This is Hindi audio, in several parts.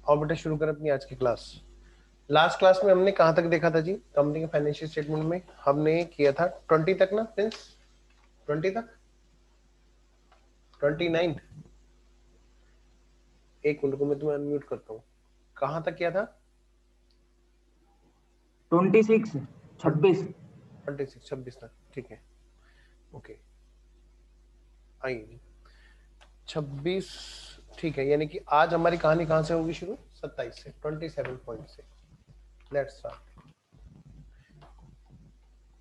और बेटा शुरू करें अपनी आज की क्लास। लास्ट क्लास में हमने कहाँ तक देखा था जी? कंपनी के फाइनेंशियल स्टेटमेंट में हमने किया था 20 तक ना प्रिंस? 20 तक, 29। एक मिनट को मैं तुम्हें अनम्यूट करता हूँ। कहाँ तक किया था? 26 26 26 26 तक, ठीक है, ओके। आइए जी 26, ठीक है। यानी कि आज हमारी कहानी कहाँ से होगी शुरू? 27 से, 27 पॉइंट से। Let's start.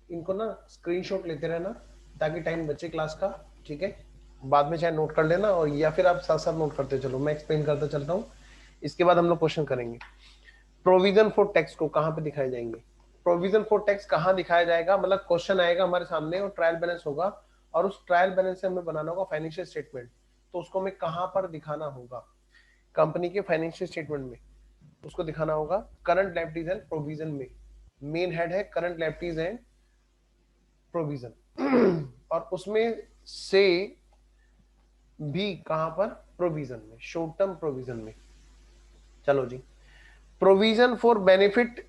इनको ना स्क्रीनशॉट लेते रहना ताकि टाइम बचे क्लास का, ठीक है। बाद में चाहे नोट कर लेना और या फिर आप साथ साथ नोट करते चलो, मैं एक्सप्लेन करता चलता हूँ। इसके बाद हम लोग क्वेश्चन करेंगे। प्रोविजन फॉर टैक्स को कहाँ पे दिखाए जाएंगे? प्रोविजन फॉर टैक्स कहाँ दिखाया जाएगा, मतलब क्वेश्चन आएगा हमारे सामने और ट्रायल बैलेंस होगा, और उस ट्रायल बैलेंस से हमें बनाना होगा फाइनेंशियल स्टेटमेंट। तो उसको हमें कहाँ पर दिखाना होगा? कंपनी के फाइनेंशियल स्टेटमेंट में उसको दिखाना होगा करंट लायबिलिटीज एंड प्रोविजन में। मेन हेड है करंट लायबिलिटीज एंड प्रोविजन और उसमें से भी कहां पर? प्रोविजन में, शॉर्ट टर्म प्रोविजन में। चलो जी, provision for benefit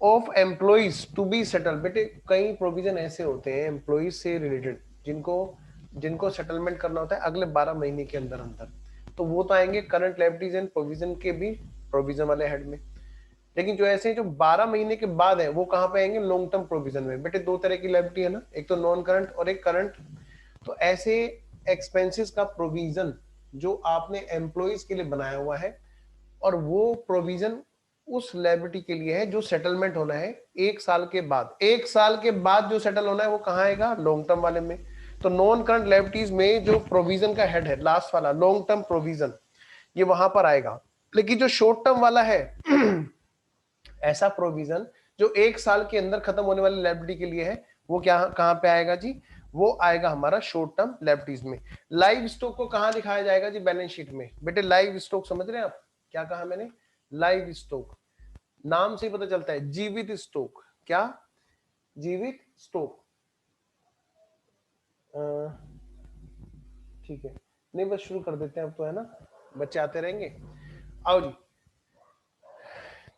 of employees to be settle. बेटे कई प्रोविजन ऐसे होते हैं एम्प्लॉइज से रिलेटेड जिनको जिनको सेटलमेंट करना होता है अगले 12 महीने के अंदर अंदर। तो वो तो आएंगे करंट लायबिलिटीज एंड प्रोविजन के भी प्रोविजन वाले हेड में। लेकिन जो ऐसे जो 12 महीने के बाद है वो कहां पे आएंगे? लॉन्ग टर्म प्रोविजन में। बेटे दो तरह की लायबिलिटी है ना, एक तो नॉन करंट और एक करंट। तो ऐसे एक्सपेंसेस का प्रोविजन जो आपने एम्प्लॉइज के लिए बनाया हुआ है, और वो प्रोविजन उस लायबिलिटी के लिए है जो सेटलमेंट होना है 1 साल के बाद। 1 साल के बाद जो सेटल होना है वो कहाँ आएगा? लॉन्ग टर्म वाले में। तो नॉन करंट लायबिलिटीज में जो प्रोविजन का हेड है लास्ट वाला लॉन्ग टर्म प्रोविजन, ये वहां पर आएगा। लेकिन जो शॉर्ट टर्म वाला है ऐसा प्रोविजन जो 1 साल के अंदर खत्म होने वाली लायबिलिटी के लिए है, वो क्या कहां पे आएगा जी? वो आएगा हमारा शॉर्ट टर्म लायबिलिटीज में। लाइव स्टॉक को कहां दिखाया जाएगा जी? बैलेंस शीट में। बेटे लाइव स्टॉक समझ रहे हैं आप? क्या कहा मैंने? लाइव स्टॉक, नाम से ही पता चलता है जीवित स्टॉक। क्या? जीवित स्टॉक। ठीक है, नहीं बस शुरू कर देते हैं अब तो, है ना, बच्चे आते रहेंगे। आओ जी,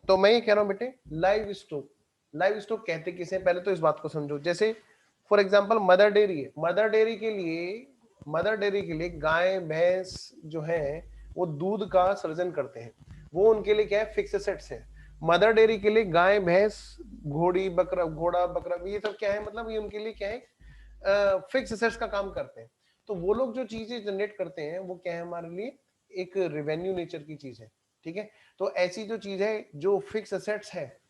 तो मैं ये कह रहा हूं बेटे लाइव स्टॉक। लाइव स्टॉक कहते किसे? पहले तो इस बात को समझो। जैसे फॉर एग्जांपल मदर डेयरी है, मदर डेयरी के लिए गाय भैंस जो है वो दूध का सृजन करते हैं, वो उनके लिए क्या है? फिक्स एसेट्स है। मदर डेयरी के लिए गाय भैंस घोड़ा बकरा ये सब क्या है? मतलब ये उनके लिए क्या है? फिक्स एसेट्स का काम करते हैं। तो वो लोग जो चीजें जनरेट करते हैं वो क्या है हमारे लिए? एक रेवेन्यू नेचर की चीज है, ठीक है। तो ऐसी जो चीज है जो फिक्स एसेट्स है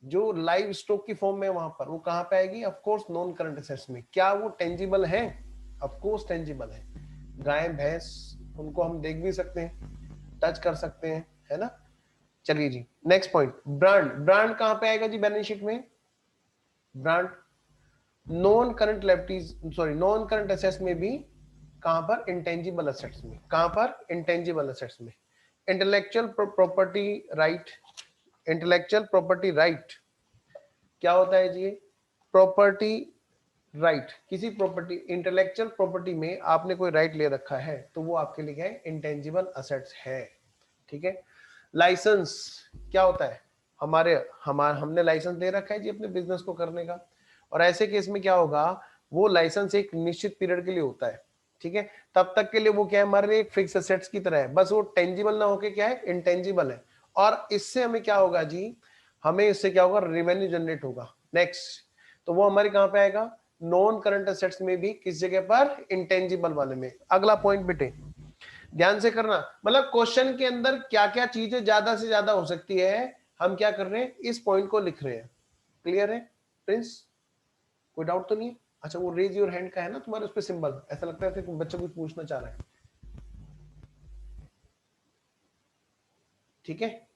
जो लाइव स्टॉक की फॉर्म में वहां पर, वो कहां पे आएगी? Of course non current assets में। क्या वो टेंजिबल है? ऑफ कोर्स टेंजिबल है। गाय भैंस उनको हम देख भी सकते हैं, टच कर सकते हैं, है ना। चलिए जी नेक्स्ट पॉइंट, ब्रांड। ब्रांड कहां पे आएगा जी बैलेंस शीट में? Brand non current liabilities, sorry non current assets में भी। कहां पर? इंटेंजिबल एसेट्स में। कहां पर? इंटेंजिबल एसेट्स में। Intellectual property right. Intellectual property right क्या होता है जी? प्रॉपर्टी राइट, किसी प्रॉपर्टी इंटेलेक्चुअल प्रॉपर्टी में आपने कोई राइट ले रखा है तो वो आपके लिए क्या है? इंटेंजिबल असेट्स है, ठीक है। लाइसेंस क्या होता है? हमने लाइसेंस दे रखा है जी अपने बिजनेस को करने का, और ऐसे केस में क्या होगा? वो लाइसेंस एक निश्चित पीरियड के लिए होता है, ठीक है। तब तक के लिए वो क्या है? हमारे लिए एक फिक्स एसेट्स की तरह है, बस वो टेंजिबल ना होके क्या है? इंटेंजिबल है। और इससे हमें क्या होगा जी? हमें इससे क्या होगा? रेवेन्यू जनरेट होगा। नेक्स्ट, तो वो हमारे कहां पे आएगा? नॉन करंट एसेट्स में भी। किस जगह पर? इंटेंजिबल वाले में। अगला पॉइंट बेटे ध्यान से करना, मतलब क्वेश्चन के अंदर क्या क्या चीजें ज्यादा से ज्यादा हो सकती है, हम क्या कर रहे हैं? इस पॉइंट को लिख रहे हैं। क्लियर है प्रिंस? कोई डाउट तो नहीं है? अच्छा वो रेज योर हैंड का है ना तुम्हारे उस पर सिंबल, ऐसा लगता है कि बच्चा कुछ पूछना चाह रहा है, ठीक है।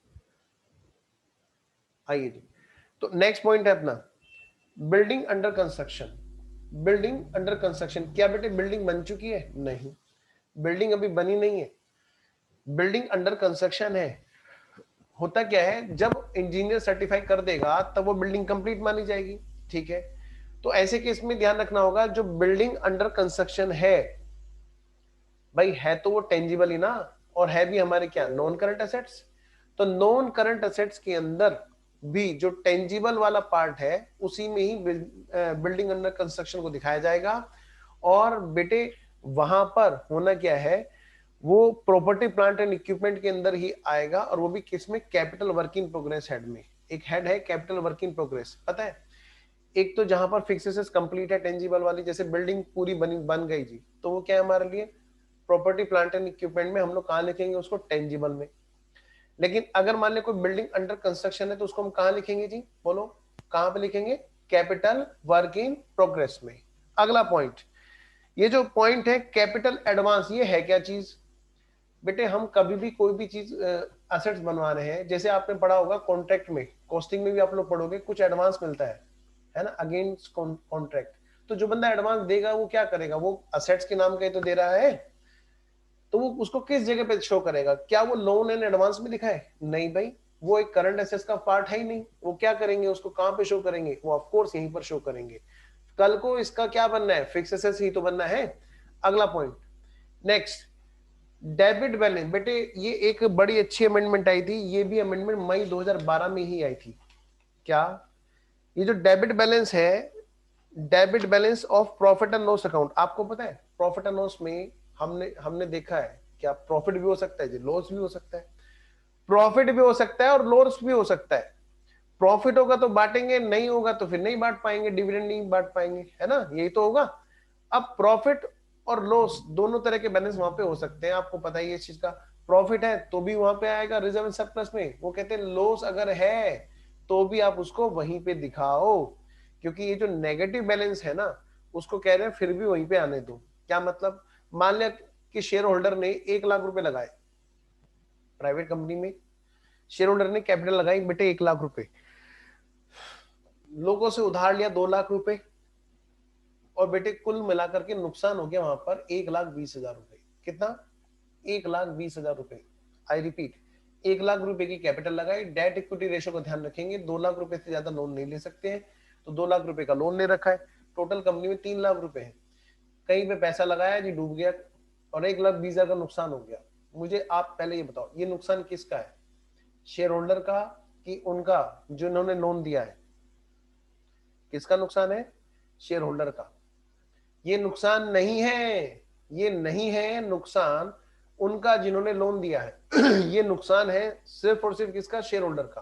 आइए जी, तो नेक्स्ट पॉइंट है अपना building under construction. Building under construction, क्या बेटे बिल्डिंग बन चुकी है? नहीं, बिल्डिंग अभी बनी नहीं है, बिल्डिंग अंडर कंस्ट्रक्शन है। होता क्या है, जब इंजीनियर सर्टिफाई कर देगा तब वो बिल्डिंग कंप्लीट मानी जाएगी, ठीक है। तो ऐसे केस में ध्यान रखना होगा जो बिल्डिंग अंडर कंस्ट्रक्शन है, भाई है तो वो टेंजिबल ही ना, और है भी हमारे क्या? Non current assets. तो नॉन करंट असेट्स के अंदर भी जो टेंजिबल वाला पार्ट है उसी में ही बिल्डिंग अंडर कंस्ट्रक्शन को दिखाया जाएगा। और बेटे वहां पर होना क्या है, वो प्रॉपर्टी प्लांट एंड इक्विपमेंट के अंदर ही आएगा, और वो भी किसमें, capital work in progress head में। एक हेड है कैपिटल वर्क इन प्रोग्रेस, पता है। एक तो जहां पर फिक्सेस कंप्लीट है टेंजिबल वाली, जैसे बिल्डिंग पूरी बन गई जी, तो वो क्या है हमारे लिए, प्रॉपर्टी प्लांट एंड इक्विपमेंट में हम लोग कहां लिखेंगे उसको, टेंजिबल में। लेकिन अगर मान ले कोई बिल्डिंग अंडर कंस्ट्रक्शन है तो उसको हम कहां लिखेंगे जी, बोलो कहां पे लिखेंगे, कैपिटल वर्क इन प्रोग्रेस में। अगला पॉइंट, ये जो पॉइंट है कैपिटल एडवांस, ये है क्या चीज बेटे, हम कभी भी कोई भी चीज असेट्स बनवा रहे हैं, जैसे आपने पढ़ा होगा कॉन्ट्रैक्ट में, कॉस्टिंग में भी आप लोग पढ़ोगे, कुछ एडवांस मिलता है ना, अगेंस्ट कॉन्ट्रैक्ट। तो जो बंदा एडवांस देगा वो क्या करेगा, वो असेट्स के नाम का ही तो दे रहा है, तो वो उसको किस जगह पे शो करेगा, क्या वो लोन एंड एडवांस में लिखा है, नहीं भाई, वो एक करंट एसेट्स का पार्ट है ही नहीं। वो क्या करेंगे, उसको कहां पे शो करेंगे, वो ऑफ कोर्स यहीं पर शो करेंगे। कल को इसका क्या बनना है, फिक्स एसेट्स ही तो बनना है। अगला पॉइंट, नेक्स्ट, डेबिट बैलेंस। बेटे ये एक बड़ी अच्छी अमेंडमेंट आई थी, ये भी अमेंडमेंट मई 2012 में ही आई थी। क्या, ये जो डेबिट बैलेंस है, debit balance of profit and loss account, आपको पता है प्रॉफिट एंड लॉस में हमने हमने देखा है क्या, प्रॉफिट भी हो सकता है जी, लॉस भी हो सकता है। प्रॉफिट भी हो सकता है और लॉस भी हो सकता है। प्रॉफिट होगा तो बांटेंगे, नहीं होगा तो फिर नहीं बांट पाएंगे, डिविडेंड नहीं बांट पाएंगे, है ना, यही तो होगा। अब प्रॉफिट और लॉस दोनों तरह के बैलेंस वहां पे हो सकते हैं, आपको पता ही है इस चीज का। प्रॉफिट है तो भी वहां पे आएगा रिजर्व एंड सरप्लस में, वो कहते हैं लॉस अगर है तो भी आप उसको वहीं पे दिखाओ, क्योंकि ये जो नेगेटिव बैलेंस है ना, उसको कह रहे हैं फिर भी वहीं पे आने दो। क्या मतलब, मान लिया कि शेयर होल्डर ने 1 लाख रुपए लगाए प्राइवेट कंपनी में, शेयर होल्डर ने कैपिटल लगाई बेटे 1 लाख रुपए, लोगों से उधार लिया 2 लाख रुपए, और बेटे कुल मिलाकर के नुकसान हो गया वहां पर 1,20,000 रुपए। कितना, 1,20,000 रुपए। आई रिपीट, 1 लाख रुपए की कैपिटल लगाई, डेट इक्विटी रेशो को ध्यान रखेंगे, 2 लाख रुपए से ज्यादा लोन नहीं ले सकते हैं, तो 2 लाख रुपए का लोन ले रखा है। टोटल कंपनी में 3 लाख रुपए है, कहीं पे पैसा लगाया जी डूब गया, और 1,20,000 का नुकसान हो गया। मुझे आप पहले ये बताओ, ये नुकसान किसका है, शेयर होल्डर का कि उनका जिन्होंने लोन दिया है, किसका नुकसान है, शेयर होल्डर का। ये नुकसान नहीं है, ये नहीं है नुकसान उनका जिन्होंने लोन दिया है ये नुकसान है सिर्फ और सिर्फ किसका, शेयर होल्डर का।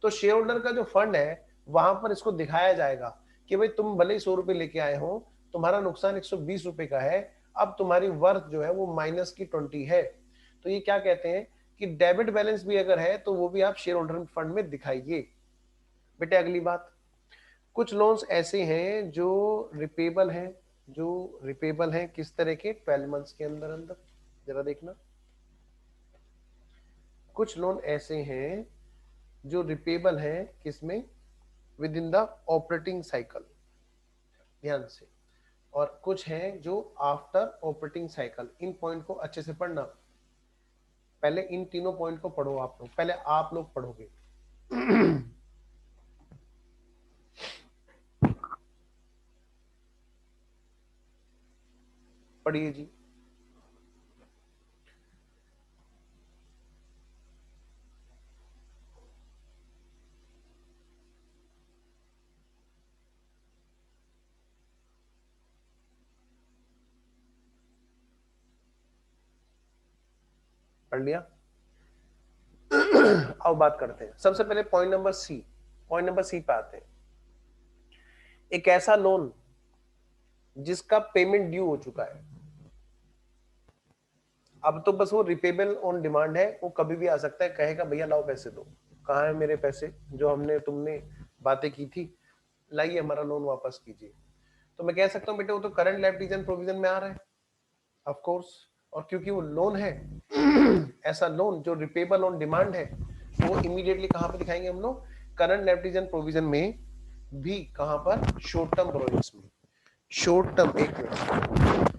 तो शेयर होल्डर का जो फंड है वहां पर इसको दिखाया जाएगा कि भाई तुम भले ही 100 रुपए लेके आए हो, तुम्हारा नुकसान 120 रुपए का है, अब तुम्हारी वर्थ जो है वो -20 है। तो ये क्या कहते हैं कि डेबिट बैलेंस भी अगर है तो वो भी आप शेयर होल्डर फंड में दिखाइए। बेटे अगली बात, कुछ लोन्स ऐसे हैं जो रिपेबल हैं, जो रिपेबल हैं किस तरह के, 12 मंथ्स के अंदर अंदर। जरा देखना, कुछ लोन ऐसे हैं जो रिपेबल हैं किसमें, with in the operating cycle, ध्यान से, और कुछ हैं जो आफ्टर ऑपरेटिंग साइकिल। इन पॉइंट को अच्छे से पढ़ना, पहले इन तीनों पॉइंट को पढ़ो आप लोग, पहले आप लोग पढ़ोगे पढ़िए जी। पढ़ लिया अब बात करते हैं, सबसे पहले point number C, point number C पे आते हैं। एक ऐसा लोन जिसका पेमेंट ड्यू हो चुका है, अब तो बस वो रिपेबल ऑन डिमांड है, वो कभी भी आ सकता है, कहेगा भैया लाओ पैसे दो, कहाँ है मेरे पैसे जो हमने तुमने बातें की थी, लाइए हमारा लोन वापस कीजिए। तो मैं कह सकता हूँ बेटे वो तो करंट लायबिलिटीज एंड प्रोविजन में आ रहा है, ऑफ कोर्स। और क्योंकि वो लोन है ऐसा लोन जो रिपेबल ऑन डिमांड है, वो इमीडिएटली कहां पे दिखाएंगे हम लोग, करंट लायबिलिटीज एंड प्रोविजन में भी, कहां पर, शॉर्ट टर्म बोरोइंग्स में। शॉर्ट टर्म, एक मिनट,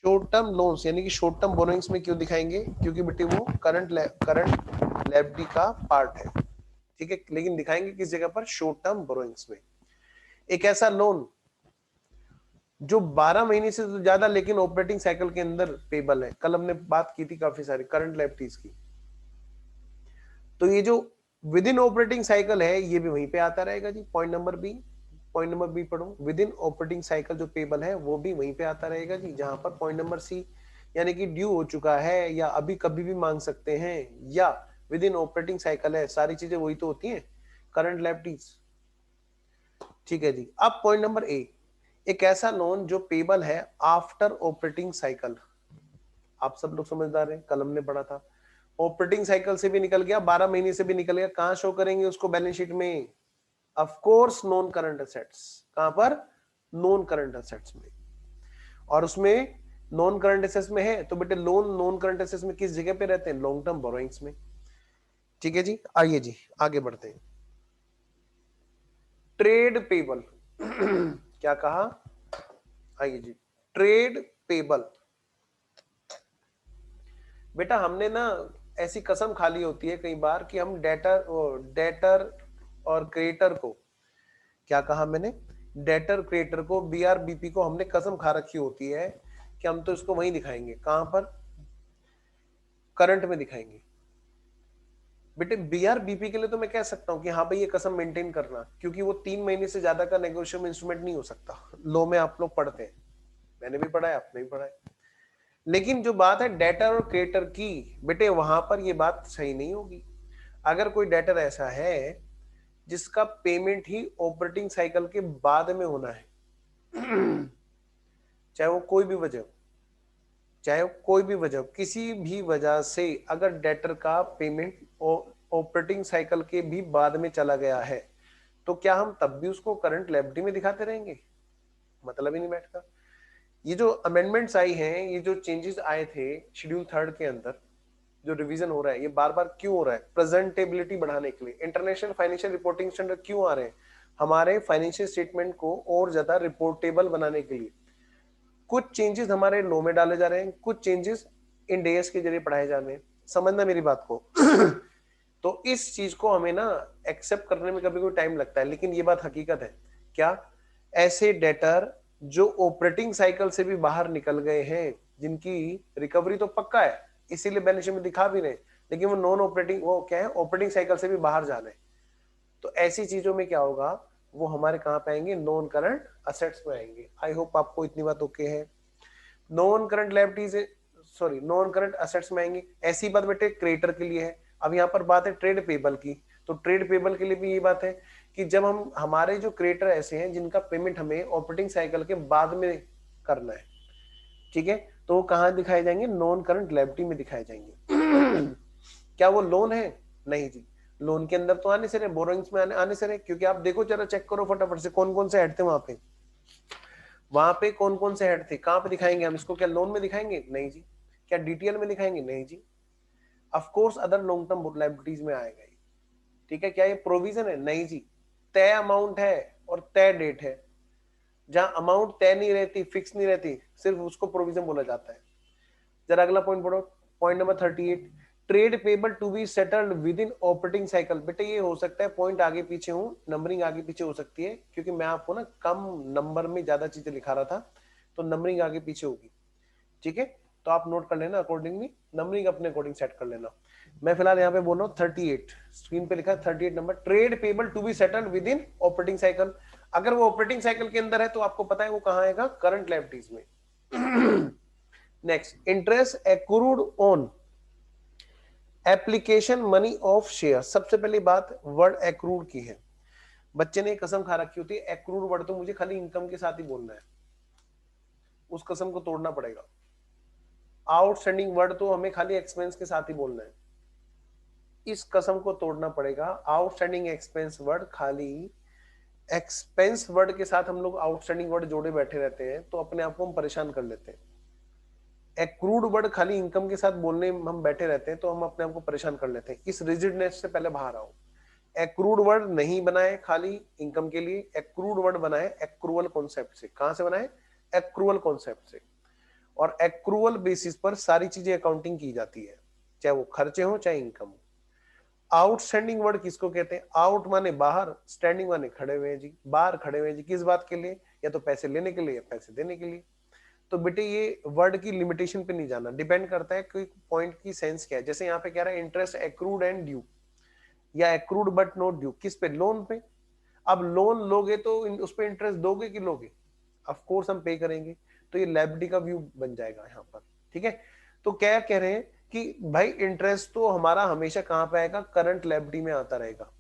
शॉर्ट टर्म लोन्स यानी कि शॉर्ट टर्म बोरोइंग्स में क्यों दिखाएंगे, क्योंकि बेटे वो करंट लायबिलिटी का पार्ट है, ठीक है, लेकिन दिखाएंगे किस जगह पर, शॉर्ट टर्म बोरोइंग्स में। एक ऐसा लोन जो 12 महीने से तो ज्यादा लेकिन ऑपरेटिंग साइकिल के अंदर पेबल है, कल हमने बात की थी काफी सारी करंट लायबिलिटीज की, तो ये जो विद इन ऑपरेटिंग साइकिल है ये भी वहीं पे आता रहेगा जी। Point number B, point number B पढ़ो, विद इन ऑपरेटिंग साइकिल जो पेबल है वो भी वहीं पे आता रहेगा जी, जहां पर पॉइंट नंबर सी यानी कि ड्यू हो चुका है या अभी कभी भी मांग सकते हैं या विद इन ऑपरेटिंग साइकिल है, सारी चीजें वही तो होती हैं करंट लायबिलिटीज। ठीक है जी। अब पॉइंट नंबर ए, एक ऐसा लोन जो पेबल है आफ्टर ऑपरेटिंग साइकिल। आप सब लोग समझदार हैं, कल हमने पढ़ा था ऑपरेटिंग साइकिल से भी निकल गया, 12 महीने से भी निकल गया, कहां शो करेंगे उसको बैलेंस शीट में? Of course non current assets. कहां पर? नॉन करंट एसेट्स में। और उसमें नॉन करंट एसेट्स में है तो बेटे लोन नॉन करंट एसेट्स में किस जगह पे रहते हैं? लॉन्ग टर्म बोरोइंग्स में। ठीक है जी, आइए जी आगे बढ़ते हैं। ट्रेड पेबल क्या कहा? आइए जी, ट्रेड पेबल। बेटा हमने ना ऐसी कसम खा ली होती है कई बार कि हम डेटर और क्रेडिटर को, क्या कहा मैंने? डेटर क्रेडिटर को, बीआरबीपी को हमने कसम खा रखी होती है कि हम तो इसको वहीं दिखाएंगे, कहां पर? करंट में दिखाएंगे। बेटे बीआरबीपी के लिए तो मैं कह सकता हूं कि हाँ भाई ये कसम मेंटेन करना, क्योंकि वो 3 महीने से ज्यादा का नेगोशिएबल इंस्ट्रूमेंट नहीं हो सकता। लो में आप लोग पढ़ते हैं, मैंने भी पढ़ा है, आपने भी पढ़ा है। लेकिन जो बात है डेटर और क्रेडिटर की, बेटे वहां पर ये बात सही नहीं होगी। अगर कोई डेटर ऐसा है जिसका पेमेंट ही ऑपरेटिंग साइकिल के बाद में होना है चाहे वो कोई भी वजह, चाहे कोई भी वजह, किसी भी वजह से अगर डेटर का पेमेंट ऑपरेटिंग साइकिल के भी बाद में चला गया है तो क्या हम तब भी उसको करंट लायबिलिटी में दिखाते रहेंगे? मतलब ही नहीं बैठता। ये जो अमेंडमेंट्स आई हैं, ये जो चेंजेस आए थे शेड्यूल 3 के अंदर, जो रिवीजन हो रहा है, ये बार बार क्यों हो रहा है? प्रेजेंटेबिलिटी बढ़ाने के लिए। इंटरनेशनल फाइनेंशियल रिपोर्टिंग स्टैंडर्ड क्यों आ रहे हैं? हमारे फाइनेंशियल स्टेटमेंट को और ज्यादा रिपोर्टेबल बनाने के लिए। कुछ चेंजेस हमारे लॉ में डाले जा रहे हैं, कुछ चेंजेस इंड एएस के जरिए पढ़ाए जा रहे हैं। समझना मेरी बात को तो इस चीज को हमें ना एक्सेप्ट करने में कभी कोई टाइम लगता है, लेकिन ये बात हकीकत है। क्या? ऐसे डेटर जो ऑपरेटिंग साइकिल से भी बाहर निकल गए हैं, जिनकी रिकवरी तो पक्का है, इसीलिए बैलेंस शीट में दिखा भी रहे, लेकिन वो नॉन ऑपरेटिंग, वो क्या है, ऑपरेटिंग साइकिल से भी बाहर जा रहे हैं, तो ऐसी चीजों में क्या होगा? वो हमारे कहां पे आएंगे? नॉन करंट असेट्स में आएंगे। आई होप आपको इतनी बात ओके है। Non current liabilities, sorry non current assets में आएंगे। ऐसी बात बेटे क्रेडिटर के लिए है। अब यहाँ पर बात है ट्रेड पेबल की, तो ट्रेड पेबल के लिए भी ये बात है कि जब हम, हमारे जो क्रेडिटर ऐसे हैं जिनका पेमेंट हमें ऑपरेटिंग साइकिल के बाद में करना है, ठीक है, तो वो कहां दिखाए जाएंगे? नॉन करंट लायबिलिटी में दिखाए जाएंगे क्या वो लोन है? नहीं जी, लोन के अंदर तो आने से रहे, बोरोइंग्स में आने से रहे, क्योंकि आप देखो जरा, चेक करो फटाफट से कौन कौन से हेड थे वहां पे, वहां पे कौन कौन से हेड थे, कहां पे दिखाएंगे हम इसको? क्या लोन में दिखाएंगे? नहीं जी। क्या डीटीएल में दिखाएंगे? नहीं जी। Of course other long term liabilities में आएगा ये। ठीक है, क्या ये प्रोविजन है? नहीं जी। तय अमाउंट है और तय डेट है। जहां अमाउंट तय नहीं रहती, फिक्स नहीं रहती, सिर्फ उसको प्रोविजन बोला जाता है। जरा अगला पॉइंट पढ़ो, point number 38, trade payable to be settled within operating cycle. बेटे ये हो सकता है पॉइंट आगे पीछे हो, नंबरिंग आगे पीछे हो सकती है, क्योंकि मैं आपको ना कम नंबर में ज्यादा चीजें लिखा रहा था, तो नंबरिंग आगे पीछे होगी। ठीक है, तो आप नोट कर लेना, अकॉर्डिंगली नंबरिंग अपने अकॉर्डिंग सेट कर लेना। मैं फिलहाल यहाँ पे बोल रहा हूँ 38, स्क्रीन पे लिखा है 38 number, trade payable to be settled within operating cycle. अगर वो ऑपरेटिंग साइकिल के अंदर है तो आपको पता है वो कहाँ आएगा? करंट लायबिलिटीज में next, interest accrued on application money of share. सबसे पहली बात वर्ड एक्रूड की है। बच्चे ने कसम खा रखी होती है, एक्रूड वर्ड तो मुझे खाली इनकम के साथ ही बोलना है, उस कसम को तोड़ना पड़ेगा। आउटस्टैंडिंग वर्ड तो हमें खाली एक्सपेंस के साथ ही बोलना है, इस कसम को तोड़ना पड़ेगा। आउटस्टैंडिंग एक्सपेंस वर्ड, खाली एक्सपेंस वर्ड के साथ हम लोग आउटस्टैंडिंग वर्ड जोड़े बैठे रहते हैं, तो अपने आप को हम परेशान कर लेते हैं। एक्रूड वर्ड खाली इनकम के साथ बोलने हम बैठे रहते हैं, तो हम अपने आप को परेशान कर लेते हैं। इस रिजिडनेस से पहले बाहर आओ। एक्रूड वर्ड नहीं बनाए खाली इनकम के लिए, एक्रूड वर्ड बनाए एक्रूअल कॉन्सेप्ट से। कहां से बनाए? एक्रूअल कॉन्सेप्ट से। और एक्रूअल बेसिस पर सारी चीजें अकाउंटिंग की जाती है, चाहे वो खर्चे हो चाहे इनकम हो। आउटस्टैंडिंग वर्ड किसको कहते हैं? आउट माने बाहर, स्टैंडिंग माने खड़े हुए हैं जी, बाहर खड़े हुए हैं जी। किस बात के लिए? या तो पैसे लेने के लिए या पैसे देने के लिए। तो बेटे ये वर्ड की लिमिटेशन पे नहीं जाना, डिपेंड करता है कि पॉइंट की सेंस क्या है। जैसे यहाँ पे कह रहा है इंटरेस्ट एक्रूड एंड ड्यू, या एक्रूड बट नॉट ड्यू, किस पे, लोन पे। अब लोन लोगे तो उस पे इंटरेस्ट दोगे कि लोगे, ऑफ कोर्स हम पे करेंगे, तो ये लायबिलिटी का व्यू बन जाएगा यहाँ पर, ठीक है। तो क्या कह रहे हैं कि भाई इंटरेस्ट तो हमारा हमेशा कहां पे आएगा, करंट लायबिलिटी में आता रहेगा,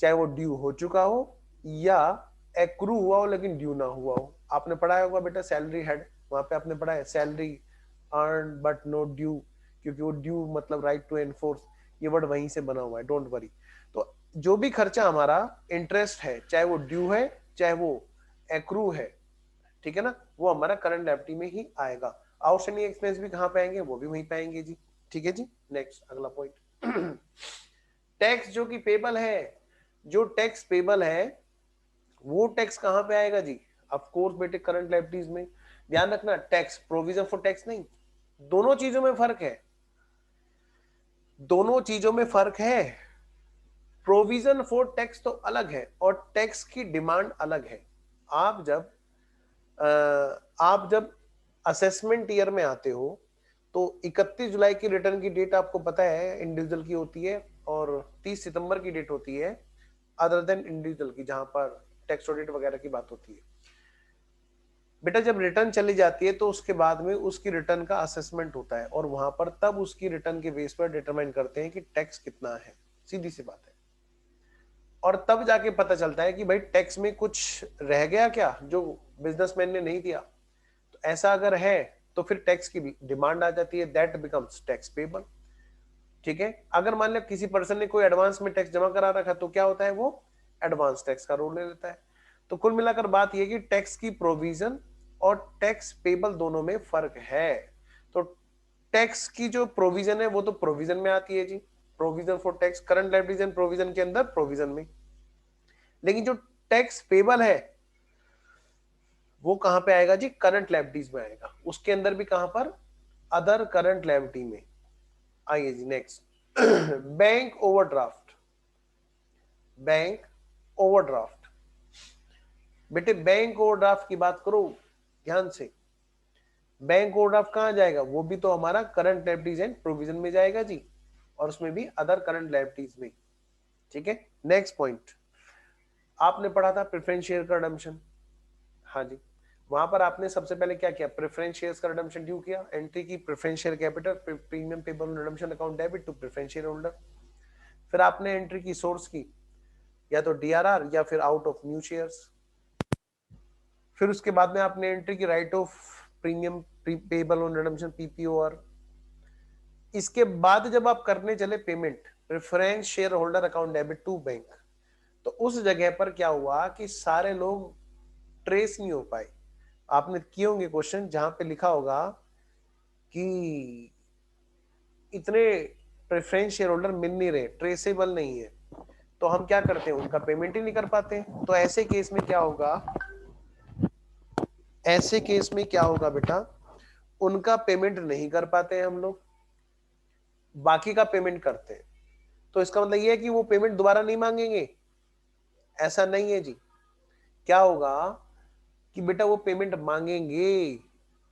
चाहे वो ड्यू हो चुका हो या एक्रू हुआ हो लेकिन ड्यू ना हुआ हो। आपने पढ़ा होगा बेटा सैलरी हेड, वहां पे आपने पढ़ा है salary earn but not due, क्योंकि वो ड्यू मतलब राइट टू एनफोर्स, ये वर्ड वहीं से बना हुआ है, डोंट वरी। तो जो भी खर्चा हमारा इंटरेस्ट है, चाहे वो ड्यू है चाहे वो एक्रू है, ठीक है ना, वो हमारा करंट लायबिलिटी में ही आएगा। आउटस्टैंडिंग एक्सपेंस भी कहां पे आएंगे, वो भी वहीं पे आएंगे जी, ठीक है जी। नेक्स्ट अगला पॉइंट, टैक्स जो कि पेबल है, जो टैक्स पेबल है वो टैक्स कहां पे आएगा जी, ऑफ कोर्स बेटे करंट लायबिलिटीज में। ध्यान रखना, टैक्स प्रोविजन फॉर टैक्स नहीं, दोनों चीजों में फर्क है, दोनों चीजों में फर्क है। प्रोविजन फॉर टैक्स तो अलग है और टैक्स की डिमांड अलग है। आप जब आप जब असेसमेंट ईयर में आते हो तो 31 जुलाई की रिटर्न की डेट आपको पता है इंडिविजुअल की होती है, और 30 सितंबर की डेट होती है अदर देन इंडिविजुअल की, जहां पर टैक्स ऑडिट वगैरह की बात होती है। बेटा जब रिटर्न चली जाती है तो उसके बाद में उसकी रिटर्न का असेसमेंट होता है, और वहां पर तब उसकी रिटर्न के बेस पर डिटरमाइन करते हैं कि टैक्स कितना है, सीधी सी बात है। और तब जाके पता चलता है कि भाई टैक्स में कुछ रह गया क्या जो बिजनेसमैन ने नहीं दिया, तो ऐसा अगर है तो फिर टैक्स की डिमांड आ जाती है, दैट बिकम्स टैक्स पेबल, ठीक है। अगर मान लो किसी पर्सन ने कोई एडवांस में टैक्स जमा करा रखा तो क्या होता है, वो एडवांस टैक्स का रोल ले लेता है। तो कुल मिलाकर बात यह कि टैक्स की प्रोविजन और टैक्स पेबल दोनों में फर्क है। तो टैक्स की जो प्रोविजन है वो तो प्रोविजन में आती है जी, provision for tax, current liabilities and provision के अंदर प्रोविजन में। लेकिन जो टैक्स पेबल है वो कहां पे आएगा जी, करंट लायबिलिटीज में आएगा, उसके अंदर भी कहां पर, अदर करंट लायबिलिटी में। आइए जी next, bank overdraft, bank overdraft. बेटे बैंक ओवरड्राफ्ट की बात करो ध्यान से, बैंक ओवरड्राफ्ट कहां जाएगा, वो भी तो हमारा करंट लायबिलिटीज एंड प्रोविजन में जाएगा जी, और उसमें भी अदर करंट लायबिलिटीज में, ठीक है। नेक्स्ट पॉइंट, आपने पढ़ा था प्रेफरेंस शेयर का रिडम्पशन, हाँ जी, वहां पर आपने सबसे पहले क्या किया, प्रेफरेंस शेयर्स का रिडम्पशन ड्यू किया, एंट्री की preference share capital premium payable redemption account debit to preference share holder. फिर आपने एंट्री की सोर्स की, या तो डीआरआर या फिर आउट ऑफ न्यू शेयर्स। फिर उसके बाद में आपने एंट्री की write off premium payable on redemption PPOR. इसके बाद जब आप करने चले payment preference share holder account debit to bank, तो उस जगह पर क्या हुआ कि सारे लोग ट्रेस नहीं हो पाए। आपने किए होंगे क्वेश्चन जहां पे लिखा होगा कि इतने प्रेफरेंस शेयर होल्डर मिल नहीं रहे, ट्रेसेबल नहीं है, तो हम क्या करते हैं, उनका पेमेंट ही नहीं कर पाते। तो ऐसे केस में क्या होगा, ऐसे केस में क्या होगा बेटा, उनका पेमेंट नहीं कर पाते हैं हम लोग, बाकी का पेमेंट करते हैं। तो इसका मतलब यह है कि वो पेमेंट दोबारा नहीं मांगेंगे, ऐसा नहीं है जी। क्या होगा कि बेटा वो पेमेंट मांगेंगे,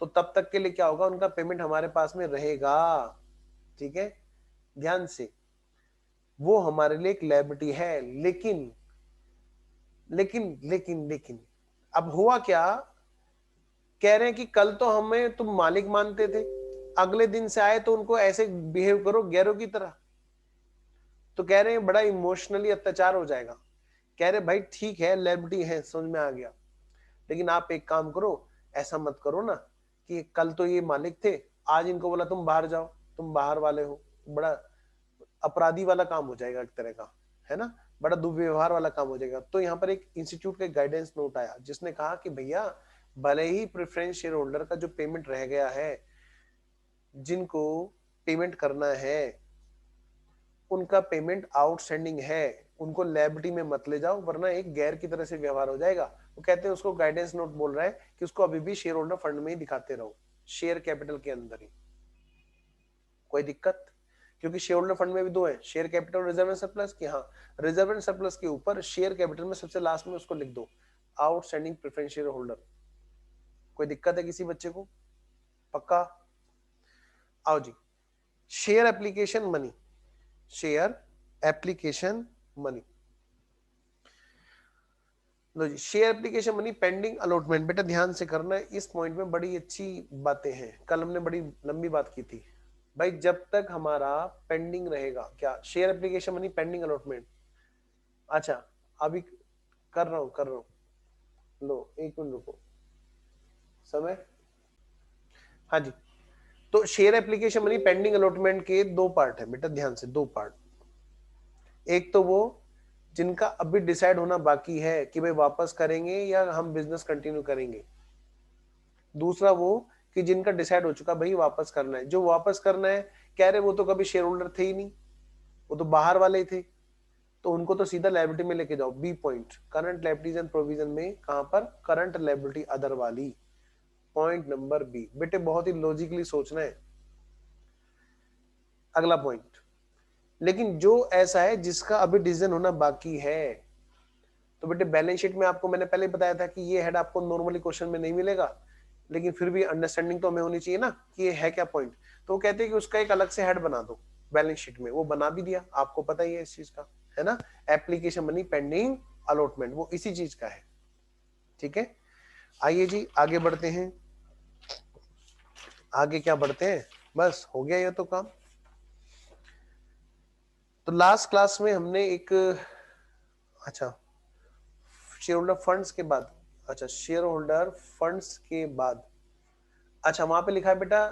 तो तब तक के लिए क्या होगा, उनका पेमेंट हमारे पास में रहेगा, ठीक है। ध्यान से, वो हमारे लिए एक लायबिलिटी है। लेकिन लेकिन लेकिन लेकिन अब हुआ क्या, कह रहे हैं कि कल तो हमें तुम मालिक मानते थे, अगले दिन से आए तो उनको ऐसे बिहेव करो गैरों की तरह। तो कह रहे हैं बड़ा इमोशनली अत्याचार हो जाएगा। कह रहे भाई ठीक है लायबिलिटी है, समझ में आ गया, लेकिन आप एक काम करो, ऐसा मत करो ना कि कल तो ये मालिक थे, आज इनको बोला तुम बाहर जाओ, तुम बाहर वाले हो, बड़ा अपराधी वाला काम हो जाएगा एक तरह का, है ना, बड़ा दुर्व्यवहार वाला काम हो जाएगा। तो यहाँ पर एक इंस्टीट्यूट का गाइडेंस नोट आया जिसने कहा कि भैया भले ही प्रेफरेंस शेयर होल्डर का जो पेमेंट रह गया है, जिनको पेमेंट करना है उनका पेमेंट आउटस्टैंडिंग है, उनको लायबिलिटी में मत ले जाओ वरना एक गैर की तरह से व्यवहार हो जाएगा। वो कहते हैं, उसको गाइडेंस नोट बोल रहा है कि उसको अभी भी शेयर होल्डर फंड में ही दिखाते रहो, शेयर कैपिटल के अंदर ही। कोई दिक्कत, क्योंकि शेयर होल्डर फंड में भी दो है, share capital reserve and surplus की। हाँ, रिजर्व एंड सरप्लस के ऊपर शेयर कैपिटल में सबसे लास्ट में उसको लिख दो आउटस्टैंडिंग प्रेफरेंस शेयर होल्डर। कोई दिक्कत है किसी बच्चे को, पक्का। आओ जी, share application money, share application money. लो जी, share application money pending allotment. बेटा ध्यान से करना है, इस पॉइंट में बड़ी अच्छी बातें हैं, कल हमने बड़ी लंबी बात की थी भाई। जब तक हमारा पेंडिंग रहेगा, क्या share application money pending allotment. अच्छा अभी कर रहा हूं, लो एक मिनट रुको, समय। हाँ जी, तो share application money pending allotment के दो पार्ट है बेटा, ध्यान से, दो पार्ट। एक तो वो जिनका अभी डिसाइड होना बाकी है कि भाई वापस करेंगे या हम बिजनेस कंटिन्यू करेंगे। दूसरा वो कि जिनका डिसाइड हो चुका भाई वापस करना है। जो वापस करना है कह रहे वो तो कभी शेयर होल्डर थे ही नहीं, वो तो बाहर वाले ही थे, तो उनको तो सीधा लायबिलिटी में लेके जाओ। B point, current liabilities and provision में, कहां पर, करंट लायबिलिटी अदर वाली, पॉइंट नंबर बी। बेटे बहुत ही लॉजिकली सोचना है। अगला पॉइंट, लेकिन जो ऐसा है जिसका अभी डिसीजन होना बाकी है, तो बेटे बैलेंस शीट में आपको मैंने पहले बताया था कि ये हेड आपको नॉर्मली क्वेश्चन में नहीं मिलेगा, लेकिन फिर भी अंडरस्टैंडिंग तो हमें होनी चाहिए ना कि ये है क्या पॉइंट। तो वो कहते हैं कि उसका एक अलग से हेड बना दो बैलेंस शीट में, वो बना भी दिया, आपको पता ही है इस चीज का, है ना। एप्लीकेशन मनी पेंडिंग अलॉटमेंट, वो इसी चीज का है। ठीक है, आइए जी आगे बढ़ते हैं। आगे क्या बढ़ते हैं, बस हो गया ये तो काम। तो लास्ट क्लास में हमने एक, अच्छा शेयर होल्डर फंड्स के बाद, अच्छा शेयर होल्डर फंड्स के बाद, अच्छा वहां पे लिखा है बेटा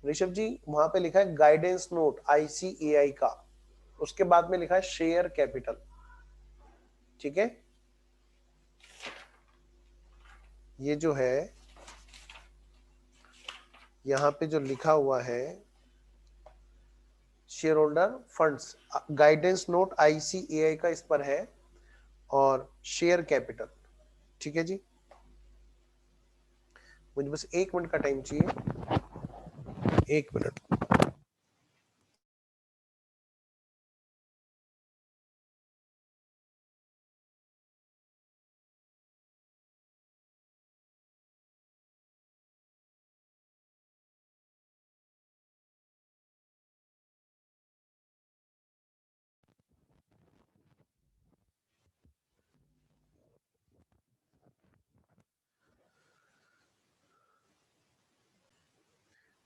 ऋषभ जी, वहां पे लिखा है गाइडेंस नोट आईसीएआई का, उसके बाद में लिखा है शेयर कैपिटल। ठीक है, ये जो है यहां पे जो लिखा हुआ है share holder funds, guidance note ICAI का इस पर है, और शेयर कैपिटल। ठीक है जी, मुझे बस 1 मिनट का टाइम चाहिए, 1 मिनट।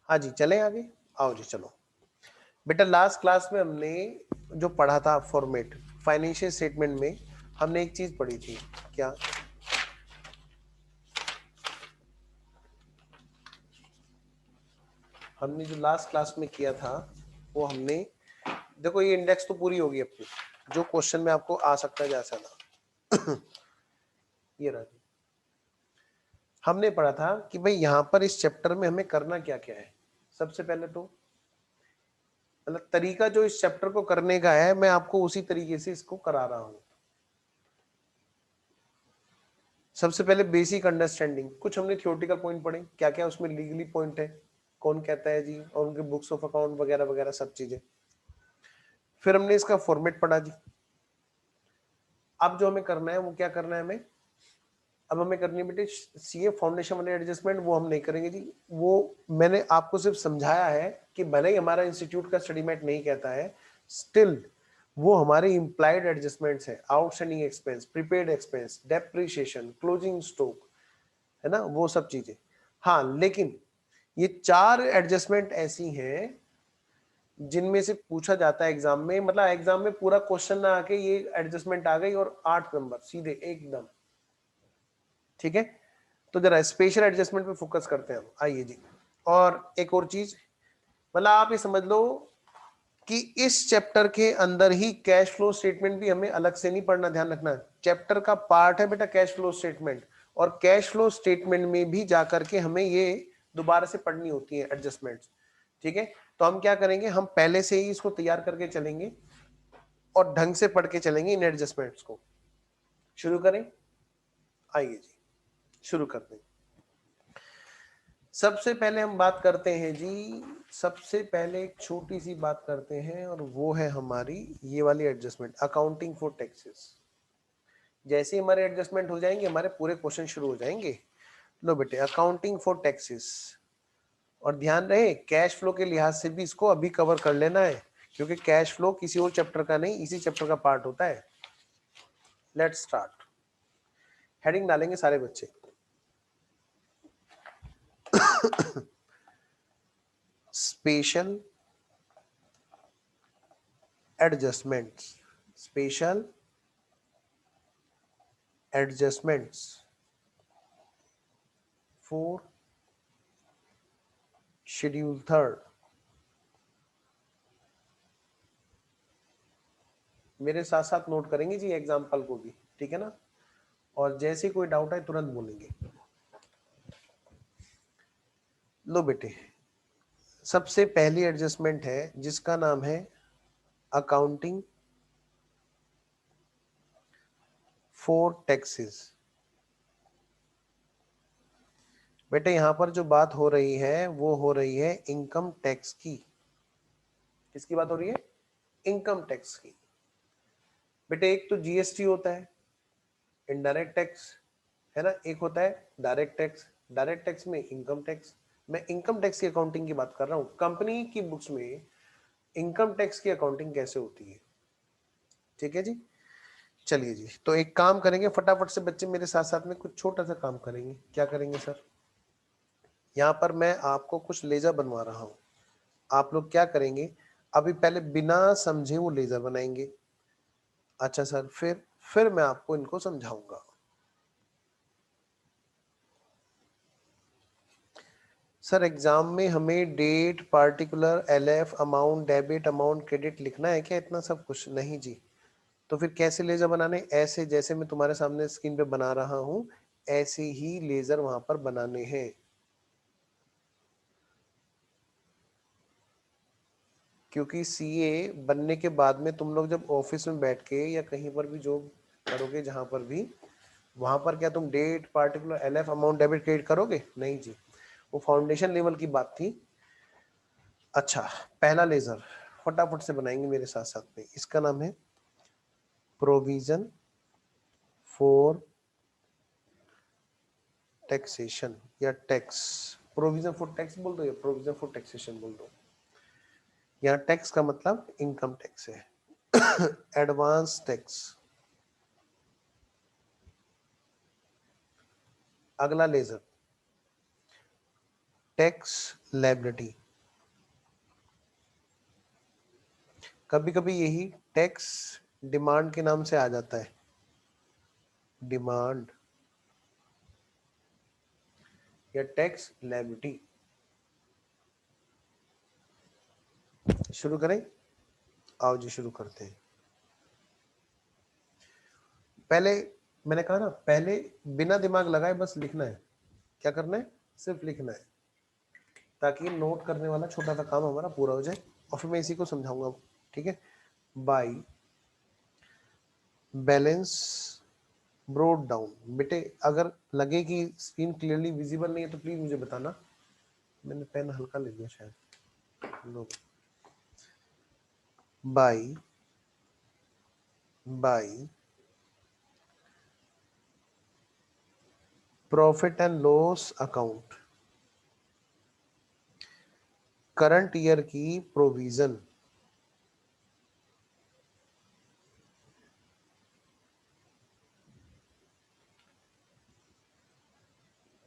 हाँ जी चलें आगे, आओ जी चलो। बेटा लास्ट क्लास में हमने जो पढ़ा था फॉर्मेट फाइनेंशियल स्टेटमेंट में, हमने एक चीज पढ़ी थी, क्या, हमने जो लास्ट क्लास में किया था वो हमने, देखो ये इंडेक्स तो पूरी होगी अपनी, जो क्वेश्चन में आपको आ सकता है जैसा ना ये रहा, हमने पढ़ा था कि भाई यहां पर इस चैप्टर में हमें करना क्या क्या है। सबसे पहले तो मतलब तरीका जो इस चैप्टर को करने का है, मैं आपको उसी तरीके से इसको करा रहा हूं। सबसे पहले बेसिक अंडरस्टैंडिंग, कुछ हमने थियोरेटिकल पॉइंट पढ़े, क्या क्या उसमें लीगली पॉइंट है, कौन कहता है जी, और उनके बुक्स ऑफ अकाउंट वगैरह वगैरह सब चीजें। फिर हमने इसका फॉर्मेट पढ़ा जी। अब जो हमें करना है वो क्या करना है हमें, अब हमें करनी है बेटे सीए फाउंडेशन वाले एडजस्टमेंट, वो हम नहीं करेंगे जी। वो मैंने आपको सिर्फ समझाया है कि भले ही हमारा इंस्टीट्यूट का स्टडी मेट नहीं कहता है, स्टिल वो हमारे इंप्लाइड एडजस्टमेंट्स है, outstanding expense, prepaid expense, depreciation, closing stock, है ना, वो सब चीजें। हाँ लेकिन ये 4 एडजस्टमेंट ऐसी हैं जिनमें से पूछा जाता है एग्जाम में, मतलब एग्जाम में पूरा क्वेश्चन ना आके ये एडजस्टमेंट आ गई और 8 नंबर सीधे एकदम। ठीक है, तो जरा स्पेशल एडजस्टमेंट पे फोकस करते हैं हम, आइए जी। और एक और चीज, मतलब आप ये समझ लो कि इस चैप्टर के अंदर ही कैश फ्लो स्टेटमेंट भी हमें अलग से नहीं पढ़ना, ध्यान रखना चैप्टर का पार्ट है बेटा कैश फ्लो स्टेटमेंट, और कैश फ्लो स्टेटमेंट में भी जाकर के हमें ये दोबारा से पढ़नी होती है एडजस्टमेंट्स। ठीक है, तो हम क्या करेंगे, हम पहले से ही इसको तैयार करके चलेंगे और ढंग से पढ़ के चलेंगे इन एडजस्टमेंट्स को। शुरू करें, आइए जी शुरू करते हैं। सबसे पहले हम बात करते हैं जी, सबसे पहले एक छोटी सी बात करते हैं, और वो है हमारी ये वाली एडजस्टमेंट, अकाउंटिंग फॉर टैक्सेस। जैसे हमारे एडजस्टमेंट हो जाएंगे हमारे पूरे क्वेश्चन शुरू हो जाएंगे। लो बेटे अकाउंटिंग फॉर टैक्सेस, और ध्यान रहे कैश फ्लो के लिहाज से भी इसको अभी कवर कर लेना है, क्योंकि कैश फ्लो किसी और चैप्टर का नहीं, इसी चैप्टर का पार्ट होता है। Let's start. हेडिंग डालेंगे सारे बच्चे। Special adjustments, special adjustments for schedule third. मेरे साथ साथ नोट करेंगे जी एग्जाम्पल को भी, ठीक है ना, और जैसे कोई डाउट है तुरंत बोलेंगे। लो बेटे, सबसे पहली एडजस्टमेंट है जिसका नाम है अकाउंटिंग फॉर टैक्सेस। बेटे यहां पर जो बात हो रही है वो हो रही है इनकम टैक्स की। किसकी बात हो रही है? इनकम टैक्स की। बेटे एक तो जीएसटी होता है, इनडायरेक्ट टैक्स, है ना, एक होता है डायरेक्ट टैक्स। डायरेक्ट टैक्स में इनकम टैक्स। मैं इनकम टैक्स की अकाउंटिंग की बात कर रहा हूं। कंपनी की बुक्स में इनकम टैक्स की अकाउंटिंग कैसे होती है, ठीक है जी। चलिए जी, तो एक काम करेंगे फटाफट से बच्चे मेरे साथ साथ में कुछ छोटा सा काम करेंगे। क्या करेंगे सर? यहाँ पर मैं आपको कुछ लेजर बनवा रहा हूँ। आप लोग क्या करेंगे, अभी पहले बिना समझे वो लेजर बनाएंगे। अच्छा सर, फिर मैं आपको इनको समझाऊंगा। सर एग्जाम में हमें date, particular, LF, amount, debit, amount, credit लिखना है क्या इतना सब कुछ? नहीं जी। तो फिर कैसे लेजर बनाने? ऐसे जैसे मैं तुम्हारे सामने स्क्रीन पे बना रहा हूं ऐसे ही लेजर वहां पर बनाने हैं। क्योंकि सीए बनने के बाद में तुम लोग जब ऑफिस में बैठ के या कहीं पर भी जॉब करोगे, जहां पर भी, वहां पर क्या तुम date, particular, LF, amount, debit, credit करोगे? नहीं जी, वो फाउंडेशन लेवल की बात थी। अच्छा, पहला लेजर फटाफट से बनाएंगे मेरे साथ साथ में। इसका नाम है प्रोविजन फॉर टैक्सेशन या टैक्स। प्रोविजन फॉर टैक्स बोल दो या प्रोविजन फॉर टैक्सेशन बोल दो। यहाँ टैक्स का मतलब इनकम टैक्स है। Advance tax. अगला लेजर टैक्स लायबिलिटी। कभी कभी यही टैक्स डिमांड के नाम से आ जाता है, डिमांड या टैक्स लायबिलिटी। शुरू करें? आओ जी शुरू करते हैं। पहले मैंने कहा ना, पहले बिना दिमाग लगाए बस लिखना है। क्या करना है? सिर्फ लिखना है, ताकि नोट करने वाला छोटा सा काम हमारा पूरा हो जाए, और फिर मैं इसी को समझाऊंगा, ठीक है। By balance brought down. बेटे अगर लगे कि स्क्रीन क्लियरली विजिबल नहीं है तो प्लीज मुझे बताना। मैंने पेन हल्का ले लिया शायद। लो, by profit and loss account, current year की प्रोविजन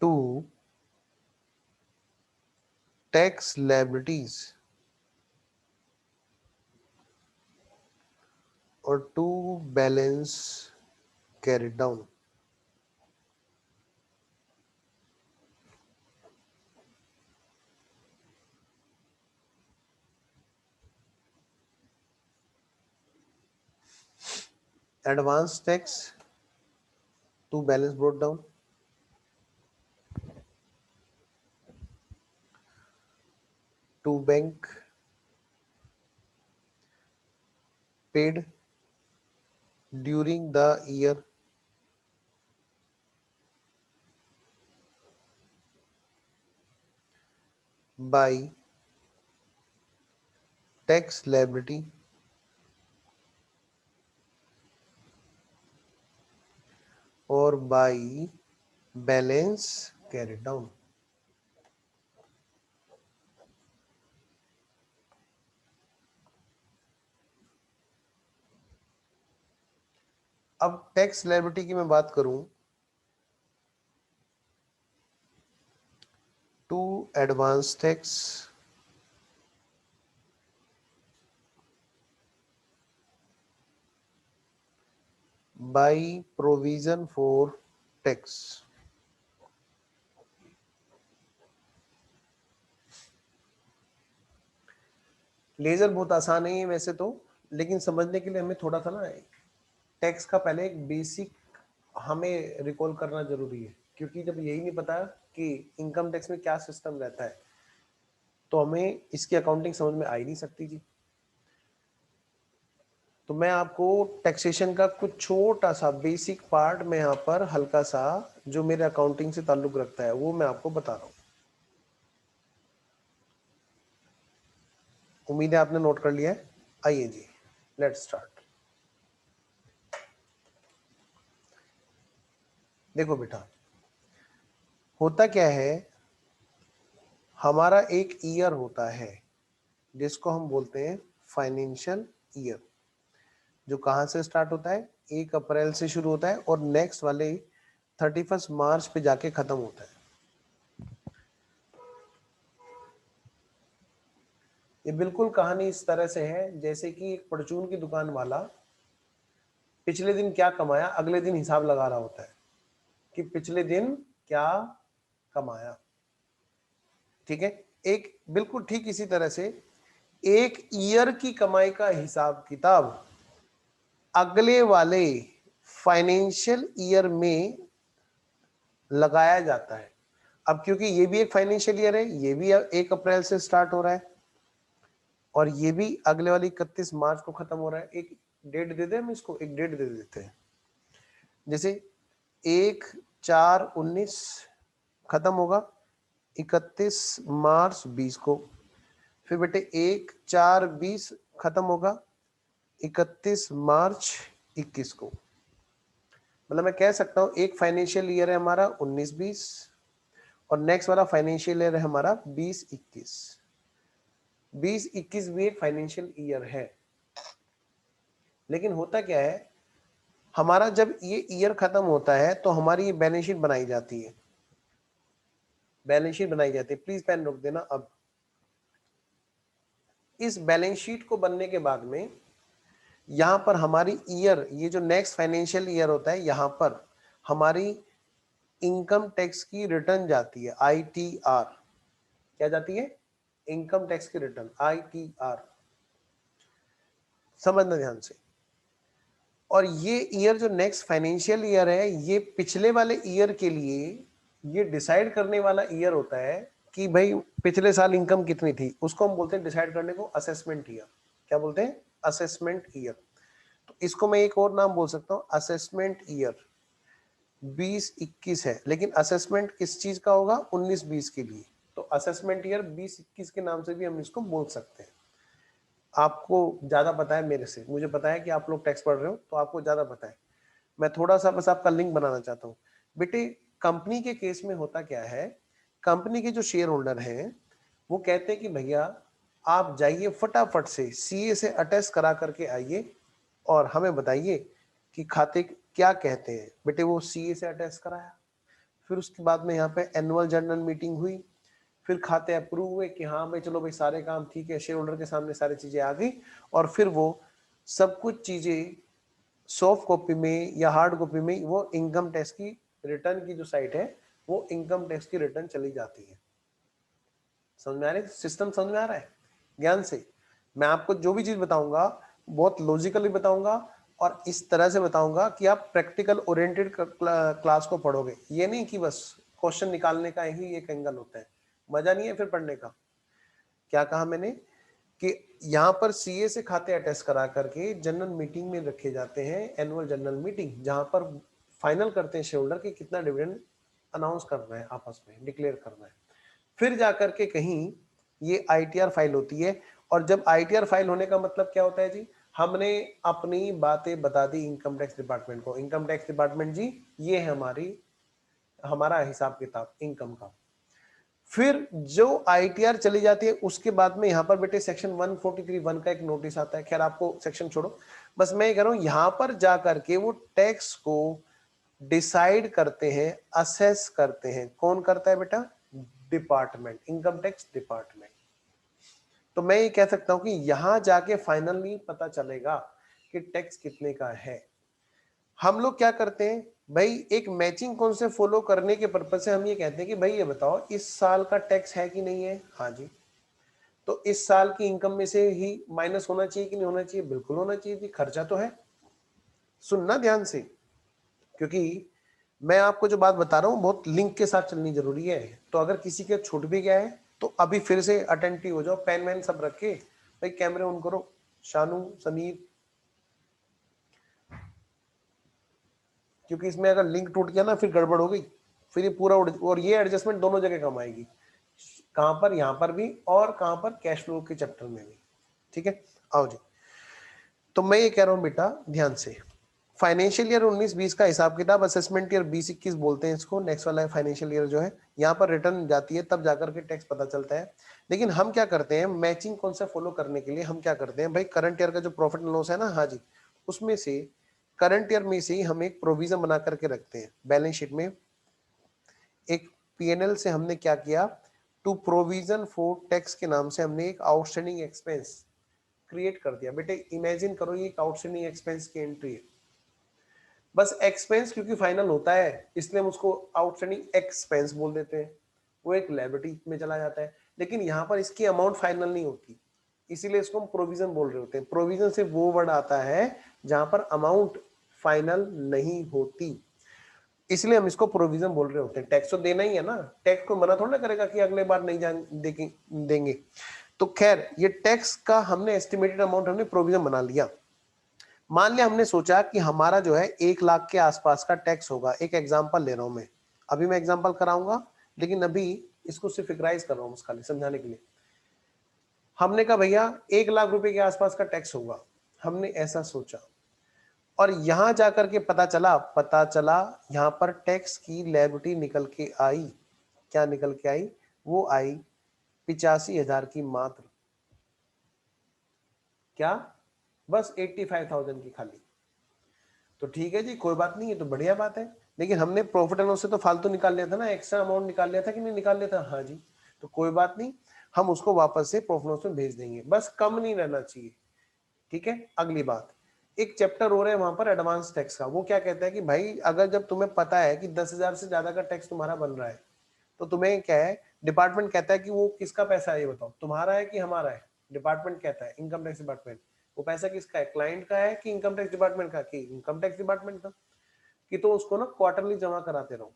टू टैक्स लायबिलिटीज और to balance carried down. Advance tax to balance brought down, to bank paid during the year by tax liability or by balance carried down। अब टैक्स लायबिलिटी की मैं बात करूं, to advance tax by provision for tax. Ledger बहुत आसान है वैसे तो, लेकिन समझने के लिए हमें थोड़ा सा ना टैक्स का पहले एक बेसिक हमें रिकॉल करना जरूरी है, क्योंकि जब यही नहीं पता कि इनकम टैक्स में क्या सिस्टम रहता है तो हमें इसकी अकाउंटिंग समझ में आ ही नहीं सकती जी। तो मैं आपको टैक्सेशन का कुछ छोटा सा बेसिक पार्ट में यहाँ पर हल्का सा जो मेरे अकाउंटिंग से ताल्लुक रखता है वो मैं आपको बता रहा हूँ। उम्मीद है आपने नोट कर लिया है। आइए जी, लेट्स स्टार्ट। देखो बेटा, होता क्या है, हमारा एक ईयर होता है जिसको हम बोलते हैं फाइनेंशियल ईयर, जो कहां से स्टार्ट होता है, 1 अप्रैल से शुरू होता है और नेक्स्ट वाले 31 मार्च पे जाके खत्म होता है। ये बिल्कुल कहानी इस तरह से है जैसे कि एक परचून की दुकान वाला पिछले दिन क्या कमाया अगले दिन हिसाब लगा रहा होता है कि पिछले दिन क्या कमाया। ठीक है, एक बिल्कुल ठीक इसी तरह से एक ईयर की कमाई का हिसाब किताब अगले वाले फाइनेंशियल ईयर में लगाया जाता है। अब क्योंकि ये भी एक फाइनेंशियल ईयर है, ये भी 1 अप्रैल से स्टार्ट हो रहा है और ये भी अगले वाली 31 मार्च को खत्म हो रहा है। एक डेट दे दें, हम इसको एक डेट दे देते हैं, जैसे 1/4/19 खत्म होगा 31 मार्च 20 को, फिर बेटे 1/4/20 खत्म होगा 31 मार्च 21 को। मतलब मैं कह सकता हूं एक फाइनेंशियल ईयर है हमारा 19-20 और नेक्स्ट वाला फाइनेंशियल ईयर है हमारा 20-21। 20-21 भी एक फाइनेंशियल ईयर है। लेकिन होता क्या है, हमारा जब ये ईयर खत्म होता है तो हमारी ये बैलेंस शीट बनाई जाती है। बैलेंस शीट बनाई जाती है, प्लीज पेन रोक देना। अब इस बैलेंस शीट को बनने के बाद में यहां पर हमारी ईयर, ये जो नेक्स्ट फाइनेंशियल ईयर होता है, यहां पर हमारी इनकम टैक्स की रिटर्न जाती है, ITR। क्या जाती है? इनकम टैक्स की रिटर्न, ITR। समझना ध्यान से। और ये ईयर जो नेक्स्ट फाइनेंशियल ईयर है, ये पिछले वाले ईयर के लिए ये डिसाइड करने वाला ईयर होता है कि भाई पिछले साल इनकम कितनी थी, उसको हम बोलते हैं डिसाइड करने को असेसमेंट ईयर। क्या बोलते हैं? Assessment year. तो इसको मैं एक और नाम बोल सकता हूं, असेसमेंट ईयर 20-21 है, लेकिन असेसमेंट किस चीज का होगा? 19-20 के लिए। तो असेसमेंट ईयर 20-21 के नाम से भी हम इसको बोल सकते हैं। आपको ज्यादा पता है मेरे से, मुझे पता है कि आप लोग टैक्स पढ़ रहे हो तो आपको ज्यादा पता है। मैं थोड़ा सा बस आपका लिंक बनाना चाहता हूँ। बेटे, कंपनी के केस में होता क्या है, कंपनी के जो शेयर होल्डर हैं वो कहते हैं कि भैया आप जाइए फटाफट से CA से अटेस्ट करा करके आइए और हमें बताइए कि खाते क्या कहते हैं। बेटे वो CA से अटेस्ट कराया, फिर उसके बाद में यहाँ पे एनुअल जनरल मीटिंग हुई, फिर खाते अप्रूव हुए कि हाँ भाई चलो भाई सारे काम ठीक है, शेयर होल्डर के सामने सारी चीजें आ गई और फिर वो सब कुछ चीजें सॉफ्ट कॉपी में या हार्ड कॉपी में वो इनकम टैक्स की रिटर्न की जो साइट है वो इनकम टैक्स की रिटर्न चली जाती है। समझ में आ रही है? सिस्टम समझ में आ रहा है? ज्ञान से मैं आपको जो भी चीज बताऊंगा बहुत लॉजिकली बताऊंगा और इस तरह से बताऊंगा कि आप प्रैक्टिकल ओरिएंटेड क्लास को पढ़ोगे। ये नहीं कि बस क्वेश्चन निकालने का ही एक एंगल होता है, मजा नहीं है फिर पढ़ने का। क्या कहा मैंने कि यहाँ पर CA से खाते अटेस्ट करा करके जनरल मीटिंग में रखे जाते हैं, एनुअल जनरल मीटिंग, जहां पर फाइनल करते हैं शेयर होल्डर कि कितना डिविडेंड अनाउंस करना है, आपस में डिक्लेयर करना है। फिर जाकर के कहीं ये ITR फाइल होती है और जब ITR फाइल होने का मतलब क्या होता है जी, हमने अपनी बातें बता दी इनकम टैक्स डिपार्टमेंट को। इनकम टैक्स डिपार्टमेंट जी ये है हमारा हिसाब किताब इनकम का। फिर जो ITR चली जाती है उसके बाद में यहाँ पर बेटे सेक्शन 143(1) का एक नोटिस आता है। खैर आपको सेक्शन छोड़ो, बस मैं ये कह रहा हूं यहां पर जाकर के वो टैक्स को डिसाइड करते हैं, असेस करते हैं। कौन करता है बेटा? Department, income tax department. तो मैं ये कह सकता हूं कि यहां जाके फाइनली पता चलेगा कि टैक्स कितने का है। हम लोग क्या करते हैं भाई, एक मैचिंग कॉन्सेप्ट फॉलो करने के पर्पज से हम ये कहते हैं कि भाई ये बताओ इस साल का टैक्स है कि नहीं है? हाँ जी। तो इस साल की इनकम में से ही माइनस होना चाहिए कि नहीं होना चाहिए? बिल्कुल होना चाहिए जी, खर्चा तो है। सुनना ध्यान से, क्योंकि मैं आपको जो बात बता रहा हूं बहुत लिंक के साथ चलनी जरूरी है। तो अगर किसी के छूट भी गया है तो अभी फिर से अटेंटिव हो जाओ, पेन वैन सब रख के भाई कैमरे ऑन करो। शानू, समीर, क्योंकि इसमें अगर लिंक टूट गया ना फिर गड़बड़ हो गई, फिर ये पूरा और ये एडजस्टमेंट दोनों जगह काम आएगी। कहां पर? यहां पर भी, और कहां पर? कैश फ्लो के चैप्टर में भी। ठीक है, आओ जी। तो मैं ये कह रहा हूं बेटा ध्यान से, फाइनेंशियल ईयर 19-20 का हिसाब किताब, असेसमेंट ईयर 20-21 बोलते हैं इसको। नेक्स्ट वाला है फाइनेंशियल ईयर जो है, यहाँ पर रिटर्न जाती है तब जाकर के टैक्स पता चलता है। लेकिन हम क्या करते हैं, मैचिंग कॉन्सेप्ट फॉलो करने के लिए हम क्या करते हैं भाई, करंट ईयर का जो प्रॉफिट एंड लॉस है ना, हाँ जी, उसमें से करंट ईयर में से ही हम एक प्रोविजन बना करके रखते हैं बैलेंस शीट में। एक P&L से हमने क्या किया, टू प्रोविजन फॉर टैक्स के नाम से हमने एक आउटस्टैंडिंग एक्सपेंस क्रिएट कर दिया। बेटे इमेजिन करो ये एक आउटस्टैंडिंग एक्सपेंस की एंट्री है। बस एक्सपेंस क्योंकि फाइनल होता है इसलिए हम उसको आउटस्टैंडिंग एक्सपेंस बोल देते हैं, वो एक लायबिलिटी में चला जाता है। लेकिन यहाँ पर इसकी अमाउंट फाइनल नहीं होती, इसीलिए इसको हम प्रोविजन बोल रहे होते हैं। प्रोविजन से वो वर्ड आता है जहां पर अमाउंट फाइनल नहीं होती, इसलिए हम इसको प्रोविजन बोल रहे होते हैं। टैक्स तो देना ही है ना, टैक्स को मना थोड़ा ना करेगा कि अगले बार नहीं देंगे। तो खैर ये टैक्स का हमने एस्टिमेटेड अमाउंट हमने प्रोविजन बना लिया। मान लिया हमने सोचा कि हमारा जो है 1 लाख के आसपास का टैक्स होगा। एक एग्जांपल ले रहा हूं मैं, अभी मैं एग्जांपल कराऊंगा लेकिन अभी इसको सिर्फ फिक्राइज कर रहा हूं खाली समझाने के लिए। हमने कहा भैया 1 लाख रुपए के आसपास का टैक्स होगा, हमने ऐसा सोचा, और यहां जाकर के पता चला यहां पर टैक्स की लायबिलिटी निकल के आई। क्या निकल के आई? वो आई 85,000 की मात्र। क्या? बस 85,000 की खाली। तो ठीक है जी, कोई बात नहीं, है तो बढ़िया बात है। लेकिन हमने प्रॉफिट एंड लॉस से तो फालतू निकाल लिया था ना, एक्स्ट्रा अमाउंट निकाल लिया था कि नहीं निकाल लिया था? हाँ जी। तो कोई बात नहीं, हम उसको वापस से प्रॉफिट लॉस में भेज देंगे, बस कम नहीं रहना चाहिए। ठीक है, अगली बात, एक चैप्टर हो रहा है वहां पर एडवांस टैक्स का। वो क्या कहता है कि भाई अगर जब तुम्हें पता है कि 10,000 से ज्यादा का टैक्स तुम्हारा बन रहा है तो तुम्हें क्या है, डिपार्टमेंट कहता है कि वो किसका पैसा है ये बताओ, तुम्हारा है कि हमारा है? डिपार्टमेंट कहता है, इनकम टैक्स डिपार्टमेंट, वो पैसा किसका है, क्लाइंट का है कि इनकम टैक्स डिपार्टमेंट का? कि इनकम टैक्स डिपार्टमेंट का। कि तो उसको ना क्वार्टरली जमा कराते रहो।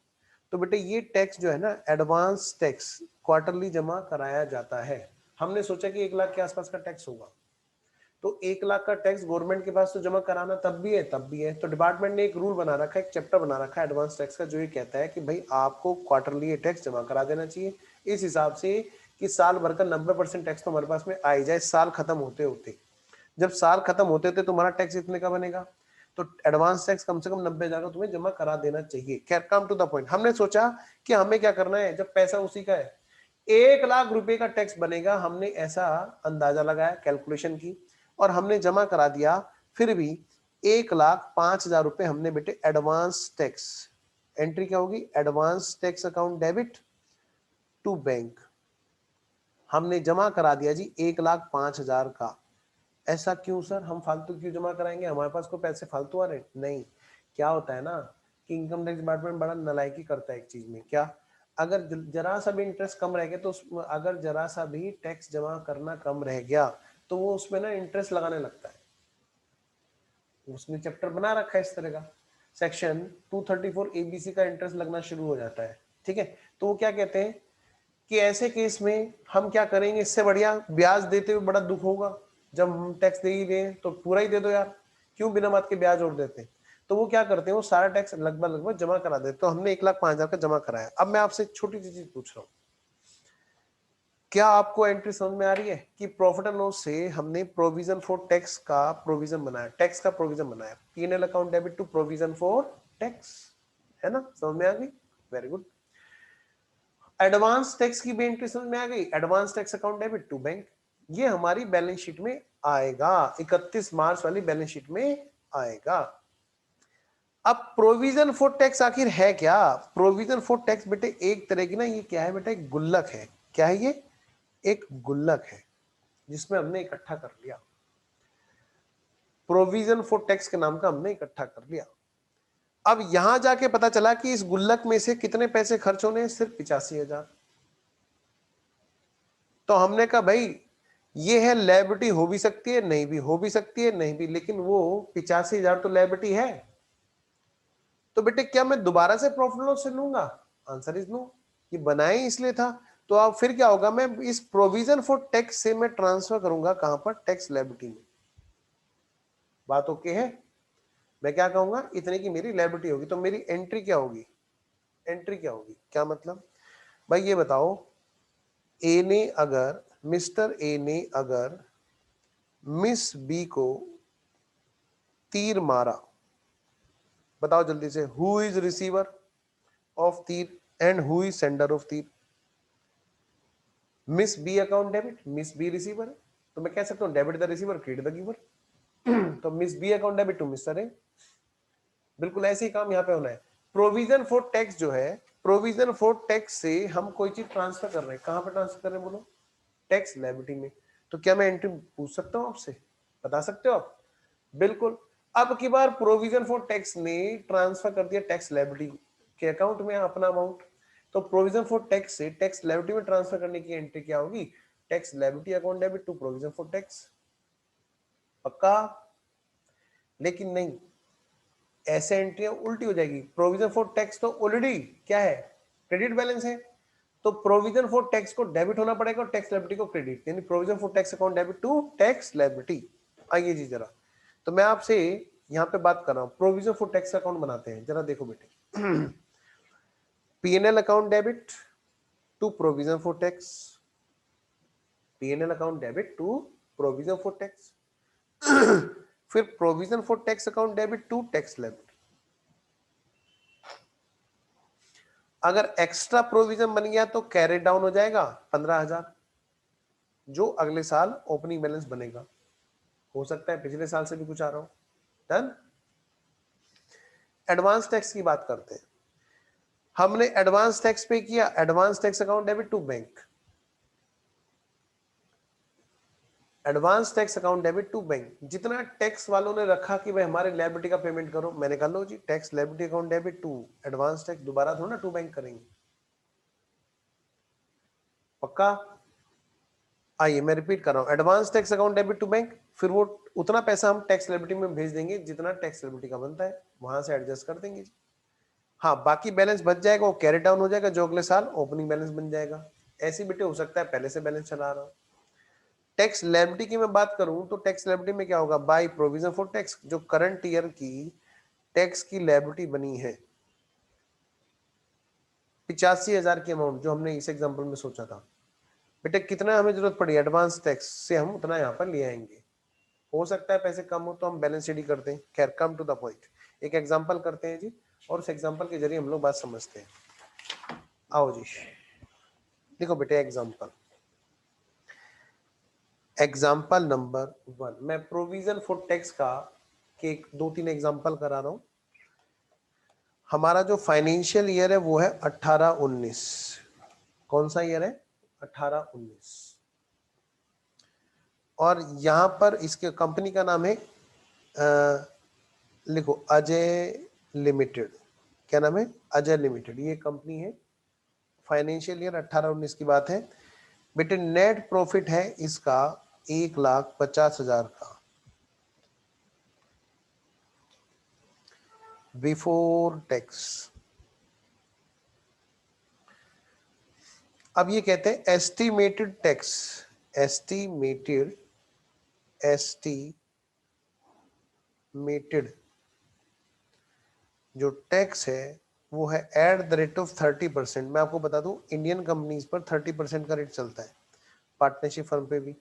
तो बेटे ये टैक्स जो है ना, एडवांस टैक्स क्वार्टरली जमा कराया जाता है। हमने सोचा कि 1 लाख के आसपास का टैक्स होगा, तो 1 लाख का टैक्स गवर्नमेंट के पास तो जमा कराना तब भी है। तो डिपार्टमेंट ने एक रूल बना रखा है, एक चैप्टर बना रखा है एडवांस टैक्स का, जो ये कहता है कि भाई आपको क्वार्टरली ये टैक्स जमा करा देना चाहिए, इस हिसाब से कि साल भर का 90% टैक्स तो हमारे पास में आ ही जाए साल खत्म होते होते। जब साल खत्म होते होते तुम्हारा टैक्स इतने का बनेगा, तो एडवांस टैक्स कम से कम 90,000 का तुम्हें जमा करा देना चाहिए। खैर, कम टू द पॉइंट, हमने सोचा कि हमें क्या करना है, जब पैसा उसी का है 1 लाख रुपए का टैक्स बनेगा, हमने ऐसा अंदाजा लगाया, कैलकुलेशन की, और हमने जमा करा दिया। फिर भी 1,05,000 रुपए हमने बेटे एडवांस टैक्स, एंट्री क्या होगी, advance tax account debit to bank, हमने जमा करा दिया जी 1,05,000 का। ऐसा क्यों सर, हम फालतू क्यों जमा कराएंगे, हमारे पास कोई पैसे फालतू आ रहे? नहीं, क्या होता है ना कि इनकम टैक्स डिपार्टमेंट बड़ा नालायकी करता है एक चीज में। क्या? अगर जरा सा भी इंटरेस्ट कम रह गया तो अगर जरा सा भी टैक्स जमा करना कम रह गया तो वो उसमें ना इंटरेस्ट लगाने लगता है। उसने चैप्टर बना रखा है इस तरह का, सेक्शन 234 एबीसी का इंटरेस्ट लगना शुरू हो जाता है। ठीक है, तो वो क्या कहते हैं कि ऐसे केस में हम क्या करेंगे, इससे बढ़िया ब्याज देते हुए बड़ा दुख होगा। जब हम टैक्स दे ही रहे तो पूरा ही दे दो यार, क्यों बिना बात के ब्याज और देते हैं? तो वो क्या करते हैं, वो सारा टैक्स लगभग जमा करा देते। तो हमने 1,05,000 का जमा कराया। अब मैं आपसे छोटी सी चीज पूछ रहा हूँ, क्या आपको एंट्री समझ में आ रही है कि प्रॉफिट एंड लॉस से हमने प्रोविजन फॉर टैक्स का प्रोविजन बनाया, टैक्स का प्रोविजन बनाया, P&L account debit to provision for tax, है ना? समझ में आ गई? Very good. एडवांस टैक्स की भी एंट्री समझ में आ गई, advance tax account debit to bank, ये हमारी बैलेंस शीट में आएगा, 31 मार्च वाली बैलेंस शीट में आएगा। अब प्रोविजन फॉर टैक्स आखिर है क्या? प्रोविजन फॉर टैक्स बेटे एक तरह की ना, ये क्या है बेटा, एक गुल्लक है। क्या है ये? एक गुल्लक है जिसमें हमने इकट्ठा कर लिया, प्रोविजन फॉर टैक्स के नाम का हमने इकट्ठा कर लिया। अब यहां जाके पता चला कि इस गुल्लक में से कितने पैसे खर्च होने हैं, सिर्फ 85,000। तो हमने कहा भाई ये है लायबिलिटी, हो भी सकती है नहीं भी, हो भी सकती है नहीं भी, लेकिन वो 85,000 तो लायबिलिटी है। तो बेटे क्या मैं दोबारा से प्रॉफिट लॉस से लूंगा? आंसर इज नो, ये बनाया ही इसलिए था। तो अब फिर क्या होगा, मैं इस प्रोविजन फॉर टैक्स से मैं ट्रांसफर करूंगा कहां पर? टैक्स लायबिलिटी में। बात ओके है? मैं क्या कहूंगा, इतने की मेरी लायबिलिटी होगी, तो मेरी एंट्री क्या होगी? एंट्री क्या होगी? क्या मतलब भाई ये बताओ, ए ने अगर, मिस्टर ए ने अगर मिस बी को तीर मारा, बताओ जल्दी से, हु इज रिसीवर ऑफ तीर and who is sender of तीर? Miss B account debit, Miss B receiver है, तो मैं कह सकता हूं debit the receiver credit the giver. तो Miss B account debit to Mister A, बिल्कुल ऐसे ही काम यहां पे होना है। प्रोविजन फॉर टैक्स जो है, प्रोविजन फॉर टैक्स से हम कोई चीज ट्रांसफर कर रहे हैं, कहां पर ट्रांसफर कर रहे हैं बोलो? टैक्स लायबिलिटी में। तो क्या मैं एंट्री पूछ सकता हूं आपसे, बता सकते हो आप? बिल्कुल। अब की बार प्रोविजन फॉर टैक्स ने ट्रांसफर कर दिया टैक्स लायबिलिटी के अकाउंट में अपना अमाउंट, तो प्रोविजन फॉर टैक्स से टैक्स लायबिलिटी में ट्रांसफर करने की एंट्री क्या होगी? Tax liability account debit to provision for tax. पक्का? लेकिन नहीं, ऐसे एंट्रियां उल्टी हो जाएगी। प्रोविजन फॉर टैक्स तो ऑलरेडी क्या है? क्रेडिट बैलेंस है, तो प्रोविजन फॉर टैक्स को डेबिट होना पड़ेगा और टैक्स लायबिलिटी को क्रेडिट, यानी provision for tax account debit to tax liability. आइए जी जरा, तो मैं आपसे यहां पे बात कर रहा हूं, प्रोविजन फॉर टैक्स अकाउंट बनाते हैं, जरा देखो बेटे। PNL account debit to provision for tax, PNL account debit to provision for tax, फिर provision for tax account debit to tax liability. अगर एक्स्ट्रा प्रोविजन बन गया तो कैरी डाउन हो जाएगा 15,000, जो अगले साल ओपनिंग बैलेंस बनेगा। हो सकता है पिछले साल से भी कुछ आ रहा हो। डन। एडवांस टैक्स की बात करते हैं। हमने एडवांस टैक्स पे किया, advance tax account debit to bank, advance tax account debit to bank. जितना टैक्स वालों ने रखा कि भाई हमारे लायबिलिटी का पेमेंट करो, मैंने कहा लो जी tax liability account debit to advance tax, दोबारा थोड़ा ना टू बैंक करेंगे। पक्का? आइए मैं रिपीट कर रहा हूं, advance tax account debit to bank, फिर वो उतना पैसा हम टैक्स लायबिलिटी में भेज देंगे जितना टैक्स लायबिलिटी का बनता है, वहां से एडजस्ट कर देंगे। हाँ, बाकी बैलेंस बच जाएगा, वो कैरी डाउन हो जाएगा, जो अगले साल ओपनिंग बैलेंस बन जाएगा। ऐसे बेटे हो सकता है पहले से बैलेंस चला रहा हूं। टैक्स लायबिलिटी की मैं बात करूं तो टैक्स लायबिलिटी में क्या होगा, बाय प्रोविजन फॉर टैक्स, जो करंट ईयर की टैक्स की लायबिलिटी बनी है 85,000 की अमाउंट, जो हमने इस एग्जांपल में सोचा था। बेटे कितना हमें जरूरत पड़ी एडवांस टैक्स से, हम उतना यहाँ पर ले आएंगे। हो सकता है पैसे कम हो तो हम बैलेंस शीट ही करते हैं। खैर, कम टू द पॉइंट, एक एग्जांपल करते हैं जी, और उस एग्जांपल के जरिए हम लोग बात समझते हैं। आओ जी, देखो बेटे एग्जांपल, एग्जांपल नंबर 1, मैं प्रोविजन फॉर टैक्स का के 2-3 एग्जांपल करा रहा हूं। हमारा जो फाइनेंशियल ईयर है वो है 18-19। कौन सा ईयर है? 18-19। और यहां पर इसके कंपनी का नाम है लिखो अजय लिमिटेड। क्या नाम है? अजय लिमिटेड, ये कंपनी है। फाइनेंशियल ईयर 18-19 की बात है बेटे। नेट प्रॉफिट है इसका 1,50,000 का बिफोर टैक्स। अब ये कहते हैं एस्टिमेटेड टैक्स, एस्टिमेटेड जो टैक्स है वो है एट द रेट ऑफ 30%। मैं आपको बता दूं इंडियन कंपनीज पर 30% का रेट चलता है, पार्टनरशिप फर्म पे भी,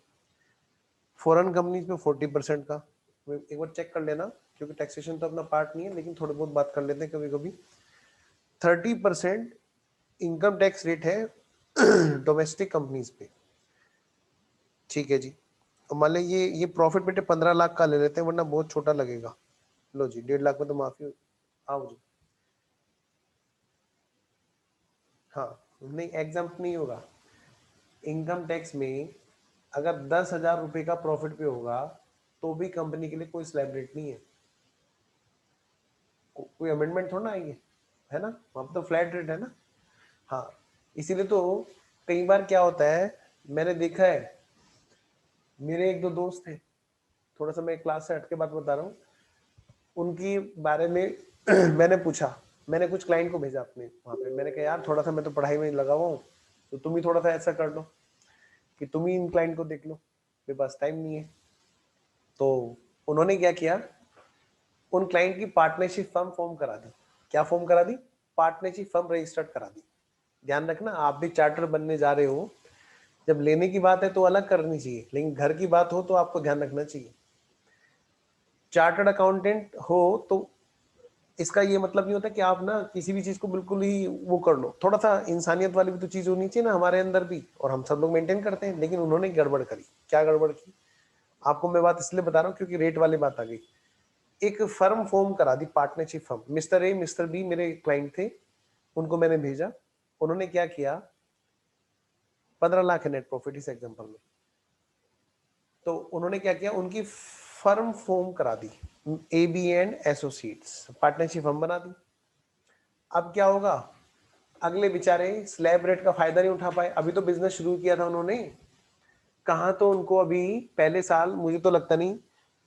फॉरेन कंपनीज पे 40% का। एक बार चेक कर लेना, क्योंकि टैक्सेशन तो अपना पार्ट नहीं है, लेकिन थोड़ी बहुत बात कर लेते हैं कभी कभी। 30% इनकम टैक्स रेट है डोमेस्टिक कंपनीज पे, ठीक है जी। और मान लीजिए ये प्रॉफिट बेटे 15 लाख का ले लेते हैं, वरना बहुत छोटा लगेगा। लो जी 1.5 लाख में तो माफी। आओ जी, हाँ नहीं एग्जाम नहीं होगा। इनकम टैक्स में अगर 10,000 रुपए का प्रॉफिट पे होगा तो भी कंपनी के लिए कोई स्लैब रेट नहीं है, कोई अमेंडमेंट थोड़ा ना आएंगे, है ना, वहां पे तो फ्लैट रेट है ना। हाँ, इसीलिए तो कई बार क्या होता है, मैंने देखा है, मेरे एक दो दोस्त थे, थोड़ा सा मैं क्लास से हट के बात बता रहा हूँ, उनकी बारे में मैंने पूछा, मैंने कुछ क्लाइंट को भेजा अपने वहां पे, मैंने कहा यार थोड़ा सा मैं तो पढ़ाई में लगा हुआ हूँ, तो तुम ही थोड़ा सा ऐसा कर लो कि तुम ही इन क्लाइंट को देख लो, मेरे पास टाइम नहीं है। तो उन्होंने क्या किया, उन क्लाइंट की पार्टनरशिप फर्म फॉर्म करा दी। क्या फॉर्म करा दी? पार्टनरशिप फर्म रजिस्टर्ड करा दी। ध्यान रखना, आप भी चार्टर बनने जा रहे हो, जब लेने की बात है तो अलग करनी चाहिए, लेकिन घर की बात हो तो आपको ध्यान रखना चाहिए। चार्टर्ड अकाउंटेंट हो तो इसका ये मतलब नहीं होता कि आप ना किसी भी चीज को बिल्कुल ही वो कर लो, थोड़ा सा इंसानियत वाली भी तो चीज होनी चाहिए ना हमारे अंदर भी, और हम सब लोग मेंटेन करते हैं। लेकिन उन्होंने गड़बड़ करी। क्या गड़बड़ की? आपको मैं बात इसलिए बता रहा हूँ क्योंकि रेट वाली बात आ गई। एक फर्म फॉर्म करा दी, partnership firm, Mister A Mister B मेरे क्लाइंट थे, उनको मैंने भेजा। उन्होंने क्या किया, 15 लाख है नेट प्रॉफिट इस एग्जांपल में, तो उन्होंने क्या किया, उनकी फर्म फॉर्म करा दी, A B and associates, partnership firm बना दी। अब क्या होगा, अगले बेचारे स्लैब रेट का फायदा नहीं उठा पाए, अभी तो बिजनेस शुरू किया था उन्होंने, कहाँ तो उनको अभी पहले साल मुझे तो लगता नहीं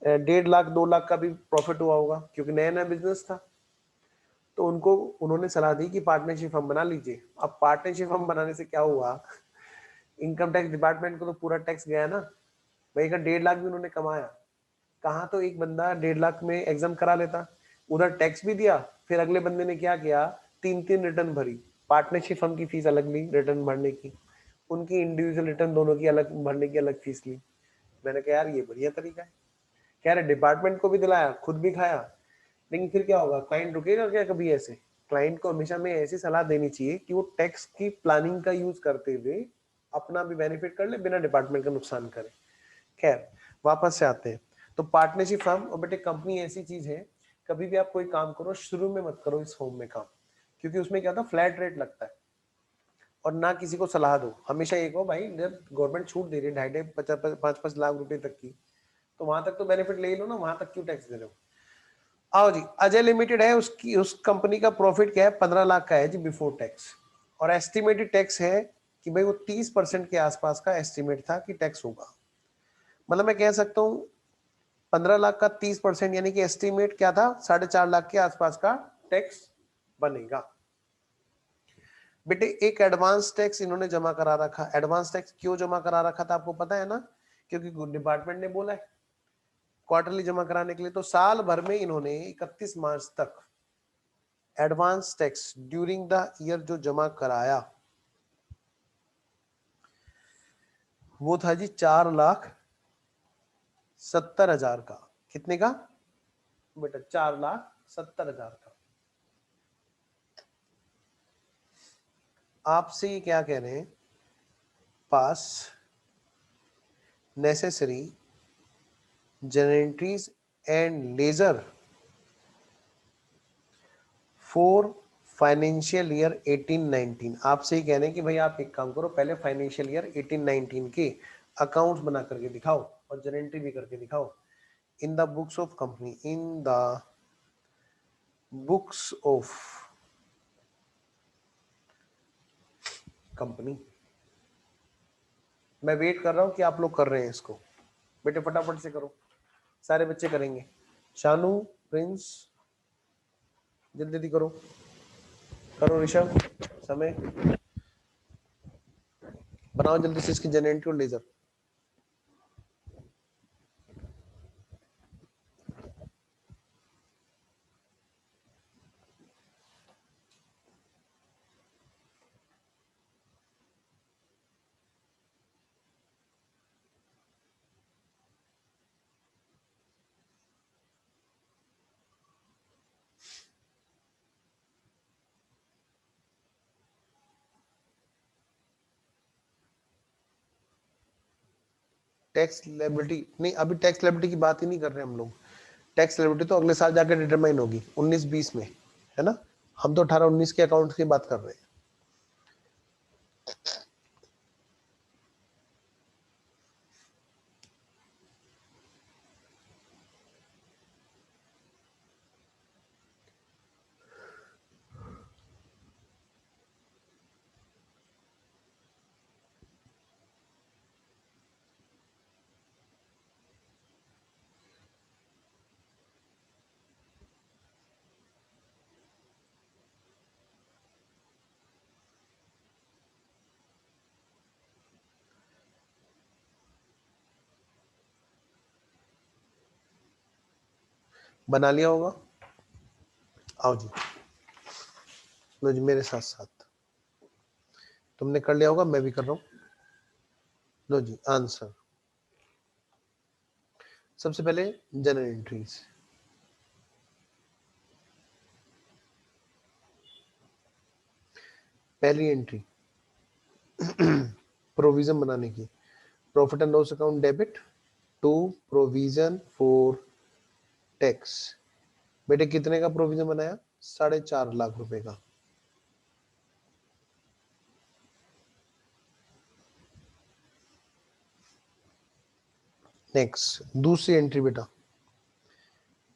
1.5 लाख 2 लाख का भी प्रॉफिट हुआ होगा, क्योंकि नया नया बिजनेस था। तो उनको उन्होंने सलाह दी कि पार्टनरशिप फर्म बना लीजिए। अब पार्टनरशिप फर्म बनाने से क्या हुआ, इनकम टैक्स डिपार्टमेंट को तो पूरा टैक्स गया ना भाई का, 1.5 लाख भी उन्होंने कमाया। कहाँ तो एक बंदा 1.5 लाख में एग्जाम करा लेता, उधर टैक्स भी दिया, फिर अगले बंदे ने क्या किया, 3 3 रिटर्न भरी, पार्टनरशिप फर्म की फीस अलग ली रिटर्न भरने की, उनकी इंडिविजुअल रिटर्न दोनों की अलग भरने की अलग फीस ली। मैंने कहा यार ये बढ़िया तरीका है, कह रहे डिपार्टमेंट को भी दिलाया खुद भी खाया। लेकिन फिर क्या होगा, क्लाइंट रुकेगा क्या कभी ऐसे? क्लाइंट को हमेशा में ऐसी सलाह देनी चाहिए कि वो टैक्स की प्लानिंग का यूज करते हुए अपना भी बेनिफिट कर ले, बिना डिपार्टमेंट का नुकसान करे। खैर, वापस से आते हैं। तो पार्टनरशिप फर्म और बेटे कंपनी ऐसी चीज है, कभी भी आप कोई काम करो शुरू में मत करो इस फॉर्म में काम, क्योंकि उसमें क्या होता है, फ्लैट रेट लगता है। और ना किसी को सलाह दो, हमेशा एक हो भाई, जब गवर्नमेंट छूट दे रही है 2.5 5 लाख रुपए तक की, तो वहां तक तो बेनिफिट ले ही लो ना, वहां तक क्यों टैक्स दे रहे हो। आओ जी, अजय लिमिटेड है, उसकी उस कंपनी का प्रॉफिट क्या है, 15 लाख का है जी बिफोर टैक्स। और एस्टिमेटेड टैक्स है कि भाई वो 30% के आसपास का एस्टिमेट था कि टैक्स होगा। मतलब मैं कह सकता हूँ 15 लाख का 30% यानी कि एस्टिमेट क्या था, 4.5 लाख के आसपास का टैक्स बनेगा। बेटे एक एडवांस टैक्स इन्होंने जमा करा रखा। एडवांस टैक्स क्यों जमा करा रखा था आपको पता है ना, क्योंकि डिपार्टमेंट ने बोला है क्वार्टरली जमा कराने के लिए। तो साल भर में इन्होंने 31 मार्च तक advance tax during the year जो जमा कराया वो था जी 4,70,000 का। कितने का बेटा? 4,70,000 का। आपसे ये क्या कह रहे हैं, pass necessary journal entries and ledger for financial year 18-19। आपसे ही कह रहे हैं कि भाई आप एक काम करो, पहले फाइनेंशियल ईयर 18-19 के अकाउंट्स बना करके दिखाओ और जनरेटरी भी करके दिखाओ in the books of company, in the books of company. मैं वेट कर रहा हूं कि आप लोग कर रहे हैं इसको, बेटे फटाफट से करो, सारे बच्चे करेंगे। शानू, प्रिंस, जल्दी जल्दी करो, करो ऋषभ, समय बनाओ जल्दी से इसकी जनरेटरी और लेजर। टैक्स लायबिलिटी नहीं, अभी टैक्स लायबिलिटी की बात ही नहीं कर रहे हम लोग। टैक्स लायबिलिटी तो अगले साल जाकर डिटरमाइन होगी 19-20 में, है ना। हम तो 18-19 के अकाउंट की बात कर रहे हैं। बना लिया होगा, आओ जी, लो जी मेरे साथ साथ। तुमने कर लिया होगा, मैं भी कर रहा हूं। लो जी आंसर। सबसे पहले जनरल एंट्रीज, पहली एंट्री प्रोविजन बनाने की, profit and loss account debit to provision for tax. बेटे कितने का प्रोविजन बनाया? 4.5 लाख रुपए का। नेक्स्ट दूसरी एंट्री बेटा,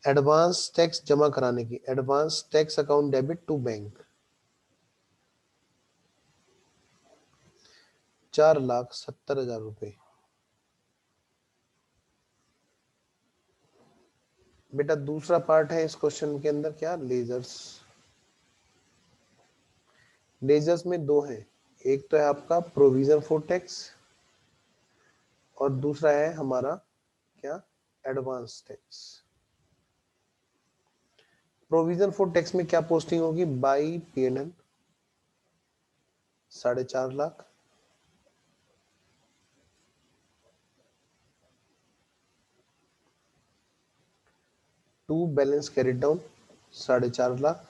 एडवांस टैक्स जमा कराने की, advance tax account debit to bank 4,70,000 रुपए। बेटा दूसरा पार्ट है इस क्वेश्चन के अंदर क्या, लेजर्स। लेजर्स में दो हैं, एक तो है आपका प्रोविजन फॉर टैक्स और दूसरा है हमारा क्या, advance tax. Provision for tax में क्या पोस्टिंग होगी, by PNL 4.5 lakh, to balance carried down 4.5 lakh,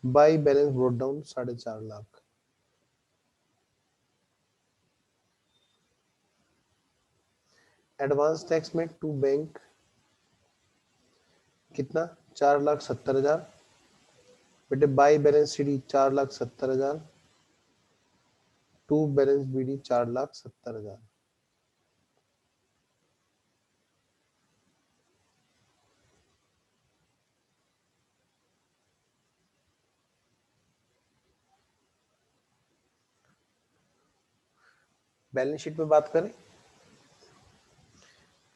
by balance brought down 4.5 lakh. Advance tax में टू बैंक कितना, 4,70,000। बेटे by balance CD 4,70,000, to balance BD 4,70,000। Balance sheet में बात करें,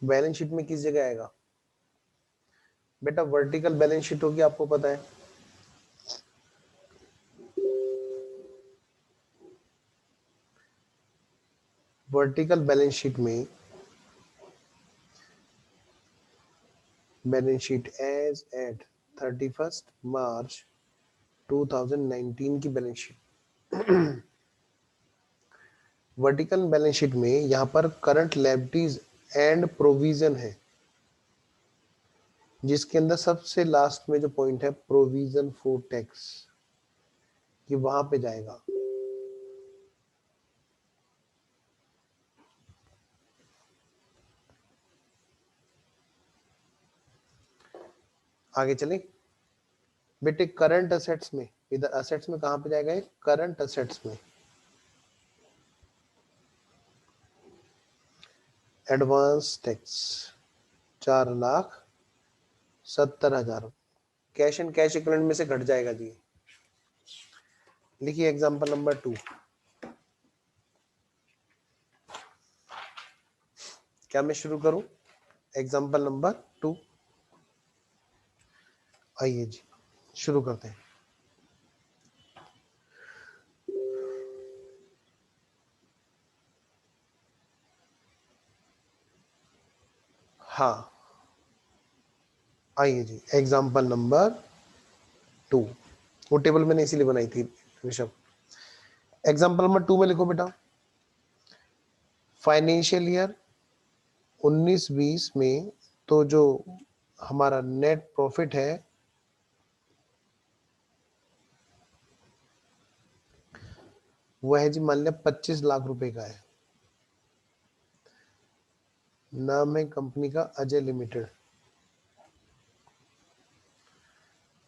बैलेंस शीट में किस जगह आएगा बेटा, वर्टिकल बैलेंस शीट होगी, आपको पता है। वर्टिकल बैलेंस शीट में, बैलेंस शीट एज एट 31 मार्च 2019 की balance sheet. Vertical balance sheet में यहां पर करंट लायबिलिटीज एंड प्रोविजन है, जिसके अंदर सबसे लास्ट में जो पॉइंट है प्रोविजन फॉर टैक्स, ये वहां पे जाएगा। आगे चले बेटे, करंट असेट्स में, इधर असेट्स में कहां पे जाएगा, करंट असेट्स में advance tax 4,70,000 cash and cash equivalent में से घट जाएगा जी। लिखिए एग्जांपल नंबर 2। क्या मैं शुरू करूं, एग्जांपल नंबर 2? आइए जी शुरू करते हैं। हाँ आइए जी, एग्जांपल नंबर 2, वो टेबल मैंने इसीलिए बनाई थी ऋषभ। एग्जांपल नंबर 2 में लिखो बेटा, फाइनेंशियल ईयर 19-20 में तो जो हमारा नेट प्रॉफिट है वह है जी, मान लिया 25 लाख रुपए का है। नाम है कंपनी का अजय लिमिटेड।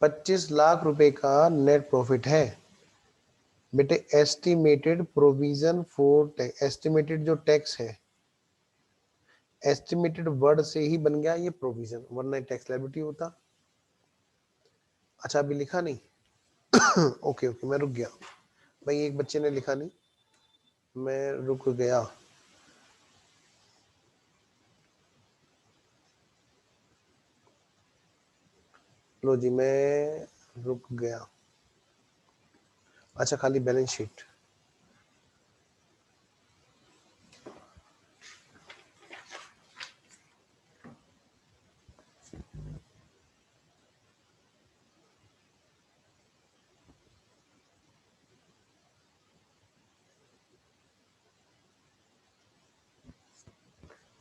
25 लाख रुपए का नेट प्रॉफिट है बेटे। Estimated provision for tax, estimated जो टैक्स है, एस्टिमेटेड वर्ड से ही बन गया ये प्रोविजन, वरना टैक्स लायबिलिटी होता। अच्छा अभी लिखा नहीं ओके ओके मैं रुक गया भाई, एक बच्चे ने लिखा नहीं, मैं रुक गया। लो जी मैं रुक गया। अच्छा खाली बैलेंस शीट।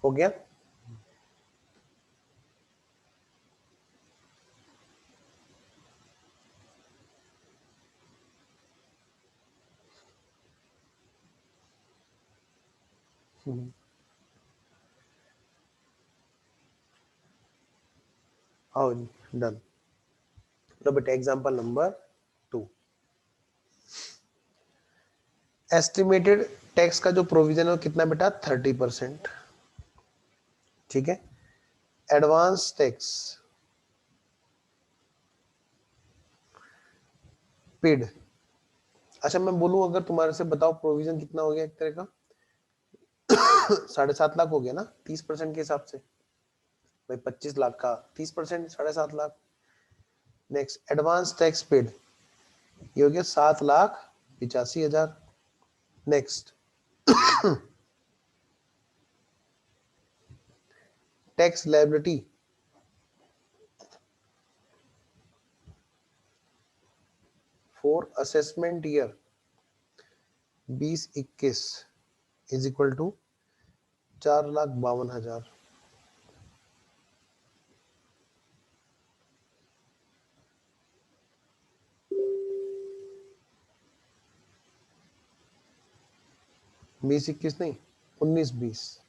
हो गया। आओ जी डन। लो बेटा एग्जांपल नंबर 2। एस्टिमेटेड टैक्स का जो प्रोविजन है वो कितना बेटा 30%। ठीक है। Advance tax paid. अच्छा मैं बोलूं अगर तुम्हारे से बताओ प्रोविजन कितना हो गया एक तरह का 7.5 लाख हो गया ना 30% के हिसाब से। भाई 25 लाख का 30% 7.5 lakh. Next advance tax paid ये हो गया 7,85,000। Next tax liability for assessment year 2021 is equal to 4,52,000। बीस इक्कीस नहीं 19-20।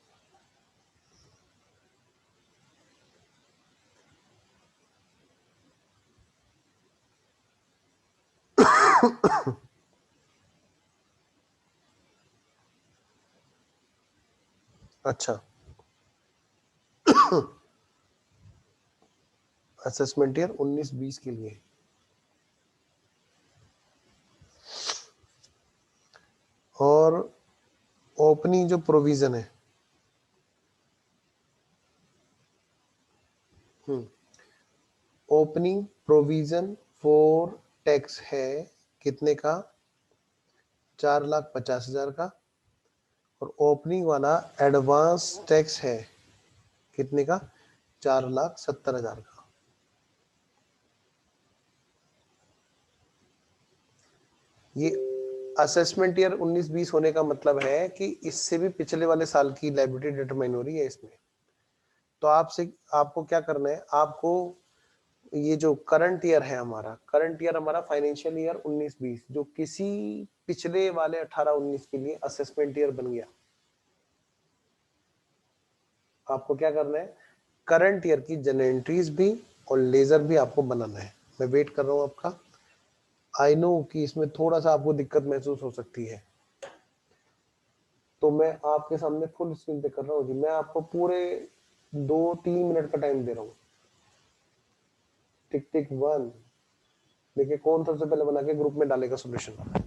अच्छा असेसमेंट ईयर 19-20 के लिए। और ओपनिंग जो प्रोविजन है ओपनिंग प्रोविजन फॉर टैक्स है कितने का 4,50,000 का। और ओपनिंग वाला एडवांस टैक्स है कितने का 4,70,000 का। ये असेसमेंट ईयर 19-20 होने का मतलब है कि इससे भी पिछले वाले साल की लायबिलिटी डिटरमाइन हो रही है इसमें। तो आपसे आपको क्या करना है, आपको ये जो करंट ईयर है हमारा, करंट ईयर हमारा फाइनेंशियल ईयर 19-20 जो किसी पिछले वाले 18-19 के लिए असेसमेंट ईयर बन गया, आपको क्या करना है करंट ईयर की जनरल एंट्रीज भी और लेजर भी आपको बनाना है। मैं वेट कर रहा हूं आपका। आई नो कि इसमें थोड़ा सा आपको दिक्कत महसूस हो सकती है, तो मैं आपके सामने फुल स्क्रीन पे कर रहा हूँ जी। मैं आपको पूरे 2-3 मिनट का टाइम दे रहा हूँ। टिक टिक 1। देखिए कौन सबसे पहले बना के ग्रुप में डालेगा सोल्यूशन।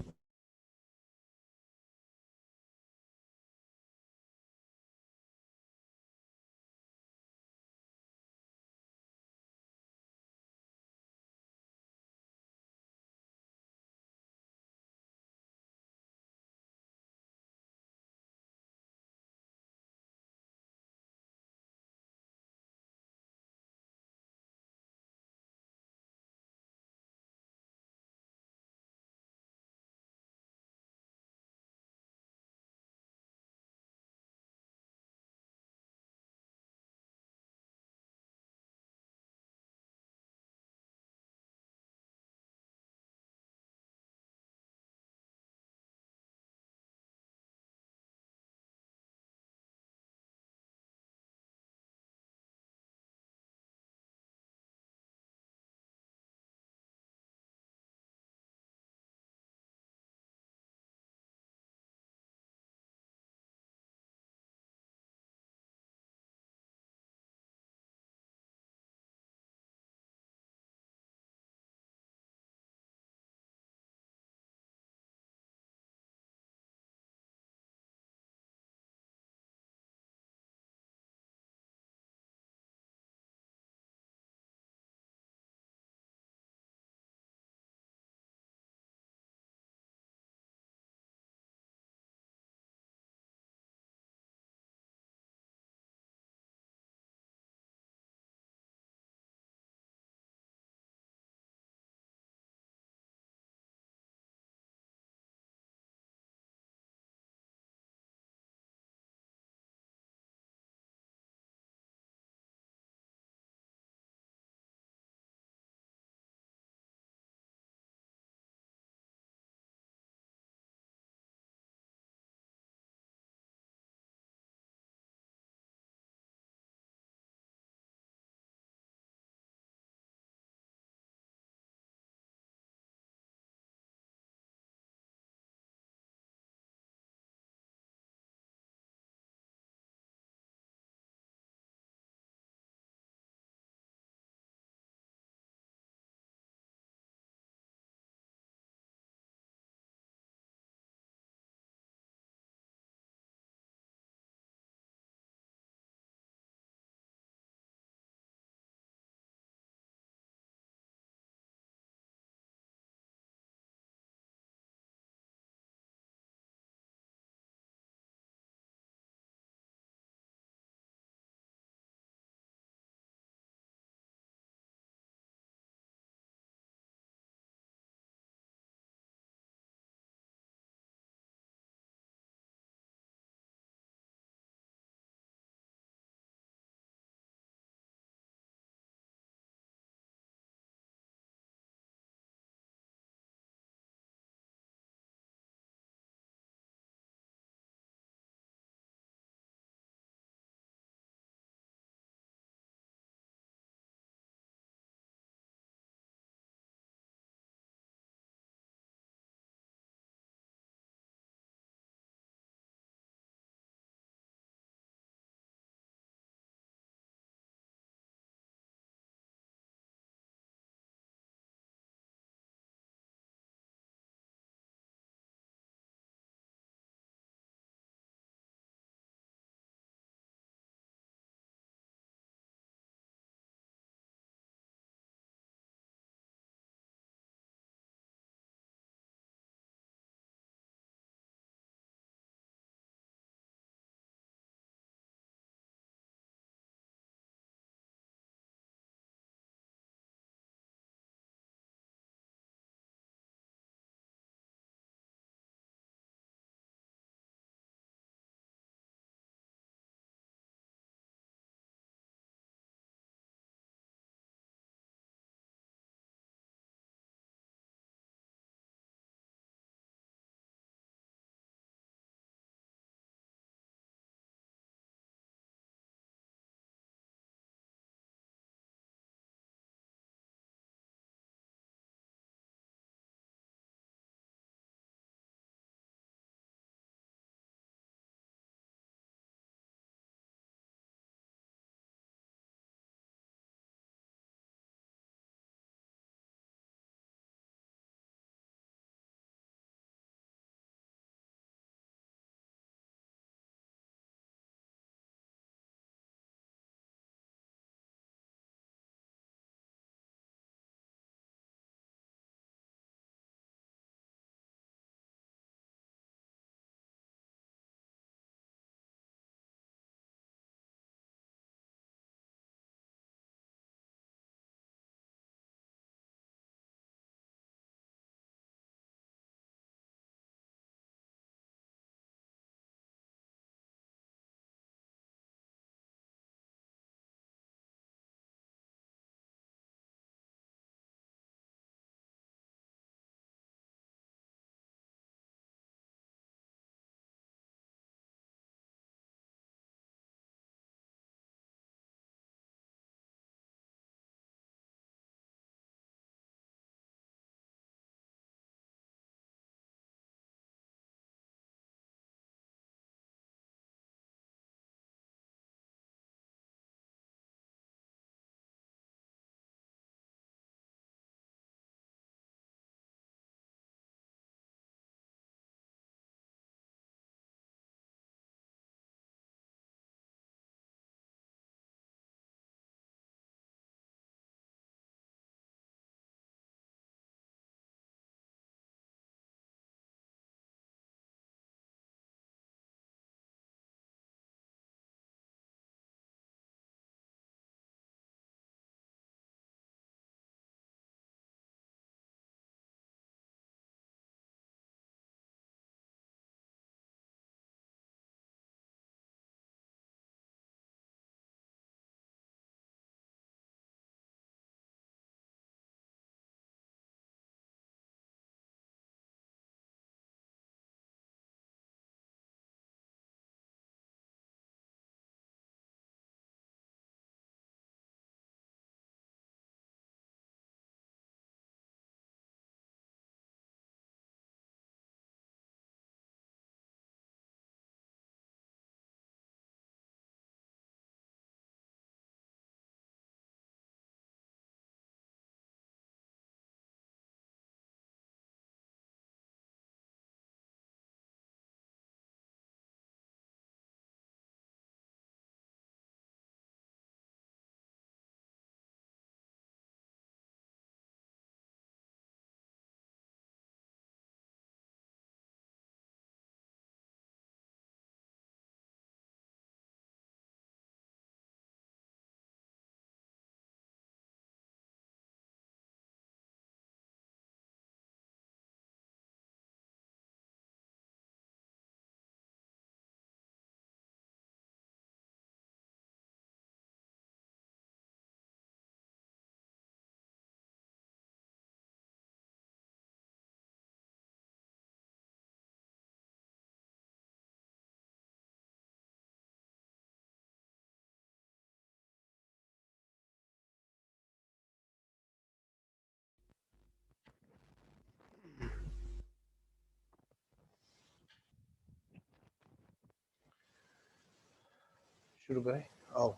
शुरू करें, आओ।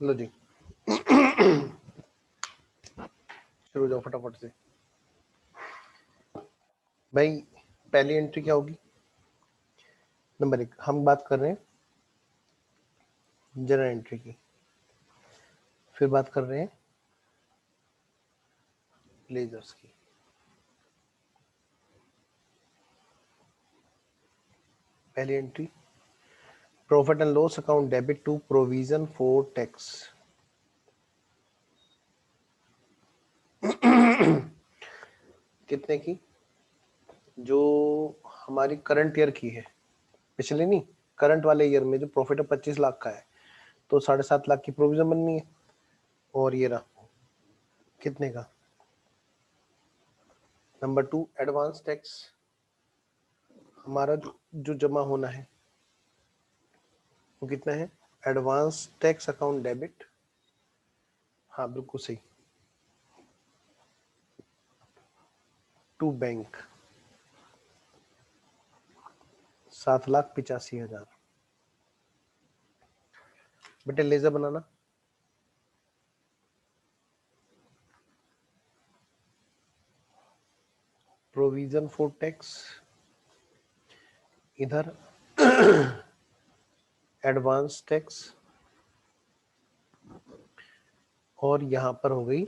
लो जी शुरू हो जाओ फटाफट से। भाई पहली एंट्री क्या होगी? नंबर 1 हम बात कर रहे हैं जनरल एंट्री की, फिर बात कर रहे हैं लेजर्स की। पहली entry profit and loss account debit to provision for tax. कितने की? जो हमारी करंट ईयर की है, पिछले नहीं, करंट वाले ईयर में जो प्रॉफिट 25 लाख का है तो 7.5 लाख की प्रोविजन बननी है। और ये रहा कितने का? नंबर 2 एडवांस टैक्स, हमारा जो जमा होना है वो कितना है? एडवांस टैक्स अकाउंट डेबिट, हाँ बिल्कुल सही, टू बैंक 7,85,000। बेटे लेजर बनाना। प्रोविजन फॉर टैक्स, इधर एडवांस टैक्स, और यहां पर हो गई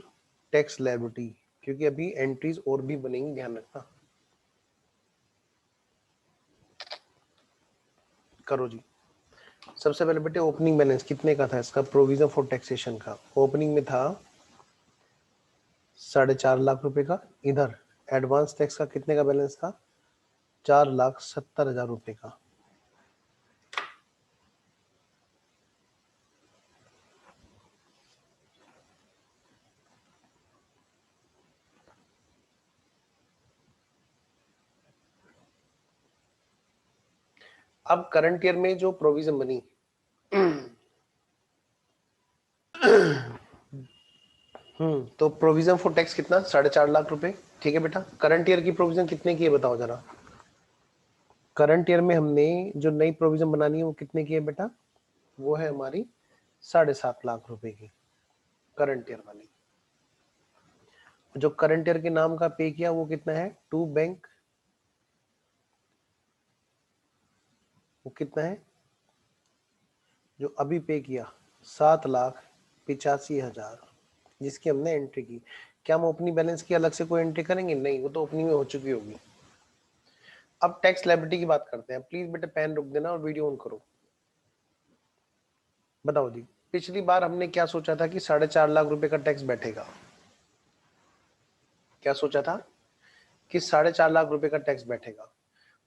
टैक्स लायबिलिटी, क्योंकि अभी एंट्रीज और भी बनेंगी, ध्यान रखना। करो जी। सबसे पहले बेटे ओपनिंग बैलेंस कितने का था इसका? प्रोविजन फॉर टैक्सेशन का ओपनिंग में था 4.5 लाख रुपए का। इधर एडवांस टैक्स का कितने का बैलेंस था? 4,70,000 रुपए का। अब करंट ईयर में जो प्रोविजन बनी तो प्रोविजन फॉर टैक्स कितना? 4.5 लाख रुपए। ठीक है बेटा, करंट ईयर की प्रोविजन कितने की है बताओ जरा। करंट ईयर में हमने जो नई प्रोविजन बनानी है वो कितने की है बेटा? वो है हमारी 7.5 लाख रुपए की, करंट ईयर वाली। जो करंट ईयर के नाम का पे किया वो कितना है? टू बैंक, वो कितना है जो अभी पे किया? 7,85,000, जिसकी हमने एंट्री की। क्या हम ओपनिंग बैलेंस की अलग से कोई एंट्री करेंगे? नहीं, वो तो ओपनिंग में हो चुकी होगी। अब टैक्स लायबिलिटी की बात करते हैं। प्लीज बेटे पेन रुक देना और वीडियो ऑन करो। बताओ जी, पिछली बार हमने क्या सोचा था कि 4.5 लाख रुपए का टैक्स बैठेगा? क्या सोचा था कि 4.5 लाख रुपए का टैक्स बैठेगा,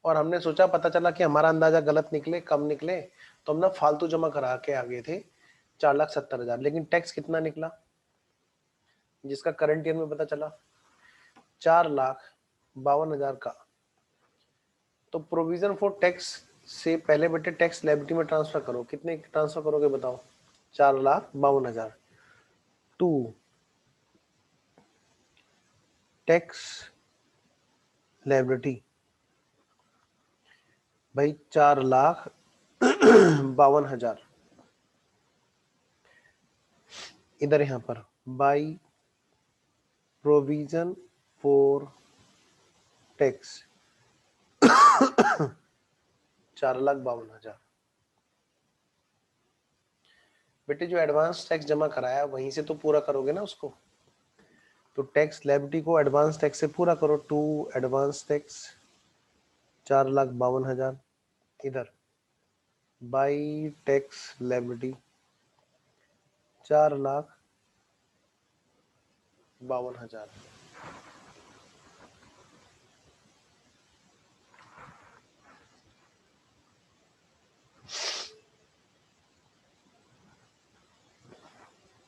और हमने सोचा, पता चला कि हमारा अंदाजा गलत निकले, कम निकले, तो हम ना फालतू जमा करा के आ गए थे 4,70,000। लेकिन टैक्स कितना निकला जिसका करंट ईयर में पता चला? 4,52,000 का। तो प्रोविजन फॉर टैक्स से पहले बेटे टैक्स लायबिलिटी में ट्रांसफर करो। कितने ट्रांसफर करोगे बताओ? 4,52,000 टू टैक्स लायबिलिटी। भाई 4,52,000 इधर यहां पर बाई प्रोविजन फॉर टैक्स 4,52,000। बेटे जो एडवांस टैक्स जमा कराया वहीं से तो पूरा करोगे ना उसको। तो टैक्स लायबिलिटी को एडवांस टैक्स से पूरा करो। टू एडवांस टैक्स 4,52,000 इधर बाई टैक्स लायबिलिटी 4,52,000।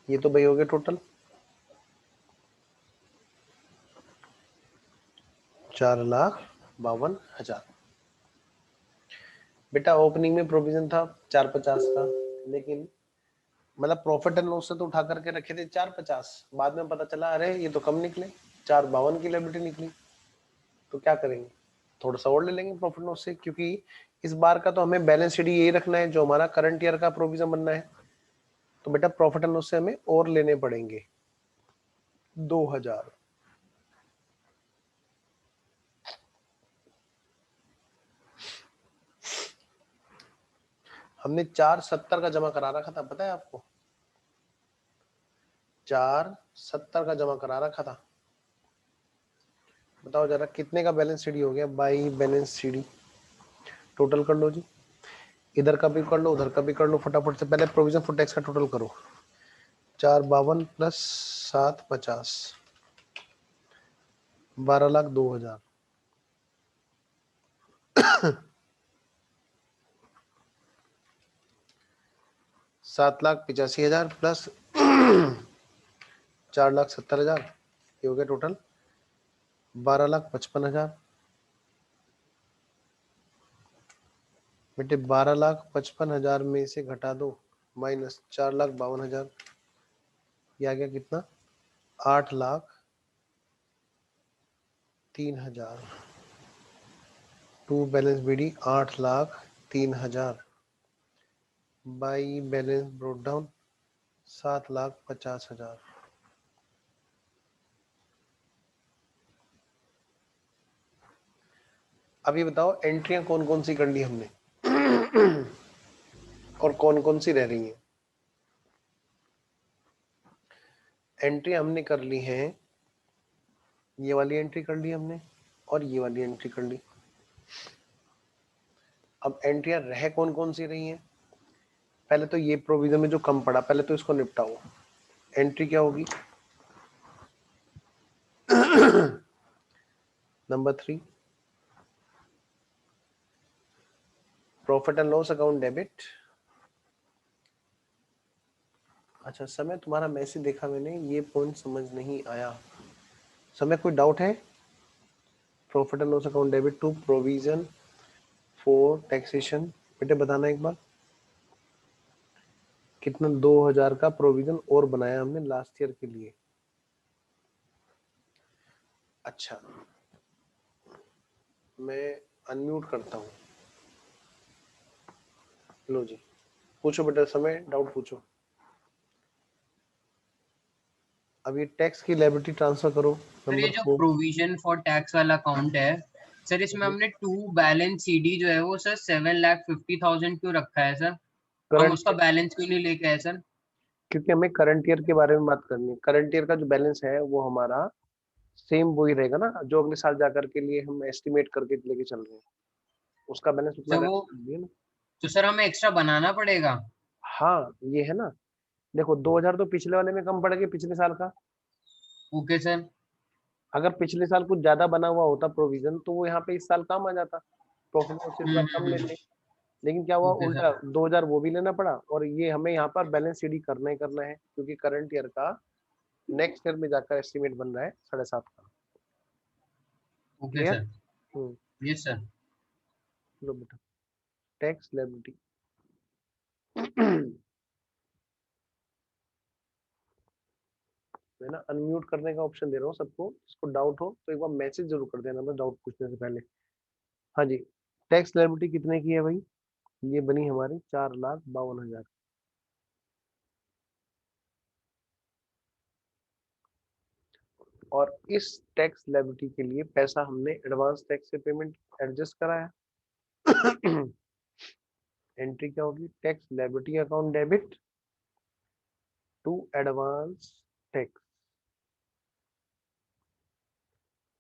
ये तो भाई हो गया टोटल 4,52,000। बेटा ओपनिंग में प्रोविजन था 450 का, लेकिन मतलब प्रॉफिट एंड लॉस से तो उठा करके रखे थे 450, बाद में पता चला अरे ये तो कम निकले, 452 की लायबिलिटी निकली, तो क्या करेंगे, थोड़ा सा और ले लेंगे प्रॉफिट लॉस से, क्योंकि इस बार का तो हमें बैलेंस शीट यही रखना है जो हमारा करंट ईयर का प्रोविजन बनना है, तो बेटा प्रॉफिट एंड लॉस से हमें और लेने पड़ेंगे 2000। हमने 470 का जमा करा रखा था, पता है आपको, 470 का जमा करा रखा था। बताओ जरा कितने का बैलेंस शीट हो गया, बाई बैलेंस शीट टोटल कर लो जी, इधर का भी कर लो उधर का भी कर लो फटाफट से, पहले प्रोविजन फॉर टैक्स का टोटल करो, 452 प्लस 750, 12,02,000, 7,85,000 प्लस 4,70,000, ये हो गया टोटल 12,55,000। बेटे 12,55,000 में से घटा दो माइनस 4,52,000, ये आ गया कितना, 8,03,000। To balance BD 8,03,000 by balance brought down 7,50,000। अभी बताओ एंट्रियां कौन कौन सी कर ली हमने और कौन कौन सी रह रही हैं। एंट्री हमने कर ली है, ये वाली एंट्री कर ली हमने और ये वाली एंट्री कर ली। अब एंट्रियां रह कौन कौन सी रही हैं, पहले तो ये प्रोविजन में जो कम पड़ा पहले तो इसको निपटाओ। एंट्री क्या होगी, number 3 profit and loss account debit. अच्छा समय तुम्हारा मैसेज देखा मैंने, ये पॉइंट समझ नहीं आया, समय कोई डाउट है। Profit and loss account debit to provision for taxation, बेटे बताना एक बार कितना, 2,000 का प्रोविजन और बनाया हमने लास्ट ईयर के लिए। अच्छा मैं अनम्यूट करता हूँ, लो जी पूछो बेटा, समय डाउट पूछो। अब ये टैक्स की लायबिलिटी ट्रांसफर करो सर ये नंबर जो 4। प्रोविजन फॉर टैक्स वाला अकाउंट है सर, इसमें हमने टू बैलेंस सीडी जो है वो सर 7,50,000 क्यों रखा है सर? हम करंट, उसका बैलेंस क्यों नहीं लेके आए सर? क्योंकि हमें करंट ईयर के बारे में बात करनी है, करंट ईयर का जो बैलेंस है वो हमारा सेम वही रहेगा ना जो अगले साल जाकर के लिए हम एस्टिमेट करके लेके चल रहे हैं, उसका बैलेंस उतना सर वो रहना जरूरी है ना। तो सर हमें एक्स्ट्रा बनाना पड़ेगा। हाँ ये है ना, देखो 2,000 तो पिछले वाले में कम पड़ गए पिछले साल का, ओके सर। अगर पिछले साल कुछ ज्यादा बना हुआ होता प्रोविजन तो वो यहाँ पे इस साल काम आ जाता, प्रॉफिट लॉस इस बार कम लेते। लेकिन क्या हुआ ओके उल्टा, सर। 2,000 वो भी लेना पड़ा और ये हमें यहाँ पर बैलेंस शीट करना ही करना है, क्योंकि करंट ईयर का नेक्स्ट ईयर में जाकर एस्टिमेट बन रहा है 7.5 का। Okay clear. Sir. Yes sir. लो बेटा टैक्स लायबिलिटी मैं ना अनम्यूट करने का ऑप्शन दे रहा हूँ सबको, जिसको डाउट हो तो एक बार मैसेज जरूर कर देना, मैं डाउट पूछने से पहले। हाँ जी, टैक्स लायबिलिटी कितने की है भाई, ये बनी हमारी 4,52,000। और इस टैक्स लायबिलिटी के लिए पैसा हमने एडवांस टैक्स से पेमेंट एडजस्ट कराया। एंट्री क्या होगी, tax liability account debit to advance tax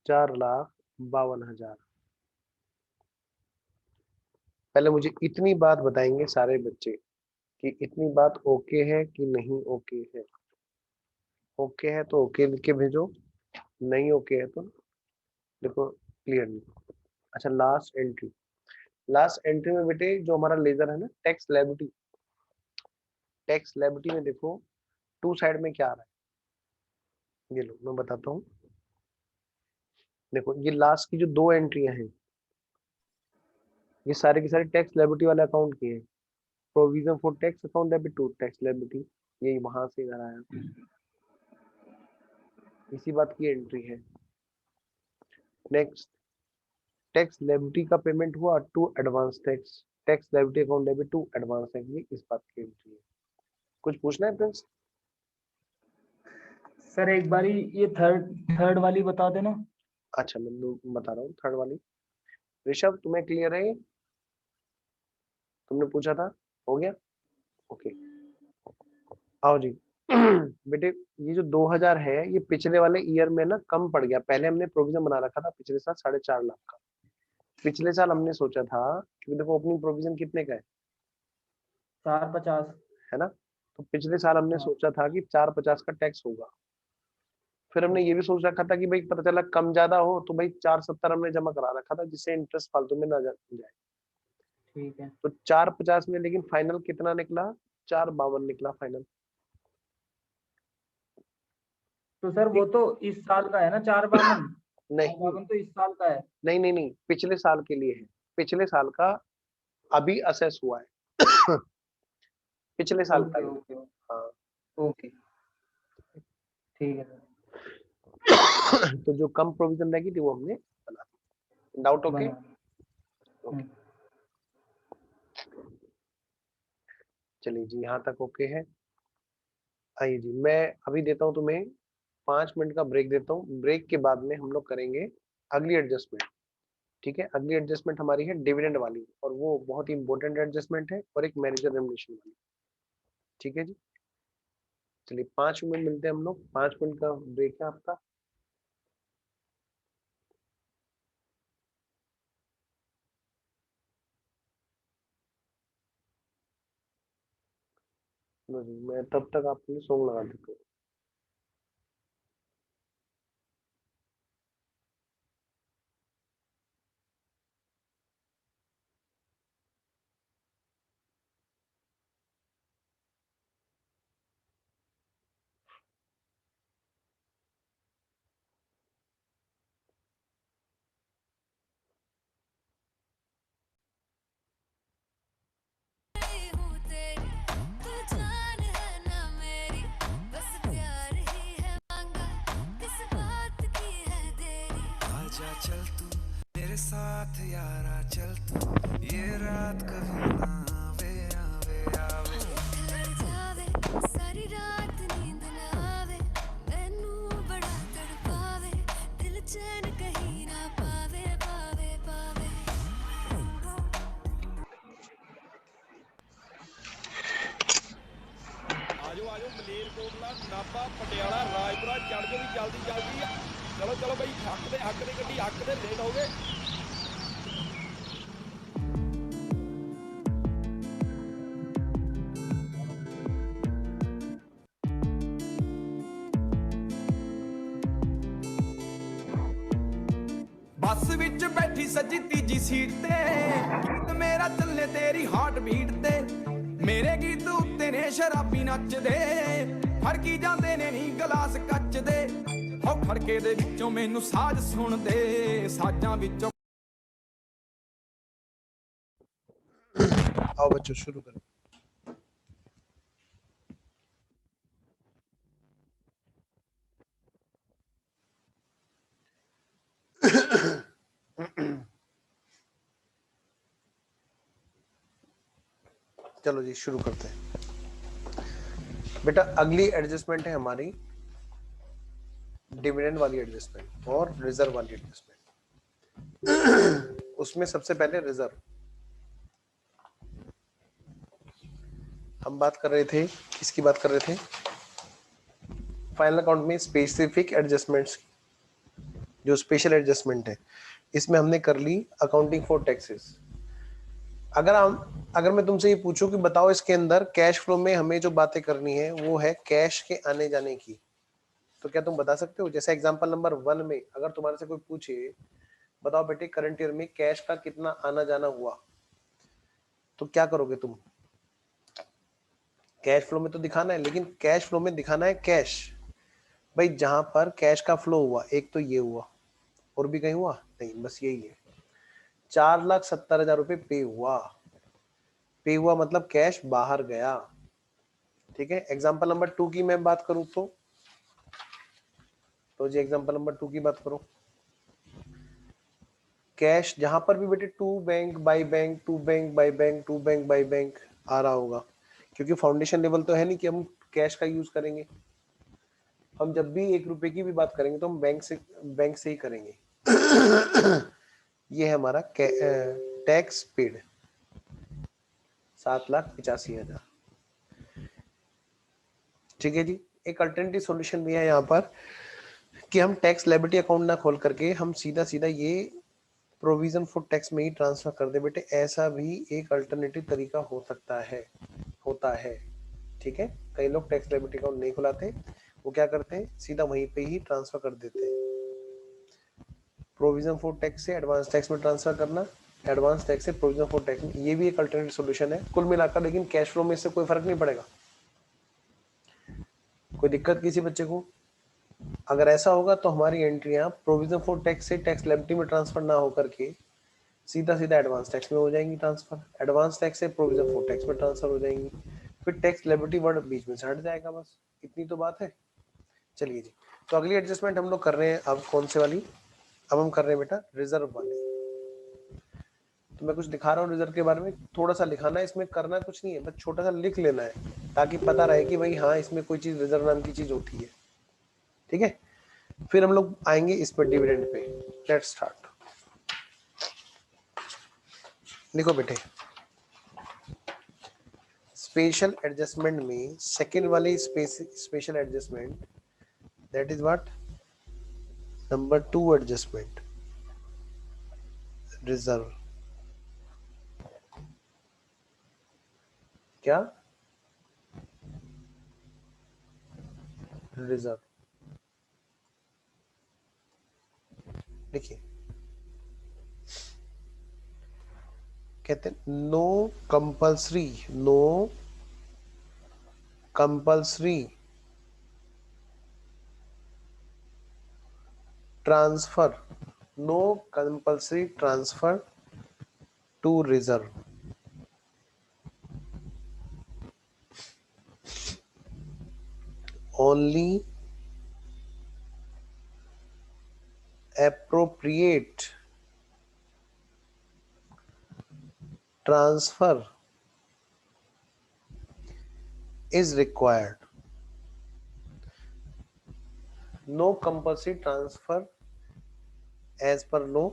4,52,000। पहले मुझे इतनी बात बताएंगे सारे बच्चे कि इतनी बात ओके है कि नहीं ओके है। ओके है तो ओके लिख के भेजो, नहीं ओके है तो देखो क्लियरली। अच्छा लास्ट एंट्री, लास्ट एंट्री में बेटे जो हमारा लेजर है ना टैक्स लायबिलिटी, टैक्स लायबिलिटी में देखो टू साइड में क्या आ रहा है, ये लो मैं बताता हूँ। देखो ये लास्ट की जो दो एंट्रियां हैं ये सारे की सारी टैक्स लायबिलिटी वाले अकाउंट की है, provision for tax account debit to tax liability. यही वहां से इधर आया, इसी बात की एंट्री है। नेक्स्ट, टैक्स लायबिलिटी का पेमेंट हुआ to advance tax, tax liability account debit to advance tax, ये इस बात की एंट्री है। कुछ पूछना है फ्रेंड्स? सर एक बारी ये थर्ड थर्ड वाली बता देना। अच्छा मैं बता रहा हूँ थर्ड वाली। ऋषभ तुम्हें क्लियर है? तुमने पूछा था, हो गया? ओके आओ जी। बेटे ये जो 2000 है ये पिछले वाले ईयर में ना कम पड़ गया, पहले हमने प्रोविजन बना रखा था पिछले साल 4.5 लाख का। पिछले साल हमने सोचा था कि देखो ओपनिंग प्रोविजन कितने का है 450 है ना, तो पिछले साल हमने हाँ। सोचा था कि 450 का टैक्स होगा। फिर हमने ये भी सोच रखा था कि भाई पता चला कम ज्यादा हो तो भाई 470 हमने जमा करा रखा था जिससे इंटरेस्ट फालतू में ना जाए। ठीक है। तो 450 में लेकिन फाइनल कितना निकला? 452 निकला फाइनल। तो सर वो तो इस साल का है ना 452? नहीं 452 तो इस साल का है। नहीं नहीं नहीं, पिछले साल के लिए है, पिछले साल का अभी असेस हुआ है। पिछले साल का ओके ही। ओके हाँ ओके ठीक है सर। तो जो कम प्रोविजन रहेगी थी वो हमने बना दी। Doubt okay? बना। ओके चलिए जी यहाँ तक ओके है। आइए जी मैं अभी देता हूँ तुम्हें 5 मिनट का ब्रेक देता हूँ, ब्रेक के बाद में हम लोग करेंगे अगली एडजस्टमेंट। ठीक है, अगली एडजस्टमेंट हमारी है डिविडेंड वाली और वो बहुत ही इंपॉर्टेंट एडजस्टमेंट है और एक मैनेजर रेमुनेशन वाली। ठीक है जी, चलिए 5 मिनट मिलते हैं हम लोग, 5 मिनट का ब्रेक है आपका। लो जी, मैं तब तक आपके लिए सॉन्ग लगा देता हूँ। चल तू मेरे साथ यारा, चल तू ये रात कभी ना आवे आवे आवे। जावे सारी रात नींद ना आवे, मैनू बड़ा तड़पावे, दिल चैन कहीं ना पावे पावे पावे। आजो आजो मलेरकोटला नाभा पटियाला राजपुरा चढ़ जो भी जल्दी जल्दी। चलो चलो भाई हक दे गड्डी हक दे, लेट हो गए। बस विच बैठी सजी तीजी सीट ते, गीत मेरा चले तेरी हार्ट बीट ते, मेरे गीत उत्ते ने शराबी नचदे, फड़की जांदे ने नी गलास कच दे, हो खड़के दे विचों मैनू साज सुन दे, साजां विचों। आओ बच्चों शुरू करें। चलो जी शुरू करते हैं। बेटा अगली एडजस्टमेंट है हमारी डिविडेंड वाली एडजस्टमेंट और रिजर्व वाली एडजस्टमेंट। उसमें सबसे पहले रिजर्व हम बात कर रहे थे, किसकी बात कर रहे थे? फाइनल अकाउंट में स्पेसिफिक एडजस्टमेंट्स, जो स्पेशल एडजस्टमेंट है इसमें हमने कर ली अकाउंटिंग फॉर टैक्सेस। अगर मैं तुमसे ये पूछूं कि बताओ इसके अंदर कैश फ्लो में हमें जो बातें करनी है वो है कैश के आने जाने की, तो क्या तुम बता सकते हो? जैसे एग्जांपल नंबर 1 में अगर तुम्हारे से कोई पूछे बताओ बेटे करंट ईयर में कैश का कितना आना जाना हुआ, तो क्या करोगे तुम? कैश फ्लो में तो दिखाना है, लेकिन कैश फ्लो में दिखाना है कैश। भाई जहां पर कैश का फ्लो हुआ एक तो ये हुआ, और भी कहीं हुआ नहीं, बस यही है। 4,70,000 रुपए पे हुआ, पे हुआ मतलब कैश बाहर गया। ठीक है। एग्जाम्पल नंबर 2 की मैं बात करूं तो जी एग्जाम्पल नंबर 2 की बात करो। कैश जहां पर भी बेटे to bank by bank, to bank by bank, to bank by bank आ रहा होगा, क्योंकि फाउंडेशन लेवल तो है नहीं कि हम कैश का यूज करेंगे। हम जब भी 1 रुपए की भी बात करेंगे तो हम बैंक से ही करेंगे। ये है हमारा टैक्स पेड 7,85,000। ठीक है जी। एक अल्टरनेटिव सॉल्यूशन भी है यहाँ पर कि हम टैक्स लायबिलिटी अकाउंट ना खोल करके हम सीधा सीधा ये प्रोविजन फॉर टैक्स में ही ट्रांसफर कर दे बेटे। ऐसा भी एक अल्टरनेटिव तरीका हो सकता है, होता है। ठीक है। कई लोग टैक्स लायबिलिटी अकाउंट नहीं खुलाते, वो क्या करते हैं सीधा वहीं पे ही ट्रांसफर कर देते हैं। प्रोविजन फॉर टैक्स से एडवांस टैक्स में ट्रांसफर करना, एडवांस टैक्स से प्रोविजन फॉर टैक्स में, ये भी एक अल्टरनेटिव सॉल्यूशन है कुल मिलाकर। लेकिन कैश फ्लो में इससे कोई फर्क नहीं पड़ेगा। कोई दिक्कत किसी बच्चे को? अगर ऐसा होगा तो हमारी एंट्रियां प्रोविजन फॉर टैक्स से टैक्स लायबिलिटी में ट्रांसफर ना होकर के सीधा सीधा एडवांस टैक्स में हो जाएंगी ट्रांसफर, एडवांस टैक्स से प्रोविजन फॉर टैक्स में ट्रांसफर हो जाएंगी, फिर टैक्स लायबिलिटी वर्ड बीच में से हट जाएगा। बस इतनी तो बात है। चलिए जी, तो अगली एडजस्टमेंट हम लोग कर रहे हैं अब कौन से वाली? अब हम कर रहे हैं बेटा रिजर्व वाली। तो मैं कुछ दिखा रहा हूँ रिजर्व के बारे में, थोड़ा सा लिखाना है, इसमें करना कुछ नहीं है, बस छोटा सा लिख लेना है ताकि पता रहे कि भाई हाँ इसमें कोई चीज रिजर्व नाम की चीज होती है। ठीक है। फिर हम लोग आएंगे इस पर डिविडेंड पे। Let's start. लिखो बेटे, स्पेशल एडजस्टमेंट में सेकंड वाली special adjustment, that is what? Number 2 adjustment, reserve. क्या? रिजर्व। देखिए कहते हैं no compulsory transfer to reserve. Only appropriate transfer is required. No compulsory transfer as per law.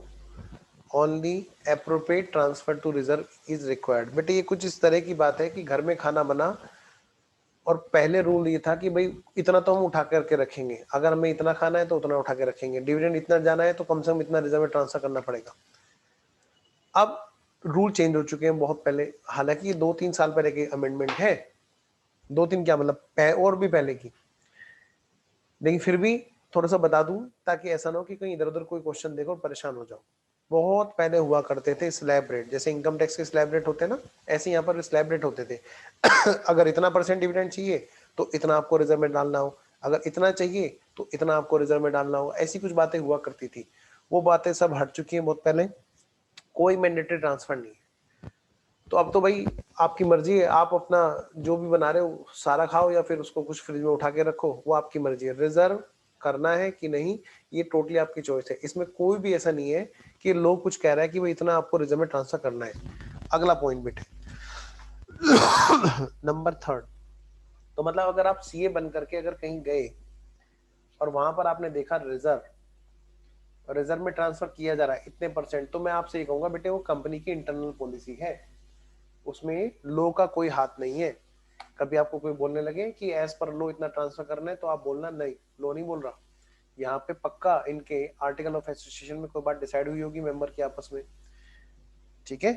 Only appropriate transfer to reserve is required. बेटे ये कुछ इस तरह की बात है कि घर में खाना बना और पहले रूल ये था कि भाई इतना तो हम उठा करके रखेंगे, अगर हमें इतना खाना है तो उतना उठा के रखेंगे, डिविडेंड इतना जाना है तो कम से कम इतना रिजर्व में ट्रांसफर करना पड़ेगा। अब रूल चेंज हो चुके हैं बहुत पहले, हालांकि ये 2-3 साल पहले की अमेंडमेंट है, 2-3 क्या मतलब और भी पहले की, लेकिन फिर भी थोड़ा सा बता दूं ताकि ऐसा ना हो कि कहीं इधर उधर कोई क्वेश्चन देखो और परेशान हो जाओ। बहुत पहले हुआ करते थे स्लैब रेट, जैसे इनकम टैक्स के स्लैब रेट होते हैं ना, ऐसे यहाँ पर स्लैब रेट होते थे। अगर इतना % डिविडेंड चाहिए तो इतना आपको रिजर्व में डालना हो, अगर इतना चाहिए तो इतना आपको रिजर्व में डालना हो, ऐसी कुछ बातें हुआ करती थी। वो बातें सब हट चुकी हैं बहुत पहले, कोई मैंडेटरी ट्रांसफर नहीं है। तो अब तो भाई आपकी मर्जी है, आप अपना जो भी बना रहे हो सारा खाओ या फिर उसको कुछ फ्रिज में उठा के रखो, वो आपकी मर्जी है। रिजर्व करना है कि नहीं ये टोटली आपकी चॉइस है, इसमें कोई भी ऐसा नहीं है कि लोग कुछ कह रहा है कि भाई इतना आपको रिजर्व में ट्रांसफर करना है। अगला पॉइंट बेटे नंबर 3, तो मतलब अगर आप सीए बन करके अगर कहीं गए और वहां पर आपने देखा रिजर्व में ट्रांसफर किया जा रहा है इतने %, तो मैं आपसे ये कहूंगा बेटे वो कंपनी की इंटरनल पॉलिसी है, उसमें लो का कोई हाथ नहीं है। कभी आपको कोई बोलने लगे कि एज पर लो इतना ट्रांसफर करना है तो आप बोलना नहीं, लो नहीं बोल रहा, यहाँ पे पक्का इनके आर्टिकल ऑफ एसोसिएशन में कोई बात डिसाइड हुई होगी मेंबर की आपस में। ठीक है।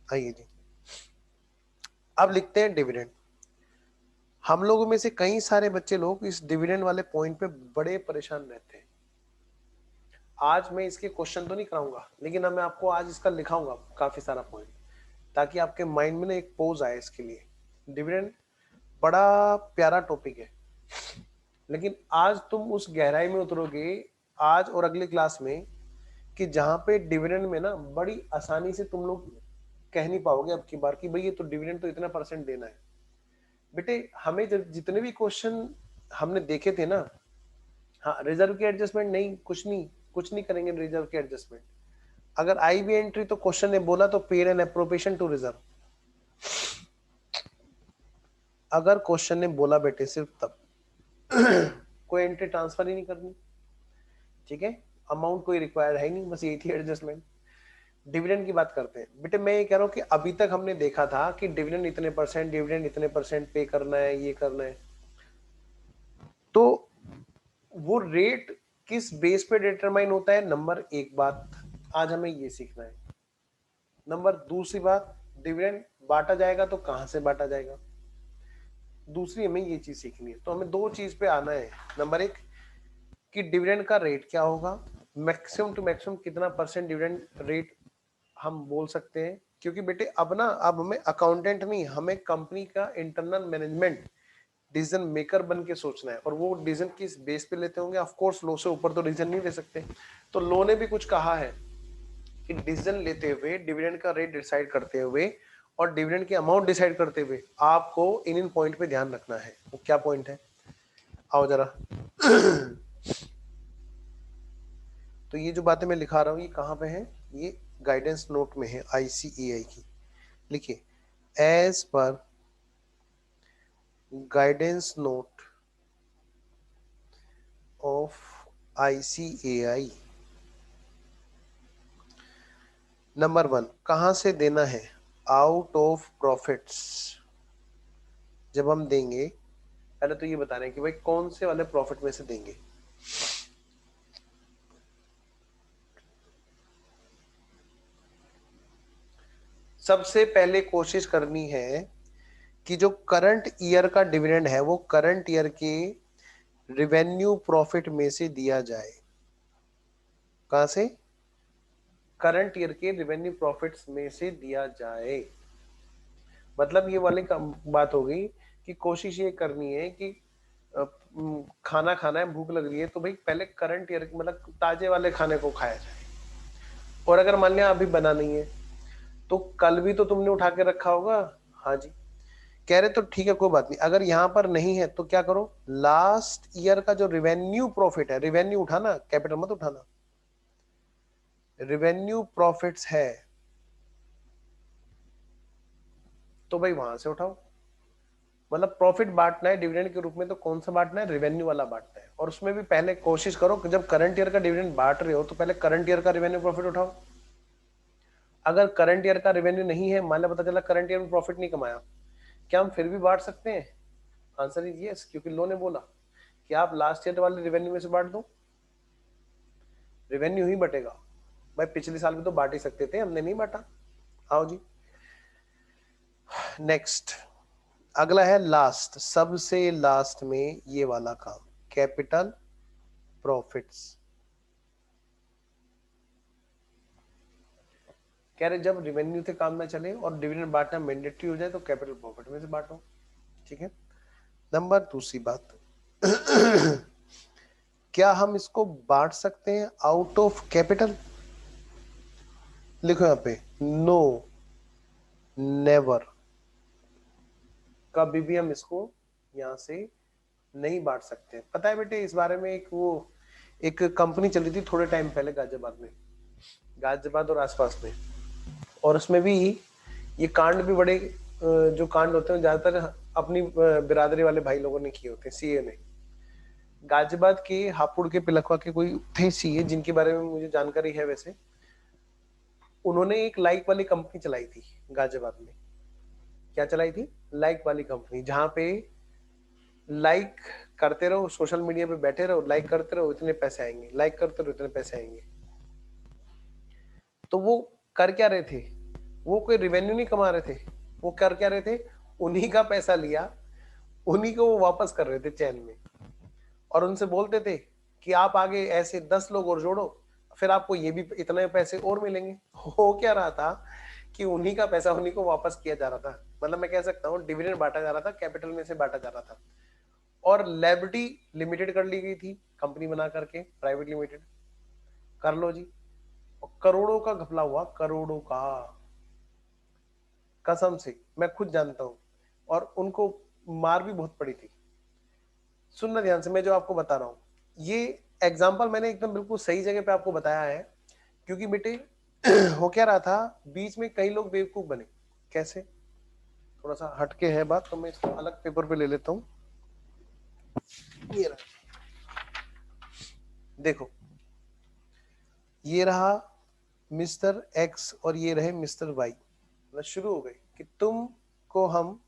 आइए जी, अब लिखते हैं डिविडेंड। हम लोगों में से कई सारे बच्चे लोग इस डिविडेंड वाले पॉइंट पे बड़े परेशान रहते हैं। आज मैं इसके क्वेश्चन तो नहीं कराऊंगा, लेकिन मैं आपको आज इसका लिखाऊंगा काफी सारा पॉइंट, ताकि आपके माइंड में ना एक पोज आए इसके लिए। डिविडेंड बड़ा प्यारा टॉपिक है, लेकिन आज तुम उस गहराई में उतरोगे आज और अगली क्लास में कि जहां पे डिविडेंड में ना बड़ी आसानी से तुम लोग कह नहीं पाओगे अब की बार कि भाई ये तो डिविडेंड तो इतना % देना है। बेटे हमें जितने भी क्वेश्चन हमने देखे थे ना, हाँ रिजर्व की एडजस्टमेंट नहीं, कुछ नहीं करेंगे रिजर्व की एडजस्टमेंट। अगर आई भी एंट्री तो क्वेश्चन ने बोला तो paid and appropriation to reserve, अगर क्वेश्चन ने बोला बेटे सिर्फ तब कोई एंट्री ट्रांसफर ही नहीं करनी, ठीक है, अमाउंट कोई रिक्वायर है नहीं, बस यही थी एडजस्टमेंट। डिविडेंड की बात करते हैं बेटे, मैं ये कह रहा हूं कि अभी तक हमने देखा था कि डिविडेंड इतने परसेंट पे करना है, ये करना है, तो वो रेट किस बेस पे डिटरमाइन होता है, नंबर एक बात आज हमें ये सीखना है। नंबर दूसरी बात, डिविडेंड बांटा जाएगा तो कहां से बांटा जाएगा, दूसरी हमें ये चीज सीखनी है। तो हमें दो चीज पे आना है। नंबर एक कि डिविडेंड का रेट क्या होगा, मैक्सिमम टू मैक्सिमम कितना परसेंट डिविडेंड रेट हम बोल सकते हैं, क्योंकि बेटे अब हमें अकाउंटेंट नहीं, हमें कंपनी का इंटरनल मैनेजमेंट डिसीजन मेकर बन के सोचना है। और वो डिसीजन किस बेस पे लेते होंगे, ऑफ कोर्स लो से ऊपर तो डिसीजन नहीं ले सकते। तो लो ने भी कुछ कहा है कि डिसीजन लेते हुए, डिविडेंड का रेट डिसाइड करते हुए और डिविडेंड की अमाउंट डिसाइड करते हुए आपको इन पॉइंट पे ध्यान रखना है। वो क्या पॉइंट है, आओ जरा तो ये जो बातें मैं लिखा रहा हूं ये कहां पे है, ये गाइडेंस नोट में है ICAI की। लिखिए, as per guidance note of ICAI, number 1 कहां से देना है, आउट ऑफ प्रॉफिट्स। जब हम देंगे पहले तो ये बता रहे हैं कि भाई कौन से वाले प्रॉफिट में से देंगे। सबसे पहले कोशिश करनी है कि जो करंट ईयर का डिविडेंड है वो करंट ईयर के रिवेन्यू प्रॉफिट में से दिया जाए। कहां से, करंट ईयर के रिवेन्यू प्रॉफिट्स में से दिया जाए। मतलब ये वाली बात हो गई कि कोशिश ये करनी है कि खाना खाना है, भूख लग रही है, तो भाई पहले करंट ईयर मतलब ताजे वाले खाने को खाया जाए। और अगर मान लिया अभी बना नहीं है तो कल भी तो तुमने उठा के रखा होगा, हाँ जी, कह रहे तो ठीक है कोई बात नहीं। अगर यहां पर नहीं है तो क्या करो, लास्ट ईयर का जो रिवेन्यू प्रॉफिट है, रिवेन्यू उठाना, कैपिटल मत उठाना, रिवेन्यू प्रॉफिट्स है तो भाई वहां से उठाओ। मतलब प्रॉफिट बांटना है डिविडेंड के रूप में तो कौन सा बांटना है, रिवेन्यू वाला बांटना है। और उसमें भी पहले कोशिश करो कि जब करंट ईयर का डिविडेंड बांट रहे हो तो पहले करंट ईयर का रिवेन्यू प्रॉफिट उठाओ। अगर करंट ईयर का रिवेन्यू नहीं है, मान लो पता चला करंट ईयर में प्रॉफिट नहीं कमाया, क्या हम फिर भी बांट सकते हैं, आंसर इज यस, क्योंकि लो ने बोला कि आप लास्ट ईयर वाले रिवेन्यू में से बांट दो, रिवेन्यू ही बटेगा। भाई पिछले साल में तो बांट ही सकते थे, हमने नहीं बांटा। आओ जी नेक्स्ट, अगला है लास्ट, सबसे लास्ट में ये वाला काम, कैपिटल प्रॉफिट्स। कह रहे जब रिवेन्यू से काम ना चले और डिविडेंड बांटना मैंडेटरी हो जाए तो कैपिटल प्रॉफिट में से बांटो, ठीक है। नंबर दूसरी बात क्या हम इसको बांट सकते हैं आउट ऑफ कैपिटल, लिखो यहां पे, नो नेवर, कभी भी हम इसको यहां से नहीं बांट सकते। पता है बेटे इस बारे में एक कंपनी चली थी थोड़े टाइम पहले गाजियाबाद में, गाजियाबाद और आसपास में, और उसमें भी ये कांड भी बड़े जो कांड होते हैं ज्यादातर अपनी बिरादरी वाले भाई लोगों ने किए होते हैं। सीए ने गाजियाबाद के हापुड़ के पिलखवा के कोई थे सीए जिनके बारे में मुझे जानकारी है, वैसे उन्होंने एक लाइक वाली कंपनी चलाई थी गाजियाबाद में। क्या चलाई थी, लाइक वाली कंपनी, जहां पे लाइक करते रहो, सोशल मीडिया पे बैठे रहो, लाइक करते रहो, इतने पैसे आएंगे, लाइक करते रहो, इतने पैसे आएंगे। तो वो कर क्या रहे थे, वो कोई रेवेन्यू नहीं कमा रहे थे, वो कर क्या रहे थे, उन्हीं का पैसा लिया, उन्हीं को वो वापस कर रहे थे चैन में, और उनसे बोलते थे कि आप आगे ऐसे 10 लोग और जोड़ो, फिर आपको ये भी इतने पैसे और मिलेंगे। हो क्या रहा था कि उन्हीं का पैसा उन्हीं को वापस किया जा रहा था। मतलब मैं कह सकता हूँ डिविडेंड बांटा जा रहा था, कैपिटल में से बांटा जा रहा था, और लायबिलिटी लिमिटेड कर ली गई थी कंपनी बना करके, प्राइवेट लिमिटेड कर लो जी, करोड़ों का घपला हुआ, करोड़ों का, कसम से मैं खुद जानता हूं। और उनको मार भी बहुत पड़ी थी। सुनना ध्यान से, मैं जो आपको बता रहा हूँ ये एग्जाम्पल मैंने एकदम बिल्कुल सही जगह पे आपको बताया है, क्योंकि बेटे हो क्या रहा था, बीच में कई लोग बेवकूफ बने। कैसे? थोड़ा सा हटके है बात, तो मैं इसको अलग पेपर पे ले लेता हूँ। ये रहा, देखो ये रहा मिस्टर एक्स और ये रहे मिस्टर वाई। मतलब शुरू हो गई कि तुमको हम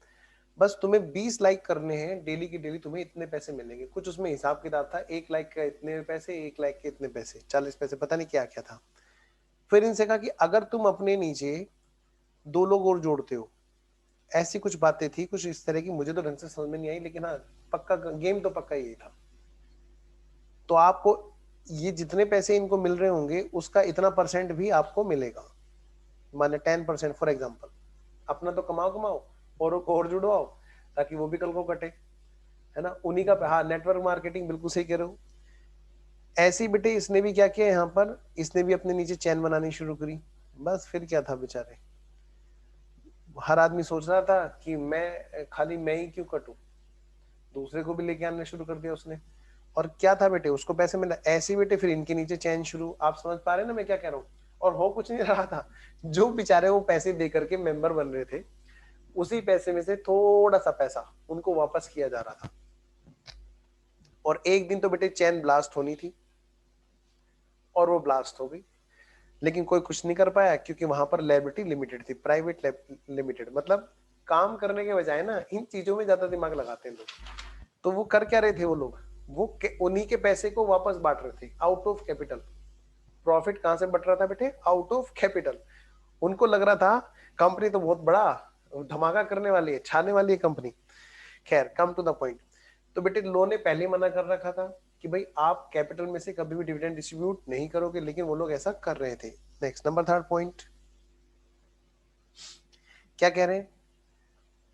बस तुम्हें 20 लाइक करने हैं डेली की डेली, तुम्हें इतने पैसे मिलेंगे। कुछ उसमें हिसाब किताब था, 1 लाइक का इतने पैसे, 1 लाइक के इतने पैसे, 40 पैसे, पता नहीं क्या क्या था। फिर इनसे कहा कि अगर तुम अपने नीचे 2 लोग और जोड़ते हो, ऐसी कुछ बातें थी कुछ इस तरह की, मुझे तो ढंग से समझ में नहीं आई, लेकिन हाँ पक्का गेम तो पक्का यही था। तो आपको ये जितने पैसे इनको मिल रहे होंगे उसका इतना परसेंट भी आपको मिलेगा, माने 10% फॉर एग्जाम्पल। अपना तो कमाओ कमाओ और जुड़वाओ ताकि वो भी कल को कटे, है ना, उन्हीं का। हाँ, नेटवर्क मार्केटिंग, बिल्कुल सही कह रहे हो। ऐसे ही बेटे इसने भी क्या किया यहाँ पर, इसने भी अपने नीचे चैन बनानी शुरू करी। बस फिर क्या था बेचारे, हर आदमी सोच रहा था कि मैं खाली मैं ही क्यों कटूं, दूसरे को भी लेके आना शुरू कर दिया उसने। और क्या था बेटे, उसको पैसे मिला। ऐसे ही बेटे फिर इनके नीचे चैन शुरू। आप समझ पा रहे हैं ना मैं क्या कह रहा हूँ? और हो कुछ नहीं रहा था, जो बेचारे वो पैसे दे करके मेंबर बन रहे थे, उसी पैसे में से थोड़ा सा पैसा उनको वापस किया जा रहा था। और एक दिन तो बेटे चैन ब्लास्ट होनी थी, और वो ब्लास्ट हो गई। लेकिन कोई कुछ नहीं कर पाया, क्योंकि वहां पर लायबिलिटी लिमिटेड थी, प्राइवेट लिमिटेड। मतलब काम करने के बजाय ना इन चीजों में ज्यादा दिमाग लगाते हैं लोग। तो वो कर क्या रहे थे वो लोग, वो उन्हीं के पैसे को वापस बांट रहे थे आउट ऑफ कैपिटल। प्रॉफिट कहां से बट रहा था बेटे? Out of capital. उनको लग रहा था कंपनी तो बहुत बड़ा धमाका करने वाली है, छाने वाली है कंपनी। खैर, कम टू द पॉइंट। तो बेटे लो ने पहले मना कर रखा था कि भाई आप कैपिटल में से कभी भी डिविडेंड डिस्ट्रीब्यूट नहीं करोगे, लेकिन वो लोग ऐसा कर रहे थे। नेक्स्ट, नंबर 3 पॉइंट क्या कह रहे हैं?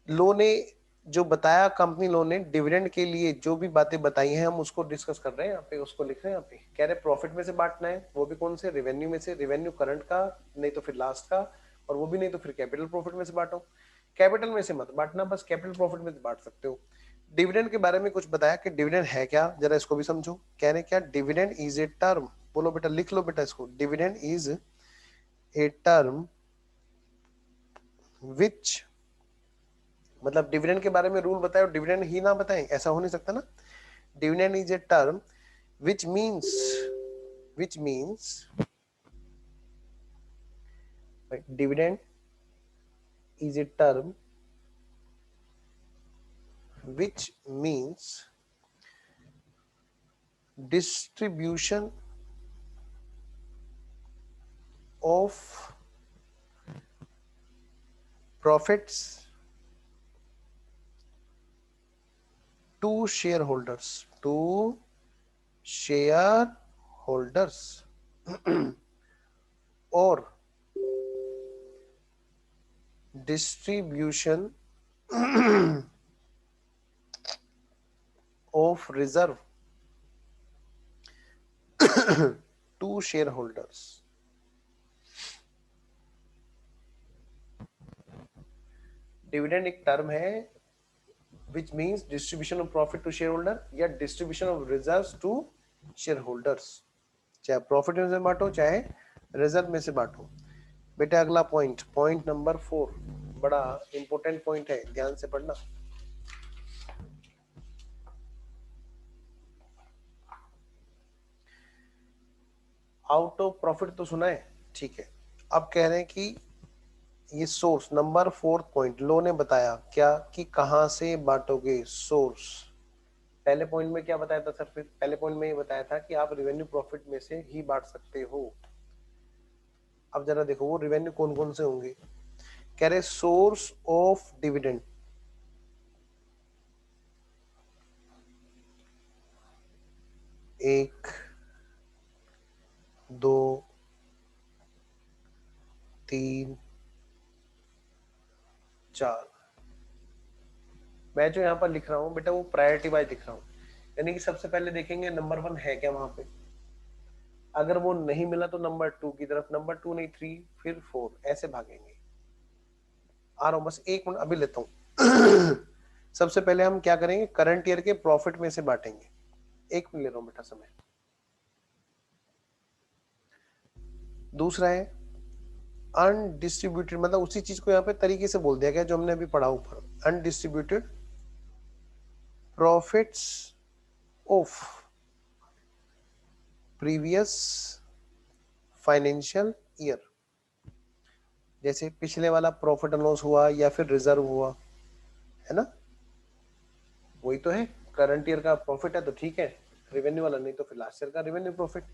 लो ने जो बताया, कंपनी लो ने डिविडेंड के लिए जो भी बातें बताई हैं हम उसको डिस्कस कर रहे हैं यहाँ पे, उसको लिख रहे हैं यहाँ पे। कह रहे प्रॉफिट में से बांटना है, वो भी कौन से? रेवेन्यू में से। रेवेन्यू करंट का, नहीं तो फिर लास्ट का, और वो भी नहीं तो फिर कैपिटल प्रॉफिट में से बांटो। कैपिटल में से मत बांटना, बस कैपिटल प्रॉफिट में से बांट सकते हो। डिविडेंड के बारे में कुछ बताया कि डिविडेंड है क्या, जरा इसको भी समझो। कह रहे क्या? डिविडेंड इज ए टर्म, बोलो बेटा, लिख लो बेटा इसको। Dividend is a term which, मतलब डिविडेंड के बारे में रूल बताए और डिविडेंड ही ना बताएं, ऐसा हो नहीं सकता ना। Dividend is a term which means dividend is a term which means distribution of profits to shareholders, or distribution of reserve to shareholders. Dividend एक टर्म है which means distribution of profit to shareholder या distribution of reserves to shareholders। चाहे प्रॉफिट में से बांटो चाहे रिजर्व में से बांटो। बेटा अगला पॉइंट, पॉइंट नंबर 4, बड़ा इंपॉर्टेंट पॉइंट है, ध्यान से पढ़ना। आउट ऑफ प्रॉफिट तो सुना है, ठीक है। अब कह रहे हैं कि ये सोर्स, नंबर 4 पॉइंट, लो ने बताया क्या कि कहां से बांटोगे? सोर्स। पहले पॉइंट में क्या बताया था सर? फिर पहले पॉइंट में ये बताया था कि आप रेवेन्यू प्रॉफिट में से ही बांट सकते हो। अब जरा देखो वो रेवेन्यू कौन कौन से होंगे। कह रहे सोर्स ऑफ डिविडेंड, एक, दो, तीन, चार। मैं जो यहाँ पर लिख रहा हूँ बेटा वो प्रायोरिटी वाइज लिख रहा हूँ, यानी कि सबसे पहले देखेंगे नंबर 1 है क्या वहां पे। अगर वो नहीं मिला तो नंबर 2 की तरफ, नंबर 2 नहीं 3, फिर 4, ऐसे भागेंगे। आ रहा हूँ, बस 1 मिनट अभी लेता हूँ। सबसे पहले हम क्या करेंगे, करंट ईयर के प्रॉफिट में से बांटेंगे। एक मिनट ले रहा हूं बेटा समय। दूसरा है अनडिस्ट्रीब्यूटेड, मतलब उसी चीज को यहाँ पे तरीके से बोल दिया गया जो हमने अभी पढ़ा ऊपर, undistributed profits of previous financial year. जैसे पिछले वाला प्रॉफिट एंड लॉस हुआ या फिर रिजर्व हुआ, है ना, वही तो है। करंट ईयर का प्रॉफिट है तो ठीक है, रेवेन्यू वाला नहीं तो फिर लास्ट ईयर का revenue profit.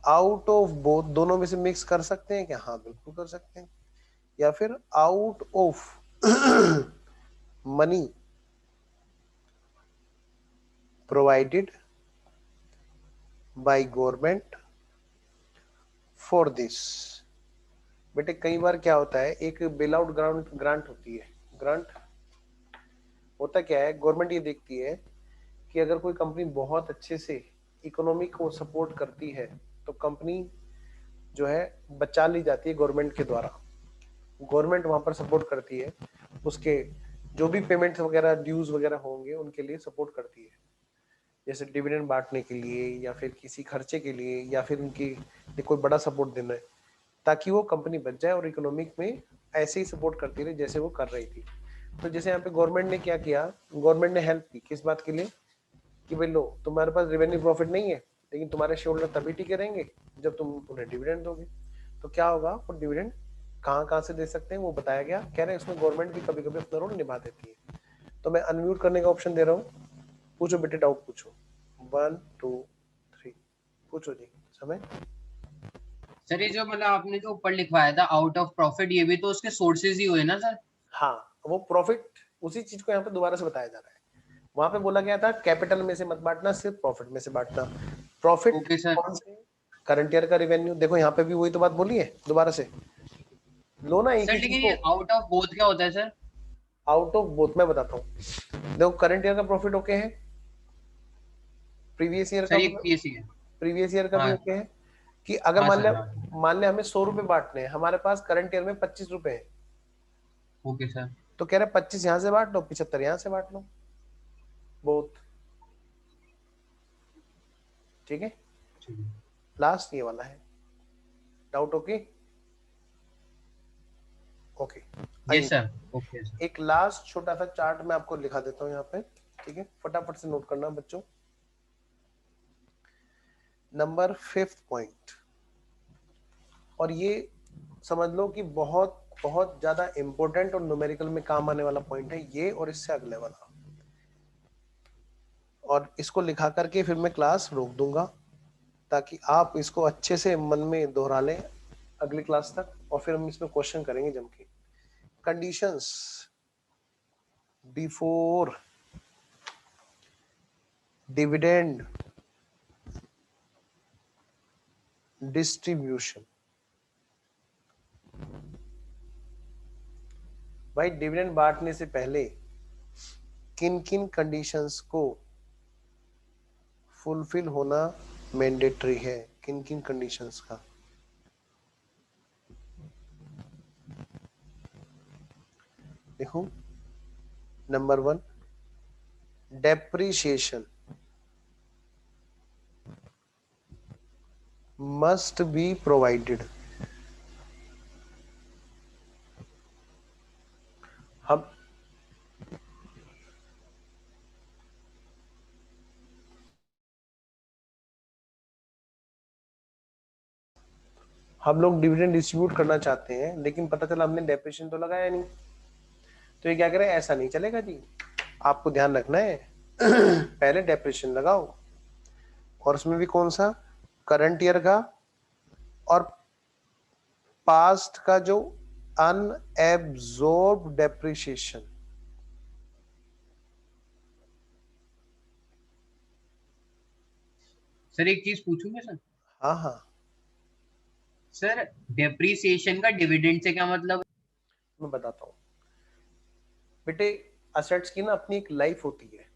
Out of both, दोनों में से मिक्स कर सकते हैं क्या? हाँ बिल्कुल कर सकते हैं। या फिर out of money provided by government for this. बेटे कई बार क्या होता है, एक बेल आउट ग्रांट होती है। ग्रांट होता क्या है, गवर्नमेंट ये देखती है कि अगर कोई कंपनी बहुत अच्छे से इकोनॉमी को सपोर्ट करती है तो कंपनी जो है बचा ली जाती है गवर्नमेंट के द्वारा। गवर्नमेंट वहां पर सपोर्ट करती है, उसके जो भी पेमेंट्स वगैरह ड्यूज वगैरह होंगे उनके लिए सपोर्ट करती है, जैसे डिविडेंड बांटने के लिए या फिर किसी खर्चे के लिए या फिर उनकी कोई बड़ा सपोर्ट देना है, ताकि वो कंपनी बच जाए और इकोनॉमिक में ऐसे ही सपोर्ट करती रहे जैसे वो कर रही थी। तो जैसे यहाँ पे गवर्नमेंट ने क्या किया, गवर्नमेंट ने हेल्प की किस बात के लिए, कि भाई लो तुम्हारे पास रेवेन्यू प्रॉफिट नहीं है लेकिन तुम्हारे शेयर होल्डर तभी टिके रहेंगे जब तुम उन्हें डिविडेंड दोगे। तो क्या होगा, वो डिविडेंड कहाँ से दे सकते हैं वो बताया गया। कह रहे हैं इसमें गवर्नमेंट भी कभी कभी अपना रोल निभा देती है। तो मैं अनम्यूट करने का ऑप्शन दे रहा हूँ, पूछो बेटे, डाउट पूछो। 1 2 3 पूछो जी, समय। सर ये जो मतलब आपने जो ऊपर लिखवाया था आउट ऑफ प्रॉफिट, ये भी तो उसके सोर्सेज ही हुए ना सर? हाँ, वो प्रॉफिट उसी चीज को यहाँ पे दोबारा से बताया जा रहा है। वहां पे बोला गया था कैपिटल में से मत बांटना, सिर्फ प्रॉफिट में से बांटना। Profit okay sir. कौन से, करंट ईयर का रेवेन्यू। देखो यहाँ पे भी वही तो बात बोली है, दोबारा से लो ना एक सर ही लेकिन चीज ये को। आउट ऑफ बोथ क्या होता है सर? आउट ऑफ बोथ मैं बताता हूँ। देखो करंट ईयर का प्रॉफिट ओके है, प्रीवियस ईयर का सर ये पीएससी है। प्रीवियस ईयर का भी हाँ ओके है, कि अगर हाँ मान सर लिया हाँ। मान लिया हमें 100 रुपए बांटने हैं, हमारे पास करंट ईयर में 25 रुपए है, ओके सर। तो कह रहे 25 यहाँ से बांट लो, 75 यहाँ से बांट लो, बोथ। ठीक है, ठीक है। लास्ट ये वाला है। Doubt okay? Okay yes sir, okay sir. एक लास्ट छोटा सा चार्ट मैं आपको लिखा देता हूँ यहाँ पे, ठीक है, फटाफट से नोट करना बच्चों। नंबर 5th पॉइंट, और ये समझ लो कि बहुत बहुत ज्यादा इंपॉर्टेंट और न्यूमेरिकल में काम आने वाला पॉइंट है ये, और इससे अगले वाला। और इसको लिखा करके फिर मैं क्लास रोक दूंगा ताकि आप इसको अच्छे से मन में दोहरा लें अगली क्लास तक, और फिर हम इसमें क्वेश्चन करेंगे जम के। Conditions before dividend distribution. भाई डिविडेंड बांटने से पहले किन किन कंडीशंस को फुलफिल होना मैंडेटरी है, किन किन कंडीशंस का। देखो, number 1, depreciation must be provided. हम लोग डिविडेंड डिस्ट्रीब्यूट करना चाहते हैं लेकिन पता चला हमने डेप्रिसिएशन तो लगाया नहीं, तो ये क्या करें, ऐसा नहीं चलेगा जी। आपको ध्यान रखना है पहले डेप्रिसिएशन लगाओ, और उसमें भी कौन सा, करंट ईयर का और पास्ट का जो अनएब्सॉर्ब्ड डेप्रिसिएशन। सर एक चीज पूछूंगा सर? हाँ हाँ, सर डेप्रिसिएशन का डिविडेंड से क्या मतलब? मैं बताता हूँ बेटे। असेट्स की ना अपनी एक लाइफ होती है,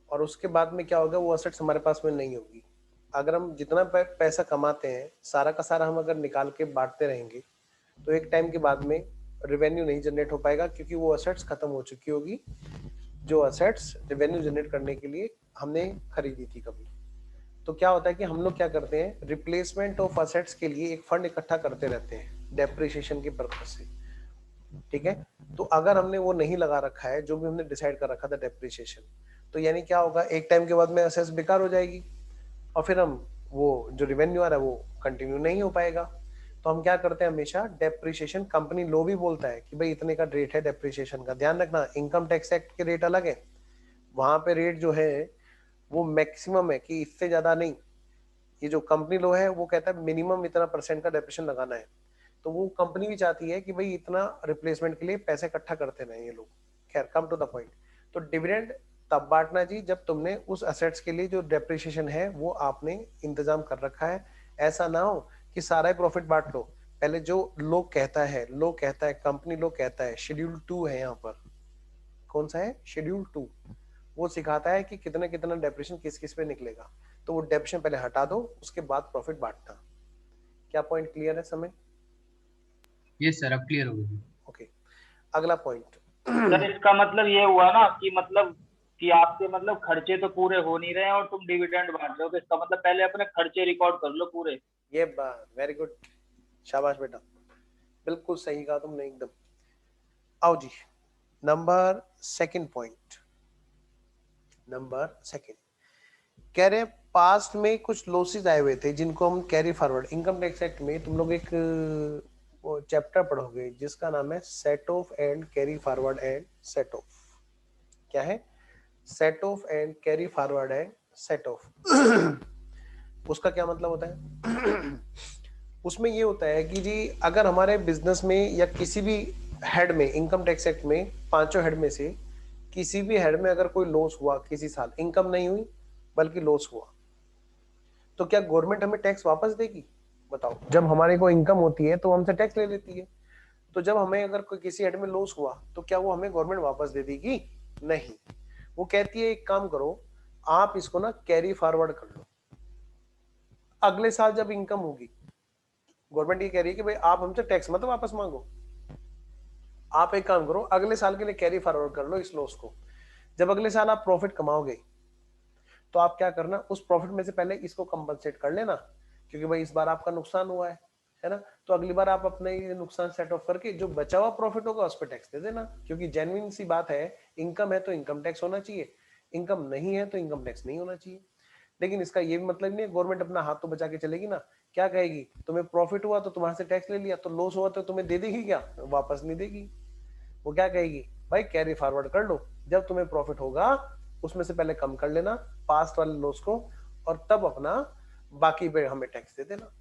और उसके बाद में क्या होगा, वो असेट्स हमारे पास में नहीं होगी। अगर हम जितना पैसा कमाते हैं सारा का सारा हम अगर निकाल के बांटते रहेंगे तो एक टाइम के बाद में रेवेन्यू नहीं जनरेट हो पाएगा, क्योंकि वो असेट्स खत्म हो चुकी होगी जो असेट्स रेवेन्यू जनरेट करने के लिए हमने खरीदी थी कभी। तो क्या होता है कि हम लोग क्या करते हैं, रिप्लेसमेंट ऑफ असेट्स के लिए एक फंड इकट्ठा करते रहते हैं डेप्रिसिएशन के पर्पज से, ठीक है। तो अगर हमने वो नहीं लगा रखा है, जो भी हमने डिसाइड कर रखा था डेप्रिसिएशन, तो यानी क्या होगा, एक टाइम के बाद में असेट्स बेकार हो जाएगी और फिर हम वो जो रेवेन्यू आ रहा है वो कंटिन्यू नहीं हो पाएगा। तो हम क्या करते हैं, हमेशा डेप्रिसिएशन, कंपनी लॉ भी बोलता है कि भाई इतने का रेट है डेप्रिसिएशन का। ध्यान रखना, इनकम टैक्स एक्ट के रेट अलग है, वहां पे रेट जो है वो मैक्सिमम है कि इससे ज्यादा नहीं। ये जो कंपनी लॉ है वो कहता है मिनिमम इतना % का डेप्रिसिएशन लगाना है। तो वो कंपनी भी चाहती है कि भाई इतना रिप्लेसमेंट के लिए पैसे इकट्ठा करते रहे ये लोग। खैर, कम टू द पॉइंट। तो डिविडेंड तब बांटना जी जब तुमने उस असेट्स के लिए जो डेप्रिसिएशन है वो आपने इंतजाम कर रखा है। ऐसा ना हो कि सारा ही प्रॉफिट बांट लो। पहले जो लोग कहता है, लोग कहता है, कंपनी लोग कहता है, शेड्यूल 2 है यहाँ पर। कौन सा है? शेड्यूल 2। वो सिखाता है कि कितना कितना डेप्रिसिएशन किस किस पे निकलेगा। तो वो डेप्रिसिएशन पहले हटा दो, उसके बाद प्रॉफिट बांटना। क्या पॉइंट क्लियर है समय? यस सर, अब क्लियर हो गया। ओके, अगला पॉइंट। सर इसका मतलब ये हुआ ना कि मतलब कि आपके मतलब खर्चे तो पूरे हो नहीं रहे हैं और तुम डिविडेंड बांट रहे हो, तो इसका मतलब पहले अपने खर्चे रिकॉर्ड कर लो पूरे। ये वेरी गुड, शाबाश बेटा, बिल्कुल सही कहा तुमने एकदम। आओ जी, number second point. Number second कह रहे पास्ट में कुछ लॉसेस आए हुए थे जिनको हम carry forward. Income tax act में तुम लोग एक वो चैप्टर पढ़ोगे जिसका नाम है set of and carry forward and set of. क्या है? Set of and carry forward and set of. उसका क्या मतलब होता है? उसमें ये होता है कि जी अगर हमारे बिजनेस में या किसी भी हेड में, इनकम टैक्स एक्ट में 5 हेड में से किसी भी हेड में अगर कोई लॉस हुआ, किसी साल इनकम नहीं हुई बल्कि लॉस हुआ, तो क्या गवर्नमेंट हमें टैक्स वापस देगी? बताओ। जब हमारे को इनकम होती है तो हमसे टैक्स ले लेती है। तो जब हमें अगर कोई किसी हेड में लॉस हुआ तो क्या वो हमें गवर्नमेंट वापस दे देगी? नहीं। वो कहती है एक काम करो, आप इसको ना कैरी फॉरवर्ड कर लो। अगले साल जब इनकम होगी, गवर्नमेंट ये कह रही है कि भाई आप हमसे टैक्स मत वापस मांगो, आप एक काम करो अगले साल के लिए कैरी फॉरवर्ड कर लो इस लॉस को। जब अगले साल आप प्रॉफिट कमाओगे तो आप क्या करना, उस प्रॉफिट में से पहले इसको कंपनसेट कर लेना, क्योंकि भाई इस बार आपका नुकसान हुआ है ना। तो अगली बार आप अपने ये नुकसान सेट ऑफ करके जो बचा हुआ प्रॉफिट होगा उस पर टैक्स दे देना। क्योंकि जेन्युइन सी बात है, इनकम है तो इनकम टैक्स होना चाहिए, इनकम नहीं है तो इनकम टैक्स नहीं होना चाहिए। लेकिन इसका ये भी मतलब नहीं है गवर्नमेंट अपना हाथ तो बचा के चलेगी ना। क्या कहेगी, तुम्हें प्रॉफिट हुआ तो तुम्हारे से टैक्स ले लिया, तो लॉस हुआ तो तुम्हें दे देगी क्या? वापस नहीं देगी। वो क्या कहेगी, भाई कैरी फॉरवर्ड कर लो, जब तुम्हें प्रॉफिट होगा उसमें से पहले कम कर लेना पास्ट वाले लॉस को, और तब अपना बाकी पे हमें टैक्स दे देना।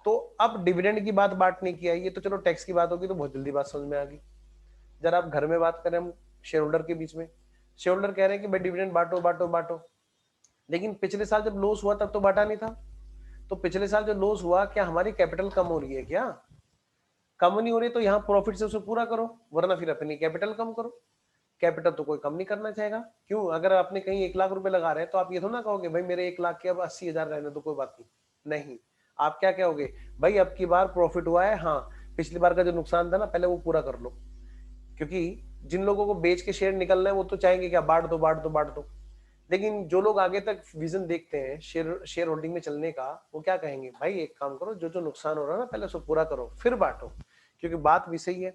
तो अब डिविडेंड की बात बांटने की आई है, तो चलो टैक्स की बात होगी तो बहुत जल्दी बात समझ में आ गई। जरा आप घर में बात करें हम शेयर होल्डर के बीच में, शेयर होल्डर कह रहे हैं कि भाई डिविडेंड बांटो बांटो बांटो, लेकिन पिछले साल जब लॉस हुआ तब तो बांटा नहीं था। तो पिछले साल जो लॉस हुआ, क्या हमारी कैपिटल कम हो रही है? क्या कम नहीं हो रही? तो यहाँ प्रॉफिट से उसे पूरा करो, वरना फिर अपनी कैपिटल कम करो। कैपिटल तो कोई कम नहीं करना चाहेगा। क्यों? अगर आपने कहीं 1 लाख रुपए लगा रहे हैं तो आप ये तो ना कहोगे भाई मेरे 1 लाख के अब 80,000 रहने तो कोई बात नहीं। आप क्या कहोगे, भाई अब की बार प्रॉफिट हुआ है, हाँ पिछली बार का जो नुकसान था ना पहले वो पूरा कर लो। क्योंकि जिन लोगों को बेच के शेयर निकलना है वो तो चाहेंगे क्या, बांट दो बांट दो बांट दो। लेकिन जो लोग आगे तक विजन देखते हैं शेयर होल्डिंग में चलने का, वो क्या कहेंगे, भाई एक काम करो, जो जो नुकसान हो रहा है ना पहले उसको पूरा करो फिर बांटो। क्योंकि बात भी सही है।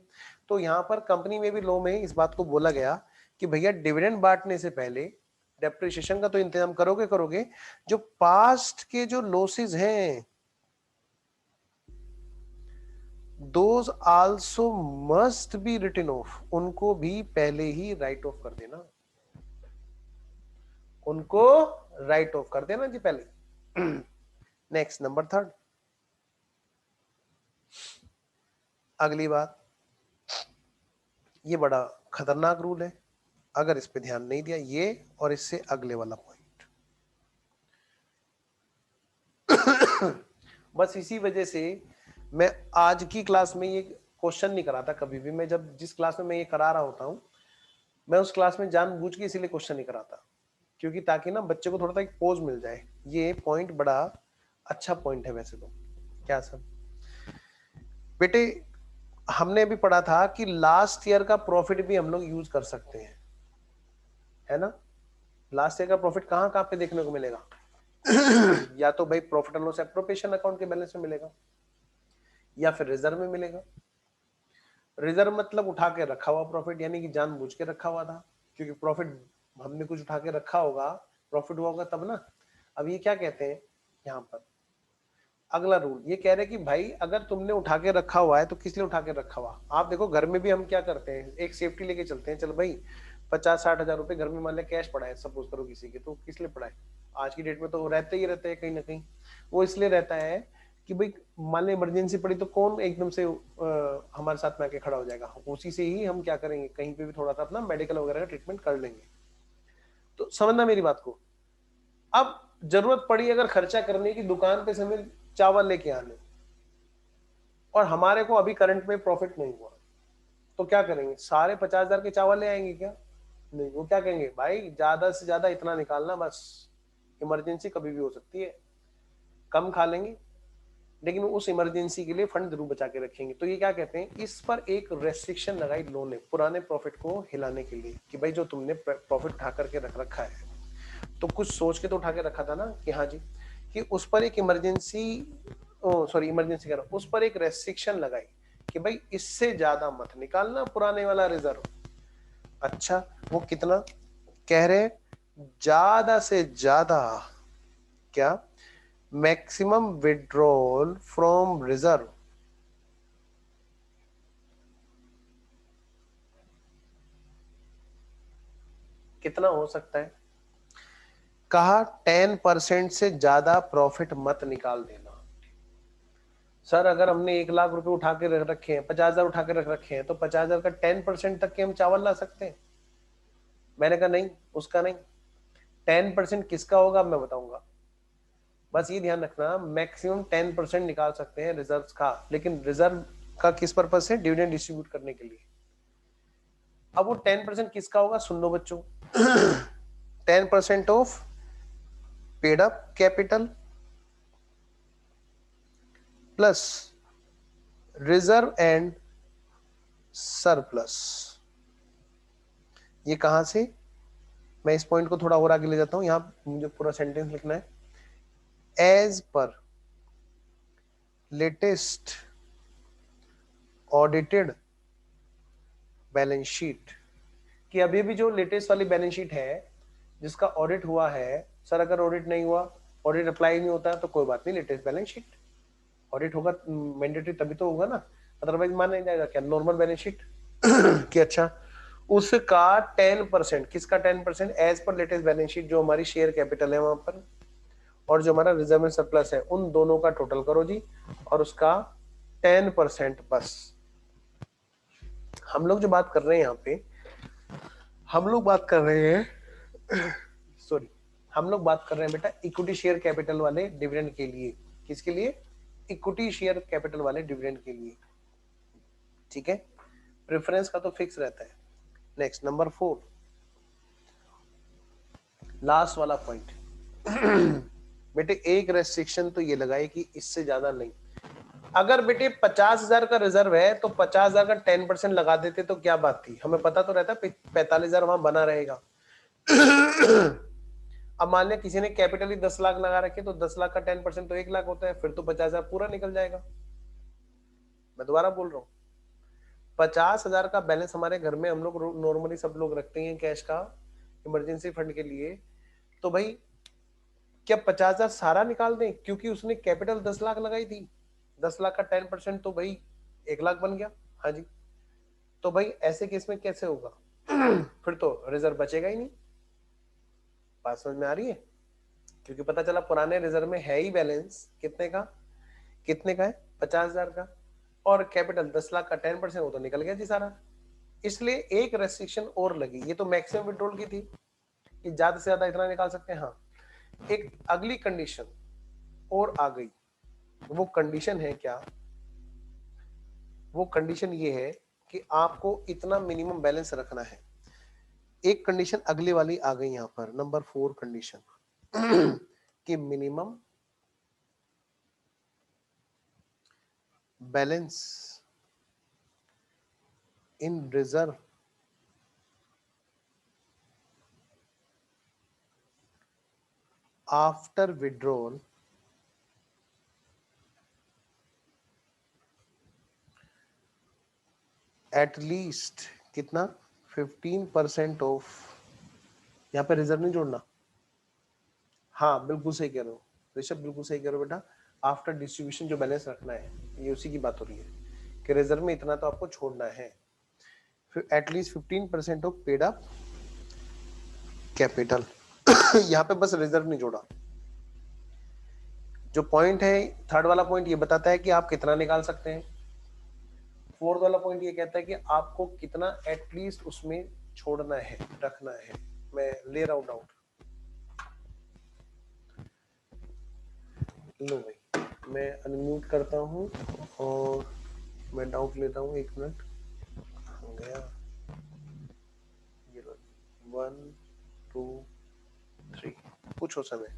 तो यहाँ पर कंपनी में भी लॉ में इस बात को बोला गया कि भैया डिविडेंड बांटने से पहले डेप्रिसिएशन का तो इंतजाम करोगे, जो पास्ट के जो लॉसेस हैं those also must be written off, उनको भी पहले ही राइट ऑफ कर देना, उनको राइट ऑफ कर देना जी पहले। नेक्स्ट, नंबर 3, अगली बात, ये बड़ा खतरनाक रूल है, अगर इस पे ध्यान नहीं दिया, ये और इससे अगले वाला पॉइंट। बस इसी वजह से मैं आज की क्लास में ये क्वेश्चन नहीं कराता कभी भी। मैं जब जिस क्लास में मैं ये करा रहा होता हूं, मैं उस क्लास में जानबूझ के इसीलिए क्वेश्चन नहीं कराता, क्योंकि ताकि ना बच्चे को थोड़ा सा एक पोज मिल जाए। ये पॉइंट बड़ा अच्छा पॉइंट है वैसे तो। क्या सर बेटे, हमने भी पढ़ा था कि लास्ट ईयर का प्रॉफिट भी हम लोग यूज कर सकते हैं। है ना। लास्ट ईयर का प्रॉफिट कहाँ कहाँ पे देखने को मिलेगा? या तो भाई profit and loss appropriation account के बैलेंस में मिलेगा, या फिर रिजर्व में मिलेगा। रिजर्व मतलब उठा के रखा हुआ प्रॉफिट, यानी कि जानबूझ के रखा हुआ था, क्योंकि प्रॉफिट हमने कुछ उठा के रखा होगा, प्रॉफिट हुआ होगा तब ना। अब ये क्या कहते हैं यहाँ पर, अगला रूल ये कह रहे हैं कि भाई अगर तुमने उठा के रखा हुआ है तो किस लिए उठा के रखा हुआ? आप देखो घर में भी हम क्या करते हैं, एक सेफ्टी लेके चलते हैं, चल भाई 50-60 हजार रुपए घर में मान लिया कैश पड़ा है, सपोज करो किसी के, तो किस लिए पड़ा है? आज की डेट में तो रहते ही रहते हैं कहीं ना कहीं। वो इसलिए रहता है कि भाई मान ली इमरजेंसी पड़ी तो कौन एकदम से हमारे साथ में आके खड़ा हो जाएगा, उसी से ही हम क्या करेंगे, कहीं पे भी थोड़ा सा अपना मेडिकल वगैरह का ट्रीटमेंट कर लेंगे। तो समझना मेरी बात को। अब जरूरत पड़ी अगर खर्चा करने की, दुकान पे समय चावल लेके आने, और हमारे को अभी करंट में प्रॉफिट नहीं हुआ, तो क्या करेंगे? सारे 50,000 के चावल ले आएंगे क्या? नहीं, वो क्या कहेंगे, भाई ज्यादा से ज्यादा इतना निकालना, बस इमरजेंसी कभी भी हो सकती है, कम खा लेंगे लेकिन उस इमरजेंसी के लिए फंड जरूर बचा के रखेंगे। तो ये क्या कहते हैं, इस पर एक रेस्ट्रिक्शन लगाई लो ने पुराने प्रॉफिट को हिलाने के लिए, कि भाई जो तुमने प्रॉफिट उठा करके रख रखा है तो कुछ सोच के तो उठा के रखा था ना, कि हाँ जी, कि उस पर एक इमरजेंसी इमरजेंसी कह रहा हूं, उस पर एक रेस्ट्रिक्शन लगाई कि भाई इससे ज्यादा मत निकालना पुराने वाला रिजर्व। अच्छा, वो कितना कह रहे हैं? ज्यादा से ज्यादा क्या? मैक्सिमम विड्रॉल फ्रॉम रिजर्व कितना हो सकता है? कहा 10% से ज्यादा प्रॉफिट मत निकाल देना। सर अगर हमने 1 लाख रुपए उठा के रख रखे हैं, 50,000 उठा के रख रखे हैं, तो 50,000 का 10% तक के हम चावल ला सकते हैं? मैंने कहा नहीं, उसका नहीं। 10% किसका होगा मैं बताऊंगा, बस ये ध्यान रखना, मैक्सिमम 10% निकाल सकते हैं रिजर्व का, लेकिन रिजर्व का किस पर्पज से? डिविडेंड डिस्ट्रीब्यूट करने के लिए। अब वो 10% किसका होगा? सुन लो बच्चों, 10% of paid up capital plus reserve and surplus. ये कहां से? मैं इस पॉइंट को थोड़ा और आगे ले जाता हूं, यहां मुझे पूरा सेंटेंस लिखना है। As per latest audited balance sheet, कि अभी भी जो लेटेस्ट वाली बैलेंस शीट है जिसका ऑडिट हुआ है, सर अगर ऑडिट नहीं हुआ, ऑडिट अप्लाई नहीं होता तो कोई बात नहीं, लेटेस्ट बैलेंस शीट, ऑडिट होगा मैंडेटरी तभी तो होगा ना, अदरवाइज मान नहीं जाएगा क्या नॉर्मल बैलेंस शीट? कि अच्छा, उसका 10%, किसका 10%? As per latest balance sheet, जो हमारी शेयर कैपिटल है वहां पर और जो हमारा रिजर्व एंड सरप्लस है, उन दोनों का टोटल करो जी, और उसका 10% बस। हम लोग जो बात कर रहे हैं यहाँ पे, हम लोग बात कर रहे हैं सॉरी, हम लोग बात कर रहे हैं बेटा इक्विटी शेयर कैपिटल वाले डिविडेंड के लिए। किसके लिए? इक्विटी शेयर कैपिटल वाले डिविडेंड के लिए। ठीक है, प्रेफरेंस का तो फिक्स रहता है। नेक्स्ट नंबर 4, लास्ट वाला पॉइंट बेटे, एक रेस्ट्रिक्शन तो ये लगाई कि इससे ज्यादा नहीं। अगर बेटे 50,000 का रिजर्व है तो 50,000 का 10% लगा देते तो क्या बात थी, हमें पता तो रहता 45,000 वहां बना रहेगा। अब मान लिया किसी ने कैपिटल ही 10 लाख लगा रखे, तो 10 लाख का 10% तो 1 लाख होता है, फिर तो 50,000 पूरा निकल जाएगा। मैं दोबारा बोल रहा हूँ, 50,000 का बैलेंस हमारे घर में हम लोग नॉर्मली सब लोग रखते हैं कैश का इमरजेंसी फंड के लिए, तो भाई क्या 50,000 सारा निकाल दें क्योंकि उसने कैपिटल 10 लाख लगाई थी? 10 लाख का 10% तो भाई 1 लाख बन गया। हाँ जी, तो भाई ऐसे केस में कैसे होगा? फिर तो रिजर्व बचेगा ही नहीं। बात समझ में आ रही है? क्योंकि पता चला पुराने रिजर्व में है ही बैलेंस कितने का, कितने का है? 50,000 का, और कैपिटल 10 लाख का 10%, वो तो निकल गया जी सारा। इसलिए एक रेस्ट्रिक्शन और लगी, ये तो मैक्सिमम विड्रॉल की थी कि ज्यादा से ज्यादा इतना निकाल सकते हैं। हाँ, एक अगली कंडीशन और आ गई। वो कंडीशन है क्या? वो कंडीशन ये है कि आपको इतना मिनिमम बैलेंस रखना है। एक कंडीशन अगली वाली आ गई यहां पर, नंबर 4 कंडीशन कि minimum balance in reserve after withdrawal at least कितना 15% ऑफ, यहाँ पे रिजर्व नहीं जोड़ना। हाँ बिल्कुल सही कह रहे हो ऋषभ, बिल्कुल सही कह रहे हो बेटा। आफ्टर डिस्ट्रीब्यूशन जो बैलेंस रखना है, ये उसी की बात हो रही है कि रिजर्व में इतना तो आपको छोड़ना है। फिर at least 15% of paid up capital. यहाँ पे बस रिजर्व नहीं जोड़ा। जो पॉइंट है थर्ड वाला पॉइंट ये बताता है कि आप कितना निकाल सकते हैं। फोर्थ वाला पॉइंट ये कहता है कि आपको कितना एटलीस्ट उसमें छोड़ना है, रखना है। मैं ले रहा हूं डाउट। लो भाई मैं अनम्यूट करता हूं और मैं डाउट लेता हूं, 1 मिनट। हो गया 1 2 3 पूछो समय।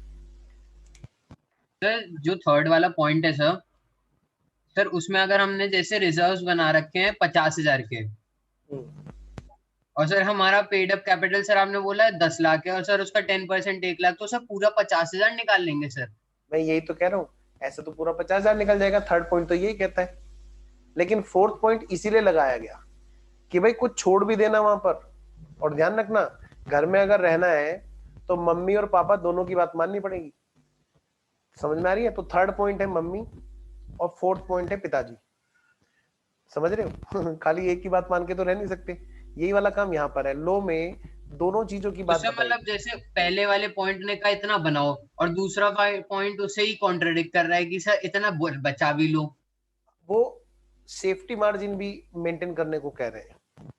सर जो थर्ड वाला पॉइंट है सर, सर उसमें अगर हमने जैसे रिजर्व्स बना रखे हैं 50,000 के, और सर हमारा पेड अप कैपिटल सर आपने बोला है 10 लाख है, और सर उसका 10% 1 लाख, तो सर पूरा 50,000 निकाल लेंगे सर। मैं यही तो कह रहा हूँ, ऐसे तो पूरा 50,000 निकल जाएगा। थर्ड पॉइंट तो यही कहता है, लेकिन फोर्थ पॉइंट इसीलिए लगाया गया कि भाई कुछ छोड़ भी देना वहां पर। और ध्यान रखना, घर में अगर रहना है तो मम्मी और पापा दोनों की बात माननी पड़ेगी। समझ में आ रही है? तो थर्ड पॉइंट है मम्मी और फोर्थ पॉइंट है पिताजी। समझ रहे हो? खाली एक की बात मान के तो रह नहीं सकते। यही वाला काम यहाँ पर है। लो में दोनों चीजों की तो बात सर बताई। मतलब जैसे पहले वाले पॉइंट ने कहा इतना बनाओ, और दूसरा पॉइंट उसे ही कॉन्ट्रडिक्ट कर रहा है कि सर इतना बचा भी लो। वो सेफ्टी मार्जिन भी मेंटेन करने को कह रहे हैं,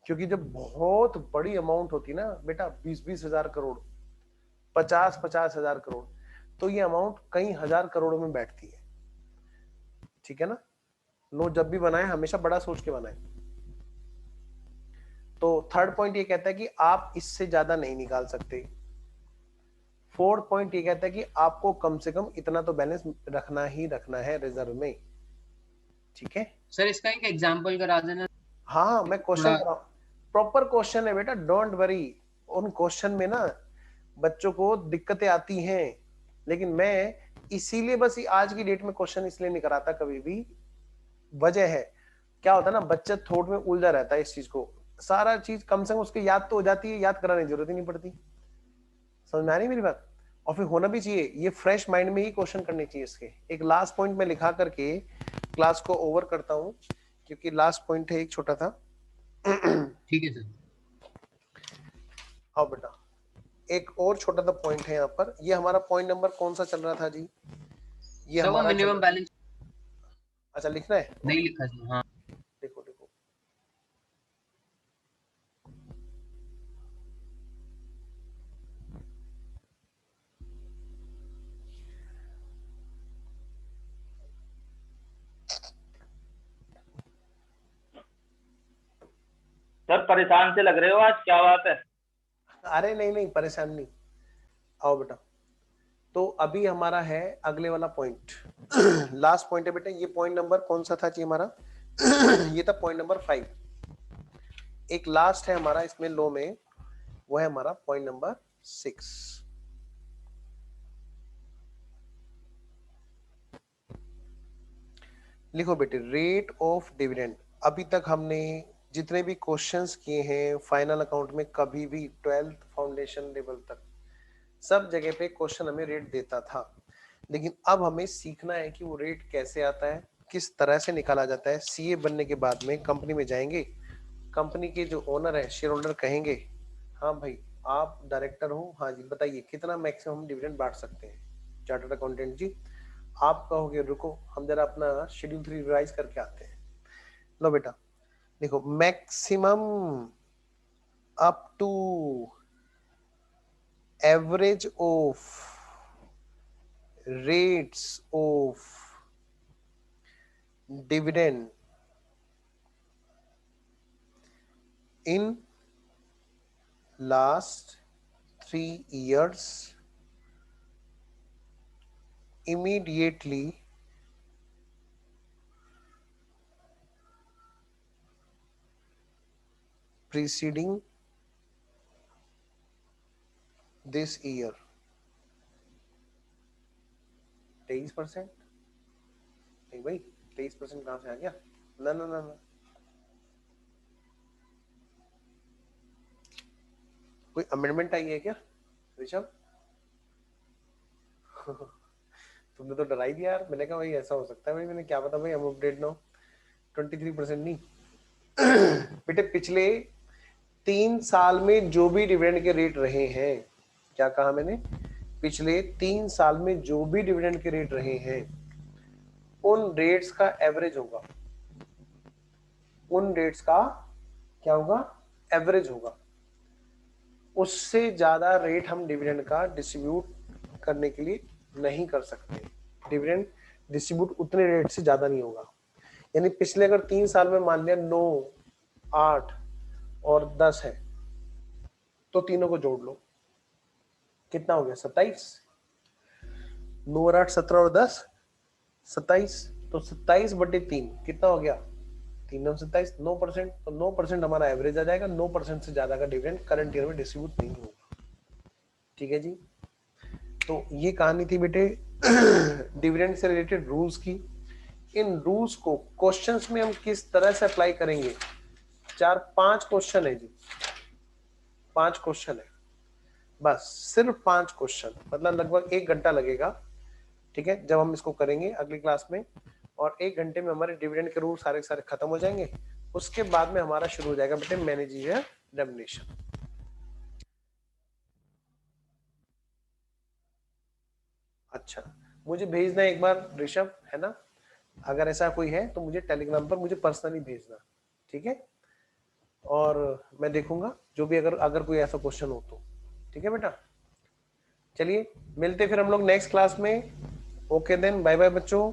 क्योंकि जब बहुत बड़ी अमाउंट होती है ना बेटा, 20-20 हजार करोड़, 50-50 हजार करोड़, तो ये अमाउंट कई हजार करोड़ों में बैठती है। ठीक है ना? नो जब भी बनाए हमेशा बड़ा सोच के बनाए। तो थर्ड पॉइंट ये कहता है कि आप इससे ज्यादा नहीं निकाल सकते। फोर्थ पॉइंट ये कहता है कि आपको कम से कम इतना तो बैलेंस रखना ही रखना है रिजर्व में। ठीक है सर इसका एक एग्जांपल करा देना। हाँ मैं क्वेश्चन थोड़ा कर रहा हूँ, प्रॉपर क्वेश्चन है बेटा, डोंट वरी। उन क्वेश्चन में ना बच्चों को दिक्कतें आती हैं, लेकिन मैं इसीलिए बस आज की डेट में क्वेश्चन इसलिए नहीं कराता कभी भी। वजह है क्या होता है ना, बच्चा थोट में उलझा रहता है इस चीज को। सारा चीज कम से कम उसके याद तो हो जाती है, याद कराने की जरूरत ही नहीं पड़ती। समझ में आ रही मेरी बात? और फिर होना भी चाहिए, ये फ्रेश माइंड में ही क्वेश्चन करने चाहिए इसके। एक लास्ट पॉइंट में लिखा करके क्लास को ओवर करता हूं, क्योंकि लास्ट पॉइंट है एक छोटा था। ठीक है सर। आओ बेटा, एक और छोटा सा पॉइंट है यहाँ पर। ये हमारा पॉइंट नंबर कौन सा चल रहा था जी? ये सर वो हमारा मिनिमम बैलेंस अच्छा लिखना है, नहीं लिखा सर। हाँ देखो देखो। सर परेशान से लग रहे हो आज, क्या बात है? अरे नहीं नहीं परेशान नहीं, आओ बेटा। तो अभी हमारा है अगले वाला पॉइंट। लास्ट पॉइंट है बेटा। ये पॉइंट नंबर कौन सा था जी हमारा? ये था पॉइंट नंबर 5। एक लास्ट है हमारा इसमें लो में, वो है हमारा पॉइंट नंबर 6। लिखो बेटे, रेट ऑफ डिविडेंड। अभी तक हमने जितने भी क्वेश्चंस किए हैं फाइनल अकाउंट में, कभी भी 12th फाउंडेशन लेवल तक सब जगह पे क्वेश्चन हमें रेट देता था। लेकिन अब हमें सीखना है कि वो रेट कैसे आता है, किस तरह से निकाला जाता है। सीए बनने के बाद में कंपनी में जाएंगे, कंपनी के जो ओनर है, शेयर होल्डर कहेंगे हाँ भाई आप डायरेक्टर हो, हाँ जी बताइए कितना मैक्सिमम डिविडेंड बांट सकते हैं चार्टर्ड अकाउंटेंट जी। आप कहोगे रुको हम जरा अपना शेड्यूल 3 रिवाइज करके आते हैं। लो बेटा देखो, maximum up to average of rates of dividend in last 3 years immediately preceding this year। 23%? नहीं भाई, 23% कहाँ से आ गया? ना ना ना ना, कोई अमेंडमेंट आई है क्या ऋषभ? तुमने तो डरा ही दिया यार। मैंने कहा भाई ऐसा हो सकता है भाई, मैंने क्या पता भाई, हम अपडेट ना हो। 23% नहीं बेटे, पिछले 3 साल में जो भी डिविडेंड के रेट रहे हैं, क्या कहा मैंने, पिछले 3 साल में जो भी डिविडेंड के रेट रहे हैं उन रेट्स का एवरेज होगा, उन रेट्स का क्या होगा, एवरेज होगा। उससे ज्यादा रेट हम डिविडेंड का डिस्ट्रीब्यूट करने के लिए नहीं कर सकते। डिविडेंड डिस्ट्रीब्यूट उतने रेट से ज्यादा नहीं होगा। यानी पिछले अगर 3 साल में मान लिया 9, 8 और 10 है, तो तीनों को जोड़ लो, कितना हो गया, 27। 9 और 8 17 और 10 27, तो 27/3 कितना हो गया, 3 और 27 9%। तो 9% हमारा एवरेज आ जाएगा। 9% से ज्यादा का डिविडेंड करंट ईयर में डिस्ट्रीब्यूट नहीं होगा। ठीक है जी। तो ये कहानी थी बेटे डिविडेंड से रिलेटेड रूल्स की। इन रूल्स को क्वेश्चंस में हम किस तरह से अप्लाई करेंगे, 4-5 क्वेश्चन है जी, 5 क्वेश्चन है बस, सिर्फ 5 क्वेश्चन, मतलब लगभग 1 घंटा लगेगा। ठीक है, जब हम इसको करेंगे अगली क्लास में, और 1 घंटे में हमारे डिविडेंड के रूल सारे सारे खत्म हो जाएंगे। उसके बाद में हमारा शुरू हो जाएगा बेटे मैनेजरियल रेम्युनरेशन। अच्छा, मुझे भेजना एक बार ऋषभ, है ना, अगर ऐसा कोई है तो मुझे टेलीग्राम पर मुझे पर्सनली भेजना, ठीक है, और मैं देखूंगा जो भी अगर कोई ऐसा क्वेश्चन हो तो। ठीक है बेटा, चलिए मिलते फिर हम लोग नेक्स्ट क्लास में। ओके देन, बाय बाय बच्चों।